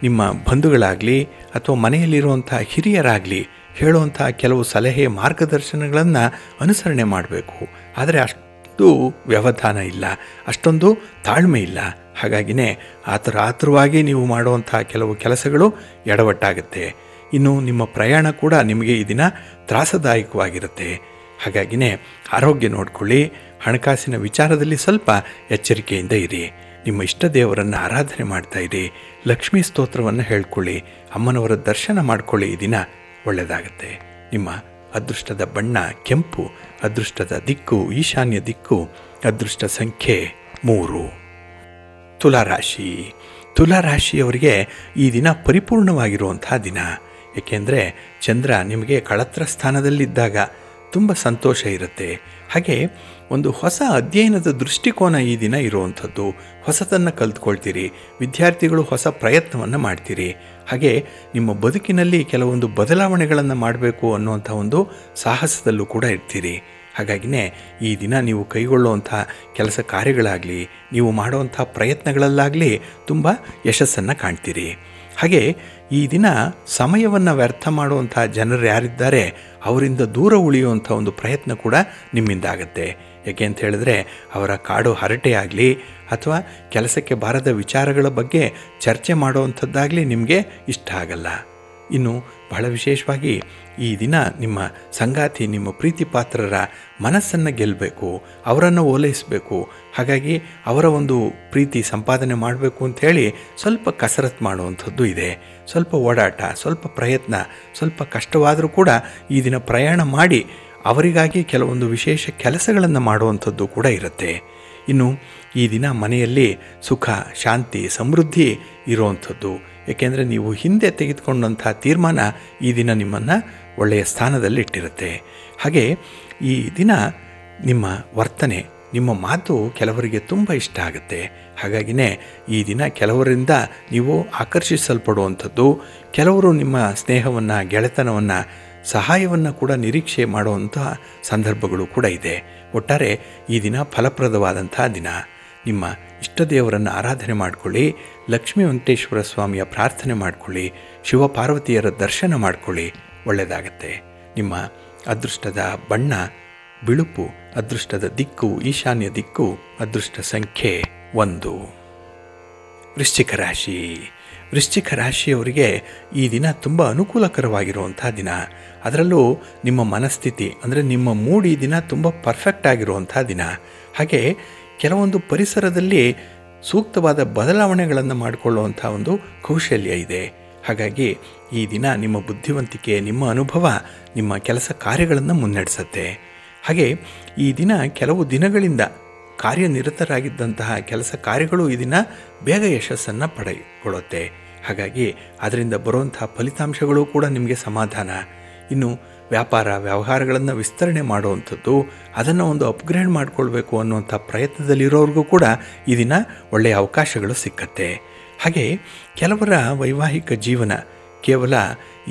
ನಿಮ್ಮ ಬಂಧುಗಳಾಗಲಿ ಅಥವಾ ಮನೆಯಲ್ಲಿರುವಂಥ ಹಿರಿಯರಾಗಲಿ ಹೇಳುವಂಥ ಕೆಲವು ಸಲಹೆ ಮಾರ್ಗದರ್ಶನಗಳನ್ನು ಅನುಸರಣೆ ಮಾಡಬೇಕು. ಆದರೆ ಅಷ್ಟು ವ್ಯವಧಾನ ಇಲ್ಲ, ಅಷ್ಟೊಂದು ತಾಳ್ಮೆ ಇಲ್ಲ. ಹಾಗಾಗಿನೇ ಆತುರವಾಗಿ ನೀವು ಮಾಡುವಂಥ ಕೆಲವು ಕೆಲಸಗಳು ಎಡವಟ್ಟಾಗುತ್ತೆ. ಇನ್ನು ನಿಮ್ಮ ಪ್ರಯಾಣ ಕೂಡ ನಿಮಗೆ ಈ ದಿನ ತ್ರಾಸದಾಯಕವಾಗಿರುತ್ತೆ. ಹಾಗಾಗಿನೇ ಆರೋಗ್ಯ ನೋಡಿಕೊಳ್ಳಿ, ಹಣಕಾಸಿನ ವಿಚಾರದಲ್ಲಿ ಸ್ವಲ್ಪ ಎಚ್ಚರಿಕೆಯಿಂದ ಇರಿ. ನಿಮ್ಮ ಇಷ್ಟ ದೇವರನ್ನು ಆರಾಧನೆ ಮಾಡ್ತಾ ಇರಿ, ಲಕ್ಷ್ಮೀ ಸ್ತೋತ್ರವನ್ನು ಹೇಳ್ಕೊಳ್ಳಿ, ಅಮ್ಮನವರ ದರ್ಶನ ಮಾಡ್ಕೊಳ್ಳಿ. ಈ ದಿನ ಒಳ್ಳೆಯದಾಗುತ್ತೆ. ನಿಮ್ಮ ಅದೃಷ್ಟದ ಬಣ್ಣ ಕೆಂಪು, ಅದೃಷ್ಟದ ದಿಕ್ಕು ಈಶಾನ್ಯ ದಿಕ್ಕು, ಅದೃಷ್ಟ ಸಂಖ್ಯೆ 3. ತುಲಾರಾಶಿ. ತುಲಾರಾಶಿಯವರಿಗೆ ಈ ದಿನ ಪರಿಪೂರ್ಣವಾಗಿರುವಂಥ ದಿನ. ಏಕೆಂದರೆ ಚಂದ್ರ ನಿಮಗೆ ಕಳತ್ರ ಸ್ಥಾನದಲ್ಲಿದ್ದಾಗ ತುಂಬ ಸಂತೋಷ ಇರುತ್ತೆ. ಹಾಗೆ ಒಂದು ಹೊಸ ಅಧ್ಯಯನದ ದೃಷ್ಟಿಕೋನ ಈ ದಿನ ಇರುವಂಥದ್ದು. ಹೊಸತನ್ನು ಕಲ್ತ್ಕೊಳ್ತೀರಿ, ವಿದ್ಯಾರ್ಥಿಗಳು ಹೊಸ ಪ್ರಯತ್ನವನ್ನು ಮಾಡ್ತೀರಿ. ಹಾಗೆ ನಿಮ್ಮ ಬದುಕಿನಲ್ಲಿ ಕೆಲವೊಂದು ಬದಲಾವಣೆಗಳನ್ನು ಮಾಡಬೇಕು ಅನ್ನುವಂಥ ಒಂದು ಸಾಹಸದಲ್ಲೂ ಕೂಡ ಇರ್ತೀರಿ. ಹಾಗಾಗಿನೇ ಈ ದಿನ ನೀವು ಕೈಗೊಳ್ಳುವಂಥ ಕೆಲಸ ಕಾರ್ಯಗಳಾಗಲಿ, ನೀವು ಮಾಡುವಂಥ ಪ್ರಯತ್ನಗಳಲ್ಲಾಗಲಿ ತುಂಬ ಯಶಸ್ಸನ್ನು ಕಾಣ್ತೀರಿ. ಹಾಗೆ ಈ ದಿನ ಸಮಯವನ್ನು ವ್ಯರ್ಥ ಮಾಡುವಂಥ ಜನರು ಯಾರಿದ್ದಾರೆ ಅವರಿಂದ ದೂರ ಉಳಿಯುವಂಥ ಒಂದು ಪ್ರಯತ್ನ ಕೂಡ ನಿಮ್ಮಿಂದ ಆಗುತ್ತೆ. ಯಾಕೆ ಅಂತ ಹೇಳಿದ್ರೆ ಅವರ ಕಾಡು ಹರಟೆ ಆಗಲಿ ಅಥವಾ ಕೆಲಸಕ್ಕೆ ಬಾರದ ವಿಚಾರಗಳ ಬಗ್ಗೆ ಚರ್ಚೆ ಮಾಡುವಂಥದ್ದಾಗಲಿ ನಿಮಗೆ ಇಷ್ಟ ಆಗಲ್ಲ. ಇನ್ನು ಬಹಳ ವಿಶೇಷವಾಗಿ ಈ ದಿನ ನಿಮ್ಮ ಸಂಗಾತಿ, ನಿಮ್ಮ ಪ್ರೀತಿ ಪಾತ್ರರ ಮನಸ್ಸನ್ನು ಗೆಲ್ಲಬೇಕು, ಅವರನ್ನು ಓಲೈಸಬೇಕು. ಹಾಗಾಗಿ ಅವರ ಒಂದು ಪ್ರೀತಿ ಸಂಪಾದನೆ ಮಾಡಬೇಕು ಅಂಥೇಳಿ ಸ್ವಲ್ಪ ಕಸರತ್ತು ಮಾಡುವಂಥದ್ದು ಇದೆ. ಸ್ವಲ್ಪ ಓಡಾಟ, ಸ್ವಲ್ಪ ಪ್ರಯತ್ನ, ಸ್ವಲ್ಪ ಕಷ್ಟವಾದರೂ ಕೂಡ ಈ ದಿನ ಪ್ರಯಾಣ ಮಾಡಿ ಅವರಿಗಾಗಿ ಕೆಲವೊಂದು ವಿಶೇಷ ಕೆಲಸಗಳನ್ನು ಮಾಡುವಂಥದ್ದು ಕೂಡ ಇರುತ್ತೆ. ಇನ್ನು ಈ ದಿನ ಮನೆಯಲ್ಲಿ ಸುಖ, ಶಾಂತಿ, ಸಮೃದ್ಧಿ ಇರುವಂಥದ್ದು. ಏಕೆಂದರೆ ನೀವು ಹಿಂದೆ ತೆಗೆದುಕೊಂಡಂಥ ತೀರ್ಮಾನ ಈ ದಿನ ನಿಮ್ಮನ್ನು ಒಳ್ಳೆಯ ಸ್ಥಾನದಲ್ಲಿಟ್ಟಿರುತ್ತೆ. ಹಾಗೆ ಈ ದಿನ ನಿಮ್ಮ ವರ್ತನೆ, ನಿಮ್ಮ ಮಾತು ಕೆಲವರಿಗೆ ತುಂಬ ಇಷ್ಟ ಆಗುತ್ತೆ. ಹಾಗಾಗಿನೇ ಈ ದಿನ ಕೆಲವರಿಂದ ನೀವು ಆಕರ್ಷಿಸಲ್ಪಡುವಂಥದ್ದು, ಕೆಲವರು ನಿಮ್ಮ ಸ್ನೇಹವನ್ನು, ಗೆಳೆತನವನ್ನು, ಸಹಾಯವನ್ನು ಕೂಡ ನಿರೀಕ್ಷೆ ಮಾಡುವಂತಹ ಸಂದರ್ಭಗಳು ಕೂಡ ಇದೆ. ಒಟ್ಟಾರೆ ಈ ದಿನ ಫಲಪ್ರದವಾದಂಥ ದಿನ. ನಿಮ್ಮ ಇಷ್ಟ ದೇವರನ್ನು ಆರಾಧನೆ ಮಾಡಿಕೊಳ್ಳಿ, ಲಕ್ಷ್ಮೀ ವೆಂಕಟೇಶ್ವರ ಸ್ವಾಮಿಯ ಪ್ರಾರ್ಥನೆ ಮಾಡಿಕೊಳ್ಳಿ, ಶಿವಪಾರ್ವತಿಯರ ದರ್ಶನ ಮಾಡಿಕೊಳ್ಳಿ, ಒಳ್ಳೆಯದಾಗತ್ತೆ. ನಿಮ್ಮ ಅದೃಷ್ಟದ ಬಣ್ಣ ಬಿಳುಪು, ಅದೃಷ್ಟದ ದಿಕ್ಕು ಈಶಾನ್ಯ ದಿಕ್ಕು, ಅದೃಷ್ಟ ಸಂಖ್ಯೆ 1. ವೃಶ್ಚಿಕ ರಾಶಿ. ವೃಶ್ಚಿಕ ರಾಶಿಯವರಿಗೆ ಈ ದಿನ ತುಂಬ ಅನುಕೂಲಕರವಾಗಿರುವಂಥ ದಿನ. ಅದರಲ್ಲೂ ನಿಮ್ಮ ಮನಸ್ಥಿತಿ ಅಂದರೆ ನಿಮ್ಮ ಮೂಡ್ ಈ ದಿನ ತುಂಬ ಪರ್ಫೆಕ್ಟ್ ಆಗಿರುವಂಥ ದಿನ. ಹಾಗೆ ಕೆಲವೊಂದು ಪರಿಸರದಲ್ಲಿ ಸೂಕ್ತವಾದ ಬದಲಾವಣೆಗಳನ್ನು ಮಾಡಿಕೊಳ್ಳುವಂಥ ಒಂದು ಕೌಶಲ್ಯ ಇದೆ. ಹಾಗಾಗಿ ಈ ದಿನ ನಿಮ್ಮ ಬುದ್ಧಿವಂತಿಕೆ, ನಿಮ್ಮ ಅನುಭವ ನಿಮ್ಮ ಕೆಲಸ ಕಾರ್ಯಗಳನ್ನು ಮುನ್ನಡೆಸುತ್ತೆ. ಹಾಗೆ ಈ ದಿನ ಕೆಲವು ದಿನಗಳಿಂದ ಕಾರ್ಯನಿರತರಾಗಿದ್ದಂತಹ ಕೆಲಸ ಕಾರ್ಯಗಳು ಈ ದಿನ ಬೇಗ ಯಶಸ್ಸನ್ನು ಪಡೆದುಕೊಳ್ಳುತ್ತೆ. ಹಾಗಾಗಿ ಅದರಿಂದ ಬರುವಂತಹ ಫಲಿತಾಂಶಗಳು ಕೂಡ ನಿಮಗೆ ಸಮಾಧಾನ. ಇನ್ನು ವ್ಯಾಪಾರ ವ್ಯವಹಾರಗಳನ್ನು ವಿಸ್ತರಣೆ ಮಾಡುವಂಥದ್ದು, ಅದನ್ನು ಒಂದು ಅಪ್ಗ್ರೇಡ್ ಮಾಡಿಕೊಳ್ಬೇಕು ಅನ್ನುವಂಥ ಪ್ರಯತ್ನದಲ್ಲಿರೋರಿಗೂ ಕೂಡ ಈ ದಿನ ಒಳ್ಳೆಯ ಅವಕಾಶಗಳು ಸಿಕ್ಕತ್ತೆ. ಹಾಗೆ ಕೆಲವರ ವೈವಾಹಿಕ ಜೀವನ ಕೇವಲ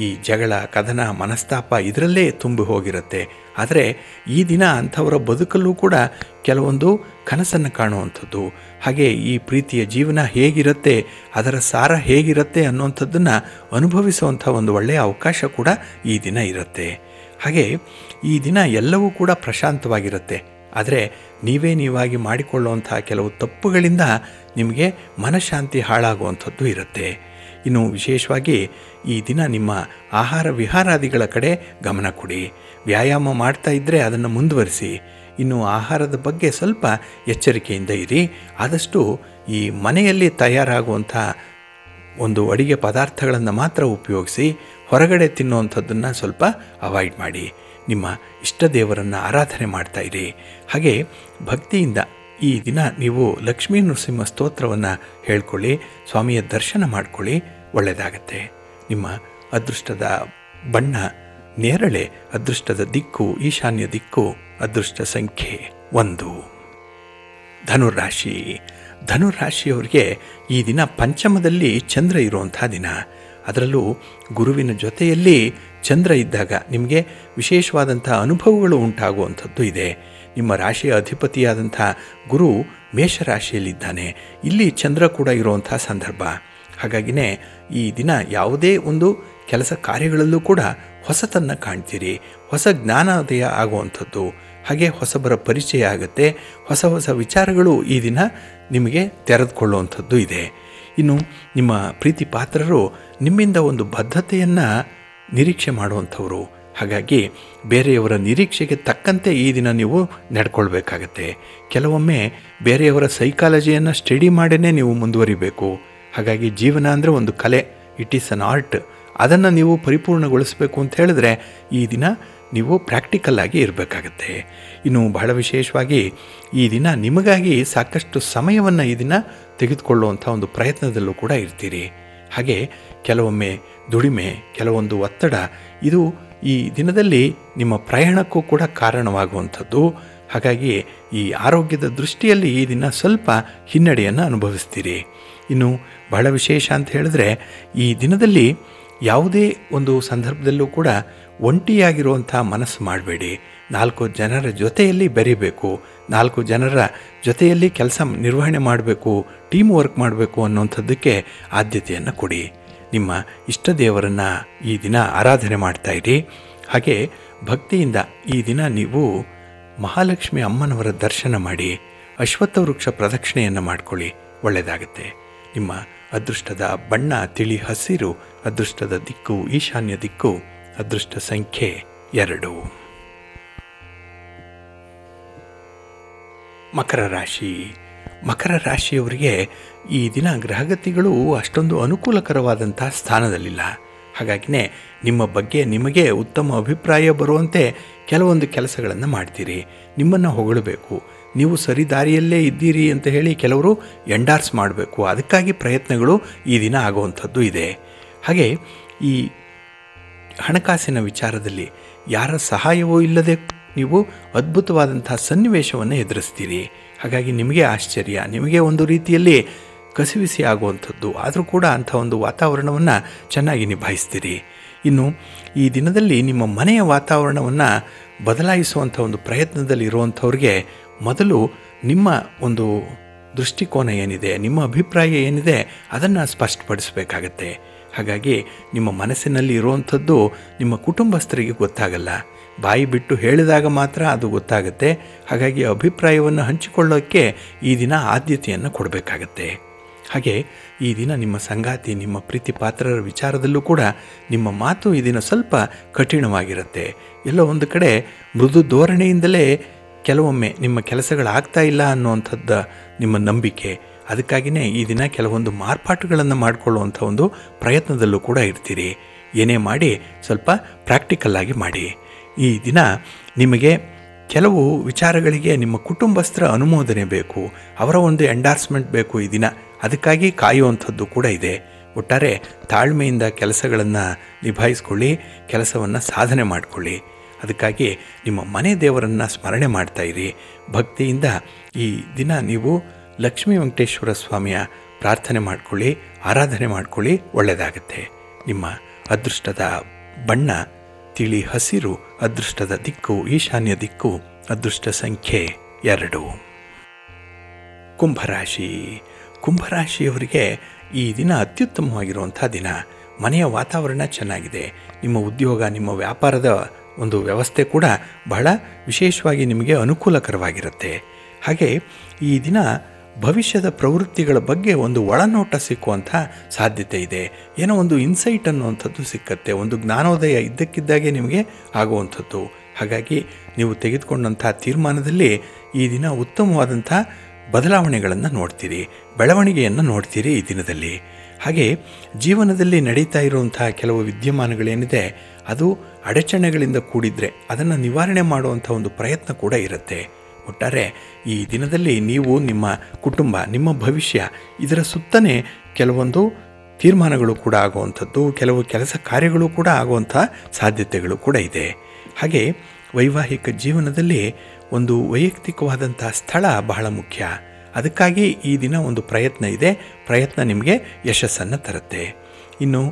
ಈ ಜಗಳ, ಕದನ, ಮನಸ್ತಾಪ ಇದರಲ್ಲೇ ತುಂಬಿ ಹೋಗಿರುತ್ತೆ. ಆದರೆ ಈ ದಿನ ಅಂಥವರ ಬದುಕಲ್ಲೂ ಕೂಡ ಕೆಲವೊಂದು ಕನಸನ್ನು ಕಾಣುವಂಥದ್ದು, ಹಾಗೆ ಈ ಪ್ರೀತಿಯ ಜೀವನ ಹೇಗಿರುತ್ತೆ, ಅದರ ಸಾರ ಹೇಗಿರುತ್ತೆ ಅನ್ನುವಂಥದ್ದನ್ನು ಅನುಭವಿಸುವಂಥ ಒಂದು ಒಳ್ಳೆಯ ಅವಕಾಶ ಕೂಡ ಈ ದಿನ ಇರುತ್ತೆ. ಹಾಗೆ ಈ ದಿನ ಎಲ್ಲವೂ ಕೂಡ ಪ್ರಶಾಂತವಾಗಿರುತ್ತೆ. ಆದರೆ ನೀವಾಗಿ ಮಾಡಿಕೊಳ್ಳುವಂಥ ಕೆಲವು ತಪ್ಪುಗಳಿಂದ ನಿಮಗೆ ಮನಃಶಾಂತಿ ಹಾಳಾಗುವಂಥದ್ದು ಇರುತ್ತೆ. ಇನ್ನು ವಿಶೇಷವಾಗಿ ಈ ದಿನ ನಿಮ್ಮ ಆಹಾರ ವಿಹಾರಾದಿಗಳ ಕಡೆ ಗಮನ ಕೊಡಿ. ವ್ಯಾಯಾಮ ಮಾಡ್ತಾ ಇದ್ದರೆ ಅದನ್ನು ಮುಂದುವರಿಸಿ. ಇನ್ನು ಆಹಾರದ ಬಗ್ಗೆ ಸ್ವಲ್ಪ ಎಚ್ಚರಿಕೆಯಿಂದ ಇರಿ. ಆದಷ್ಟು ಈ ಮನೆಯಲ್ಲಿ ತಯಾರಾಗುವಂಥ ಒಂದು ಅಡಿಗೆ ಪದಾರ್ಥಗಳನ್ನು ಮಾತ್ರ ಉಪಯೋಗಿಸಿ, ಹೊರಗಡೆ ತಿನ್ನುವಂಥದ್ದನ್ನು ಸ್ವಲ್ಪ ಅವಾಯ್ಡ್ ಮಾಡಿ. ನಿಮ್ಮ ಇಷ್ಟ ದೇವರನ್ನು ಆರಾಧನೆ ಮಾಡ್ತಾಯಿರಿ. ಹಾಗೆ ಭಕ್ತಿಯಿಂದ ಈ ದಿನ ನೀವು ಲಕ್ಷ್ಮೀ ನೃಸಿಂಹ ಸ್ತೋತ್ರವನ್ನು ಹೇಳ್ಕೊಳ್ಳಿ, ಸ್ವಾಮಿಯ ದರ್ಶನ ಮಾಡಿಕೊಳ್ಳಿ, ಒಳ್ಳೆಯದಾಗತ್ತೆ. ನಿಮ್ಮ ಅದೃಷ್ಟದ ಬಣ್ಣ ನೇರಳೆ, ಅದೃಷ್ಟದ ದಿಕ್ಕು ಈಶಾನ್ಯ ದಿಕ್ಕು, ಅದೃಷ್ಟ ಸಂಖ್ಯೆ 1. ಧನುರಾಶಿ. ಧನುರಾಶಿಯವರಿಗೆ ಈ ದಿನ ಪಂಚಮದಲ್ಲಿ ಚಂದ್ರ ಇರುವಂಥ ದಿನ. ಅದರಲ್ಲೂ ಗುರುವಿನ ಜೊತೆಯಲ್ಲಿ ಚಂದ್ರ ಇದ್ದಾಗ ನಿಮಗೆ ವಿಶೇಷವಾದಂಥ ಅನುಭವಗಳು ಉಂಟಾಗುವಂಥದ್ದು ಇದೆ. ನಿಮ್ಮ ರಾಶಿಯ ಅಧಿಪತಿಯಾದಂಥ ಗುರು ಮೇಷರಾಶಿಯಲ್ಲಿದ್ದಾನೆ. ಇಲ್ಲಿ ಚಂದ್ರ ಕೂಡ ಇರುವಂಥ ಸಂದರ್ಭ. ಹಾಗಾಗಿನೇ ಈ ದಿನ ಯಾವುದೇ ಒಂದು ಕೆಲಸ ಕಾರ್ಯಗಳಲ್ಲೂ ಕೂಡ ಹೊಸತನ್ನು ಕಾಣ್ತೀರಿ. ಹೊಸ ಜ್ಞಾನೋದಯ ಆಗುವಂಥದ್ದು, ಹಾಗೆ ಹೊಸಬರ ಪರಿಚಯ ಆಗುತ್ತೆ. ಹೊಸ ಹೊಸ ವಿಚಾರಗಳು ಈ ದಿನ ನಿಮಗೆ ತೆರೆದುಕೊಳ್ಳುವಂಥದ್ದು ಇದೆ. ಇನ್ನು ನಿಮ್ಮ ಪ್ರೀತಿ ಪಾತ್ರರು ನಿಮ್ಮಿಂದ ಒಂದು ಬದ್ಧತೆಯನ್ನು ನಿರೀಕ್ಷೆ ಮಾಡುವಂಥವರು. ಹಾಗಾಗಿ ಬೇರೆಯವರ ನಿರೀಕ್ಷೆಗೆ ತಕ್ಕಂತೆ ಈ ದಿನ ನೀವು ನಡ್ಕೊಳ್ಬೇಕಾಗತ್ತೆ. ಕೆಲವೊಮ್ಮೆ ಬೇರೆಯವರ ಸೈಕಾಲಜಿಯನ್ನು ಸ್ಟಡಿ ಮಾಡೇ ನೀವು ಮುಂದುವರಿಬೇಕು. ಹಾಗಾಗಿ ಜೀವನ ಅಂದರೆ ಒಂದು ಕಲೆ, ಇಟ್ ಈಸ್ ಅನ್ ಆರ್ಟ್. ಅದನ್ನು ನೀವು ಪರಿಪೂರ್ಣಗೊಳಿಸಬೇಕು ಅಂತ ಹೇಳಿದ್ರೆ ಈ ದಿನ ನೀವು ಪ್ರಾಕ್ಟಿಕಲ್ ಆಗಿ ಇರಬೇಕಾಗತ್ತೆ. ಇನ್ನು ಬಹಳ ವಿಶೇಷವಾಗಿ ಈ ದಿನ ನಿಮಗಾಗಿ ಸಾಕಷ್ಟು ಸಮಯವನ್ನು ಈ ದಿನ ತೆಗೆದುಕೊಳ್ಳುವಂಥ ಒಂದು ಪ್ರಯತ್ನದಲ್ಲೂ ಕೂಡ ಇರ್ತೀರಿ. ಹಾಗೆ ಕೆಲವೊಮ್ಮೆ ದುಡಿಮೆ, ಕೆಲವೊಂದು ಒತ್ತಡ, ಇದು ಈ ದಿನದಲ್ಲಿ ನಿಮ್ಮ ಪ್ರಯಾಣಕ್ಕೂ ಕೂಡ ಕಾರಣವಾಗುವಂಥದ್ದು. ಹಾಗಾಗಿ ಈ ಆರೋಗ್ಯದ ದೃಷ್ಟಿಯಲ್ಲಿ ಈ ದಿನ ಸ್ವಲ್ಪ ಹಿನ್ನಡೆಯನ್ನು ಅನುಭವಿಸ್ತೀರಿ. ಇನ್ನು ಬಹಳ ವಿಶೇಷ ಅಂತ ಹೇಳಿದ್ರೆ ಈ ದಿನದಲ್ಲಿ ಯಾವುದೇ ಒಂದು ಸಂದರ್ಭದಲ್ಲೂ ಕೂಡ ಒಂಟಿಯಾಗಿರುವಂಥ ಮನಸ್ಸು ಮಾಡಬೇಡಿ. 4 ಜನರ ಜೊತೆಯಲ್ಲಿ ಬೆರೀಬೇಕು, 4 ಜನರ ಜೊತೆಯಲ್ಲಿ ಕೆಲಸ ನಿರ್ವಹಣೆ ಮಾಡಬೇಕು, ಟೀಮ್ ವರ್ಕ್ ಮಾಡಬೇಕು ಅನ್ನುವಂಥದ್ದಕ್ಕೆ ಆದ್ಯತೆಯನ್ನು ಕೊಡಿ. ನಿಮ್ಮ ಇಷ್ಟ ದೇವರನ್ನು ಈ ದಿನ ಆರಾಧನೆ ಮಾಡ್ತಾಯಿರಿ. ಹಾಗೆ ಭಕ್ತಿಯಿಂದ ಈ ದಿನ ನೀವು ಮಹಾಲಕ್ಷ್ಮಿ ಅಮ್ಮನವರ ದರ್ಶನ ಮಾಡಿ, ಅಶ್ವತ್ಥ ವೃಕ್ಷ ಪ್ರದಕ್ಷಿಣೆಯನ್ನು ಮಾಡಿಕೊಳ್ಳಿ, ಒಳ್ಳೆಯದಾಗುತ್ತೆ. ನಿಮ್ಮ ಅದೃಷ್ಟದ ಬಣ್ಣ ತಿಳಿ ಹಸಿರು, ಅದೃಷ್ಟದ ದಿಕ್ಕು ಈಶಾನ್ಯ ದಿಕ್ಕು, ಅದೃಷ್ಟ ಸಂಖ್ಯೆ 2. ಮಕರ ರಾಶಿ. ಮಕರ ರಾಶಿಯವರಿಗೆ ಈ ದಿನ ಗ್ರಹಗತಿಗಳು ಅಷ್ಟೊಂದು ಅನುಕೂಲಕರವಾದಂಥ ಸ್ಥಾನದಲ್ಲಿಲ್ಲ. ಹಾಗಾಗಿನೇ ನಿಮ್ಮ ಬಗ್ಗೆ ನಿಮಗೆ ಉತ್ತಮ ಅಭಿಪ್ರಾಯ ಬರುವಂತೆ ಕೆಲವೊಂದು ಕೆಲಸಗಳನ್ನು ಮಾಡ್ತೀರಿ. ನಿಮ್ಮನ್ನು ಹೊಗಳಬೇಕು, ನೀವು ಸರಿ ದಾರಿಯಲ್ಲೇ ಇದ್ದೀರಿ ಅಂತ ಹೇಳಿ ಕೆಲವರು ಎಂಡಾರ್ಸ್ ಮಾಡಬೇಕು. ಅದಕ್ಕಾಗಿ ಪ್ರಯತ್ನಗಳು ಈ ದಿನ ಆಗುವಂಥದ್ದು ಇದೆ. ಹಾಗೆ ಈ ಹಣಕಾಸಿನ ವಿಚಾರದಲ್ಲಿ ಯಾರ ಸಹಾಯವೂ ಇಲ್ಲದೆ ನೀವು ಅದ್ಭುತವಾದಂಥ ಸನ್ನಿವೇಶವನ್ನು ಎದುರಿಸ್ತೀರಿ. ಹಾಗಾಗಿ ನಿಮಗೆ ಆಶ್ಚರ್ಯ, ನಿಮಗೆ ಒಂದು ರೀತಿಯಲ್ಲಿ ಕಸಿವಿಸಿ ಆಗುವಂಥದ್ದು. ಆದರೂ ಕೂಡ ಅಂಥ ಒಂದು ವಾತಾವರಣವನ್ನು ಚೆನ್ನಾಗಿ ನಿಭಾಯಿಸ್ತೀರಿ. ಇನ್ನು ಈ ದಿನದಲ್ಲಿ ನಿಮ್ಮ ಮನೆಯ ವಾತಾವರಣವನ್ನು ಬದಲಾಯಿಸುವಂಥ ಒಂದು ಪ್ರಯತ್ನದಲ್ಲಿ ಇರುವಂಥವ್ರಿಗೆ ಮೊದಲು ನಿಮ್ಮ ಒಂದು ದೃಷ್ಟಿಕೋನ ಏನಿದೆ, ನಿಮ್ಮ ಅಭಿಪ್ರಾಯ ಏನಿದೆ ಅದನ್ನು ಸ್ಪಷ್ಟಪಡಿಸಬೇಕಾಗತ್ತೆ. ಹಾಗಾಗಿ ನಿಮ್ಮ ಮನಸ್ಸಿನಲ್ಲಿ ಇರುವಂಥದ್ದು ನಿಮ್ಮ ಕುಟುಂಬಸ್ಥರಿಗೆ ಗೊತ್ತಾಗಲ್ಲ, ಬಾಯಿ ಬಿಟ್ಟು ಹೇಳಿದಾಗ ಮಾತ್ರ ಅದು ಗೊತ್ತಾಗುತ್ತೆ. ಹಾಗಾಗಿ ಅಭಿಪ್ರಾಯವನ್ನು ಹಂಚಿಕೊಳ್ಳೋಕ್ಕೆ ಈ ದಿನ ಆದ್ಯತೆಯನ್ನು ಕೊಡಬೇಕಾಗತ್ತೆ. ಹಾಗೆ ಈ ದಿನ ನಿಮ್ಮ ಸಂಗಾತಿ, ನಿಮ್ಮ ಪ್ರೀತಿ ಪಾತ್ರರ ವಿಚಾರದಲ್ಲೂ ಕೂಡ ನಿಮ್ಮ ಮಾತು ಈ ದಿನ ಸ್ವಲ್ಪ ಕಠಿಣವಾಗಿರುತ್ತೆ. ಎಲ್ಲೋ ಒಂದು ಕಡೆ ಮೃದು ಧೋರಣೆಯಿಂದಲೇ ಕೆಲವೊಮ್ಮೆ ನಿಮ್ಮ ಕೆಲಸಗಳಾಗ್ತಾ ಇಲ್ಲ ಅನ್ನುವಂಥದ್ದು ನಿಮ್ಮ ನಂಬಿಕೆ. ಅದಕ್ಕಾಗಿಯೇ ಈ ದಿನ ಕೆಲವೊಂದು ಮಾರ್ಪಾಟುಗಳನ್ನು ಮಾಡಿಕೊಳ್ಳುವಂಥ ಒಂದು ಪ್ರಯತ್ನದಲ್ಲೂ ಕೂಡ ಇರ್ತೀರಿ. ಏನೇ ಮಾಡಿ ಸ್ವಲ್ಪ ಪ್ರಾಕ್ಟಿಕಲ್ಲಾಗಿ ಮಾಡಿ. ಈ ದಿನ ನಿಮಗೆ ಕೆಲವು ವಿಚಾರಗಳಿಗೆ ನಿಮ್ಮ ಕುಟುಂಬಸ್ಥರ ಅನುಮೋದನೆ ಬೇಕು, ಅವರ ಒಂದು ಎಂಡಾರ್ಸ್ಮೆಂಟ್ ಬೇಕು ಈ ದಿನ. ಅದಕ್ಕಾಗಿ ಕಾಯುವಂಥದ್ದು ಕೂಡ ಇದೆ. ಒಟ್ಟಾರೆ ತಾಳ್ಮೆಯಿಂದ ಕೆಲಸಗಳನ್ನು ನಿಭಾಯಿಸ್ಕೊಳ್ಳಿ, ಕೆಲಸವನ್ನು ಸಾಧನೆ ಮಾಡಿಕೊಳ್ಳಿ. ಅದಕ್ಕಾಗಿ ನಿಮ್ಮ ಮನೆ ದೇವರನ್ನು ಸ್ಮರಣೆ ಮಾಡ್ತಾಯಿರಿ. ಭಕ್ತಿಯಿಂದ ಈ ದಿನ ನೀವು ಲಕ್ಷ್ಮೀ ವೆಂಕಟೇಶ್ವರ ಸ್ವಾಮಿಯ ಪ್ರಾರ್ಥನೆ ಮಾಡಿಕೊಳ್ಳಿ, ಆರಾಧನೆ ಮಾಡಿಕೊಳ್ಳಿ, ಒಳ್ಳೆಯದಾಗತ್ತೆ. ನಿಮ್ಮ ಅದೃಷ್ಟದ ಬಣ್ಣ ತಿಳಿ ಹಸಿರು, ಅದೃಷ್ಟದ ದಿಕ್ಕು ಈಶಾನ್ಯ ದಿಕ್ಕು, ಅದೃಷ್ಟ ಸಂಖ್ಯೆ 2. ಕುಂಭರಾಶಿ. ಕುಂಭರಾಶಿಯವರಿಗೆ ಈ ದಿನ ಅತ್ಯುತ್ತಮವಾಗಿರುವಂಥ ದಿನ. ಮನೆಯ ವಾತಾವರಣ ಚೆನ್ನಾಗಿದೆ. ನಿಮ್ಮ ಉದ್ಯೋಗ, ನಿಮ್ಮ ವ್ಯಾಪಾರದ ಒಂದು ವ್ಯವಸ್ಥೆ ಕೂಡ ಬಹಳ ವಿಶೇಷವಾಗಿ ನಿಮಗೆ ಅನುಕೂಲಕರವಾಗಿರುತ್ತೆ. ಹಾಗೆ ಈ ದಿನ ಭವಿಷ್ಯದ ಪ್ರವೃತ್ತಿಗಳ ಬಗ್ಗೆ ಒಂದು ಒಳನೋಟ ಸಿಕ್ಕುವಂಥ ಸಾಧ್ಯತೆ ಇದೆ. ಏನೋ ಒಂದು ಇನ್ಸೈಟ್ ಅನ್ನುವಂಥದ್ದು ಸಿಕ್ಕತ್ತೆ, ಒಂದು ಜ್ಞಾನೋದಯ ಇದ್ದಕ್ಕಿದ್ದಾಗೆ ನಿಮಗೆ ಆಗುವಂಥದ್ದು. ಹಾಗಾಗಿ ನೀವು ತೆಗೆದುಕೊಂಡಂಥ ತೀರ್ಮಾನದಲ್ಲಿ ಈ ದಿನ ಉತ್ತಮವಾದಂಥ ಬದಲಾವಣೆಗಳನ್ನು ನೋಡ್ತೀರಿ, ಬೆಳವಣಿಗೆಯನ್ನು ನೋಡ್ತೀರಿ ಈ ದಿನದಲ್ಲಿ. ಹಾಗೆ ಜೀವನದಲ್ಲಿ ನಡೀತಾ ಇರುವಂಥ ಕೆಲವು ವಿದ್ಯಮಾನಗಳೇನಿದೆ ಅದು ಅಡಚಣೆಗಳಿಂದ ಕೂಡಿದರೆ ಅದನ್ನು ನಿವಾರಣೆ ಮಾಡುವಂಥ ಒಂದು ಪ್ರಯತ್ನ ಕೂಡ ಇರುತ್ತೆ. ಒಟ್ಟಾರೆ ಈ ದಿನದಲ್ಲಿ ನೀವು ನಿಮ್ಮ ಕುಟುಂಬ, ನಿಮ್ಮ ಭವಿಷ್ಯ ಇದರ ಸುತ್ತನೇ ಕೆಲವೊಂದು ತೀರ್ಮಾನಗಳು ಕೂಡ ಆಗುವಂಥದ್ದು, ಕೆಲವು ಕೆಲಸ ಕಾರ್ಯಗಳು ಕೂಡ ಆಗುವಂಥ ಸಾಧ್ಯತೆಗಳು ಕೂಡ ಇದೆ. ಹಾಗೆ ವೈವಾಹಿಕ ಜೀವನದಲ್ಲಿ ಒಂದು ವೈಯಕ್ತಿಕವಾದಂಥ ಸ್ಥಳ ಬಹಳ ಮುಖ್ಯ. ಅದಕ್ಕಾಗಿ ಈ ದಿನ ಒಂದು ಪ್ರಯತ್ನ ಇದೆ. ಪ್ರಯತ್ನ ನಿಮಗೆ ಯಶಸ್ಸನ್ನು ತರುತ್ತೆ. ಇನ್ನು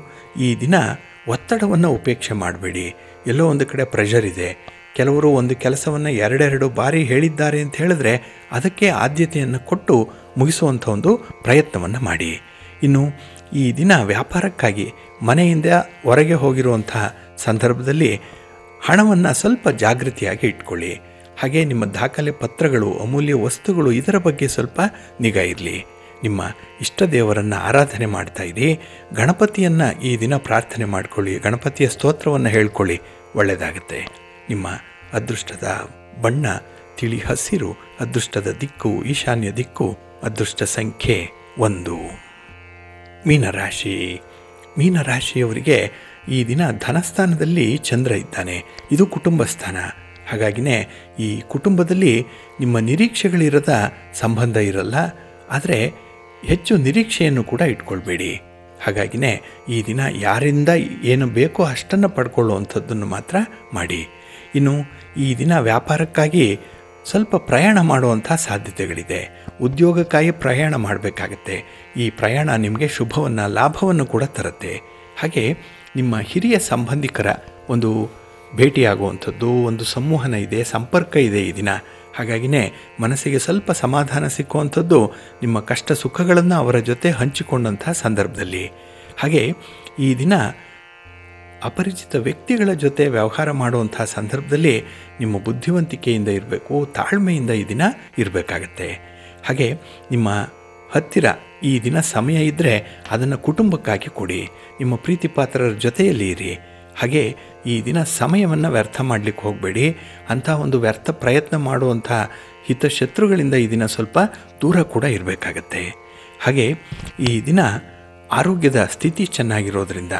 ಈ ದಿನ ಒತ್ತಡವನ್ನು ಉಪೇಕ್ಷೆ ಮಾಡಬೇಡಿ. ಎಲ್ಲೋ ಒಂದು ಕಡೆ ಪ್ರೆಷರ್ ಇದೆ. ಕೆಲವರು ಒಂದು ಕೆಲಸವನ್ನು 2 ಬಾರಿ ಹೇಳಿದ್ದಾರೆ ಅಂತ ಹೇಳಿದ್ರೆ ಅದಕ್ಕೆ ಆದ್ಯತೆಯನ್ನು ಕೊಟ್ಟು ಮುಗಿಸುವಂಥ ಒಂದು ಪ್ರಯತ್ನವನ್ನು ಮಾಡಿ. ಇನ್ನು ಈ ದಿನ ವ್ಯಾಪಾರಕ್ಕಾಗಿ ಮನೆಯಿಂದ ಹೊರಗೆ ಹೋಗಿರುವಂಥ ಸಂದರ್ಭದಲ್ಲಿ ಹಣವನ್ನು ಸ್ವಲ್ಪ ಜಾಗೃತಿಯಾಗಿ ಇಟ್ಕೊಳ್ಳಿ. ಹಾಗೆ ನಿಮ್ಮ ದಾಖಲೆ ಪತ್ರಗಳು, ಅಮೂಲ್ಯ ವಸ್ತುಗಳು ಇದರ ಬಗ್ಗೆ ಸ್ವಲ್ಪ ನಿಗಾ ಇರಲಿ. ನಿಮ್ಮ ಇಷ್ಟ ದೇವರನ್ನು ಆರಾಧನೆ ಮಾಡ್ತಾ ಇರಿ. ಗಣಪತಿಯನ್ನು ಈ ದಿನ ಪ್ರಾರ್ಥನೆ ಮಾಡಿಕೊಳ್ಳಿ, ಗಣಪತಿಯ ಸ್ತೋತ್ರವನ್ನು ಹೇಳ್ಕೊಳ್ಳಿ, ಒಳ್ಳೆಯದಾಗುತ್ತೆ. ನಿಮ್ಮ ಅದೃಷ್ಟದ ಬಣ್ಣ ತಿಳಿ ಹಸಿರು, ಅದೃಷ್ಟದ ದಿಕ್ಕು ಈಶಾನ್ಯ ದಿಕ್ಕು, ಅದೃಷ್ಟ ಸಂಖ್ಯೆ 1. ಮೀನರಾಶಿ. ಮೀನರಾಶಿಯವರಿಗೆ ಈ ದಿನ ಧನಸ್ಥಾನದಲ್ಲಿ ಚಂದ್ರ ಇದ್ದಾನೆ. ಇದು ಕುಟುಂಬ ಸ್ಥಾನ. ಹಾಗಾಗಿನೇ ಈ ಕುಟುಂಬದಲ್ಲಿ ನಿಮ್ಮ ನಿರೀಕ್ಷೆಗಳಿರದ ಸಂಬಂಧ ಇರಲ್ಲ, ಆದರೆ ಹೆಚ್ಚು ನಿರೀಕ್ಷೆಯನ್ನು ಕೂಡ ಇಟ್ಕೊಳ್ಬೇಡಿ. ಹಾಗಾಗಿನೇ ಈ ದಿನ ಯಾರಿಂದ ಏನು ಬೇಕೋ ಅಷ್ಟನ್ನು ಪಡ್ಕೊಳ್ಳುವಂಥದ್ದನ್ನು ಮಾತ್ರ ಮಾಡಿ. ಇನ್ನು ಈ ದಿನ ವ್ಯಾಪಾರಕ್ಕಾಗಿ ಸ್ವಲ್ಪ ಪ್ರಯಾಣ ಮಾಡುವಂಥ ಸಾಧ್ಯತೆಗಳಿದೆ. ಉದ್ಯೋಗಕ್ಕಾಗಿ ಪ್ರಯಾಣ ಮಾಡಬೇಕಾಗತ್ತೆ. ಈ ಪ್ರಯಾಣ ನಿಮಗೆ ಶುಭವನ್ನು, ಲಾಭವನ್ನು ಕೂಡ ತರುತ್ತೆ. ಹಾಗೆ ನಿಮ್ಮ ಹಿರಿಯ ಸಂಬಂಧಿಕರ ಒಂದು ಭೇಟಿಯಾಗುವಂಥದ್ದು, ಒಂದು ಸಂವಹನ ಇದೆ, ಸಂಪರ್ಕ ಇದೆ ಈ ದಿನ. ಹಾಗಾಗಿನೇ ಮನಸ್ಸಿಗೆ ಸ್ವಲ್ಪ ಸಮಾಧಾನ ಸಿಕ್ಕುವಂಥದ್ದು ನಿಮ್ಮ ಕಷ್ಟ ಸುಖಗಳನ್ನು ಅವರ ಜೊತೆ ಹಂಚಿಕೊಂಡಂಥ ಸಂದರ್ಭದಲ್ಲಿ. ಹಾಗೆ ಈ ದಿನ ಅಪರಿಚಿತ ವ್ಯಕ್ತಿಗಳ ಜೊತೆ ವ್ಯವಹಾರ ಮಾಡುವಂಥ ಸಂದರ್ಭದಲ್ಲಿ ನಿಮ್ಮ ಬುದ್ಧಿವಂತಿಕೆಯಿಂದ ಇರಬೇಕು, ತಾಳ್ಮೆಯಿಂದ ಈ ದಿನ ಇರಬೇಕಾಗತ್ತೆ. ಹಾಗೆ ನಿಮ್ಮ ಹತ್ತಿರ ಈ ದಿನ ಸಮಯ ಇದ್ದರೆ ಅದನ್ನು ಕುಟುಂಬಕ್ಕಾಗಿ ಕೊಡಿ, ನಿಮ್ಮ ಪ್ರೀತಿ ಪಾತ್ರರ ಜೊತೆಯಲ್ಲಿ ಇರಿ. ಹಾಗೆ ಈ ದಿನ ಸಮಯವನ್ನು ವ್ಯರ್ಥ ಮಾಡಲಿಕ್ಕೆ ಹೋಗಬೇಡಿ. ಅಂಥ ಒಂದು ವ್ಯರ್ಥ ಪ್ರಯತ್ನ ಮಾಡುವಂಥ ಹಿತಶತ್ರುಗಳಿಂದ ಈ ದಿನ ಸ್ವಲ್ಪ ದೂರ ಕೂಡ ಇರಬೇಕಾಗತ್ತೆ. ಹಾಗೆ ಈ ದಿನ ಆರೋಗ್ಯದ ಸ್ಥಿತಿ ಚೆನ್ನಾಗಿರೋದ್ರಿಂದ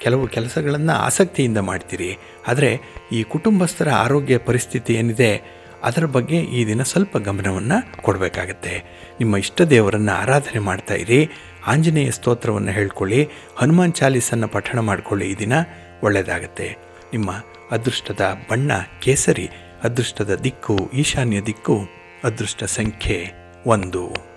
ಕೆಲವು ಕೆಲಸಗಳನ್ನು ಆಸಕ್ತಿಯಿಂದ ಮಾಡ್ತೀರಿ. ಆದರೆ ಈ ಕುಟುಂಬಸ್ಥರ ಆರೋಗ್ಯ ಪರಿಸ್ಥಿತಿ ಏನಿದೆ ಅದರ ಬಗ್ಗೆ ಈ ದಿನ ಸ್ವಲ್ಪ ಗಮನವನ್ನು ಕೊಡಬೇಕಾಗತ್ತೆ. ನಿಮ್ಮ ಇಷ್ಟ ದೇವರನ್ನು ಆರಾಧನೆ ಮಾಡ್ತಾ ಇರಿ. ಆಂಜನೇಯ ಸ್ತೋತ್ರವನ್ನು ಹೇಳ್ಕೊಳ್ಳಿ. ಹನುಮಾನ್ ಚಾಲೀಸನ್ನು ಪಠಣ ಮಾಡಿಕೊಳ್ಳಿ. ಈ ದಿನ ಒಳ್ಳೆಯದಾಗತ್ತೆ. ನಿಮ್ಮ ಅದೃಷ್ಟದ ಬಣ್ಣ ಕೇಸರಿ. ಅದೃಷ್ಟದ ದಿಕ್ಕು ಈಶಾನ್ಯ ದಿಕ್ಕು. ಅದೃಷ್ಟ ಸಂಖ್ಯೆ 1.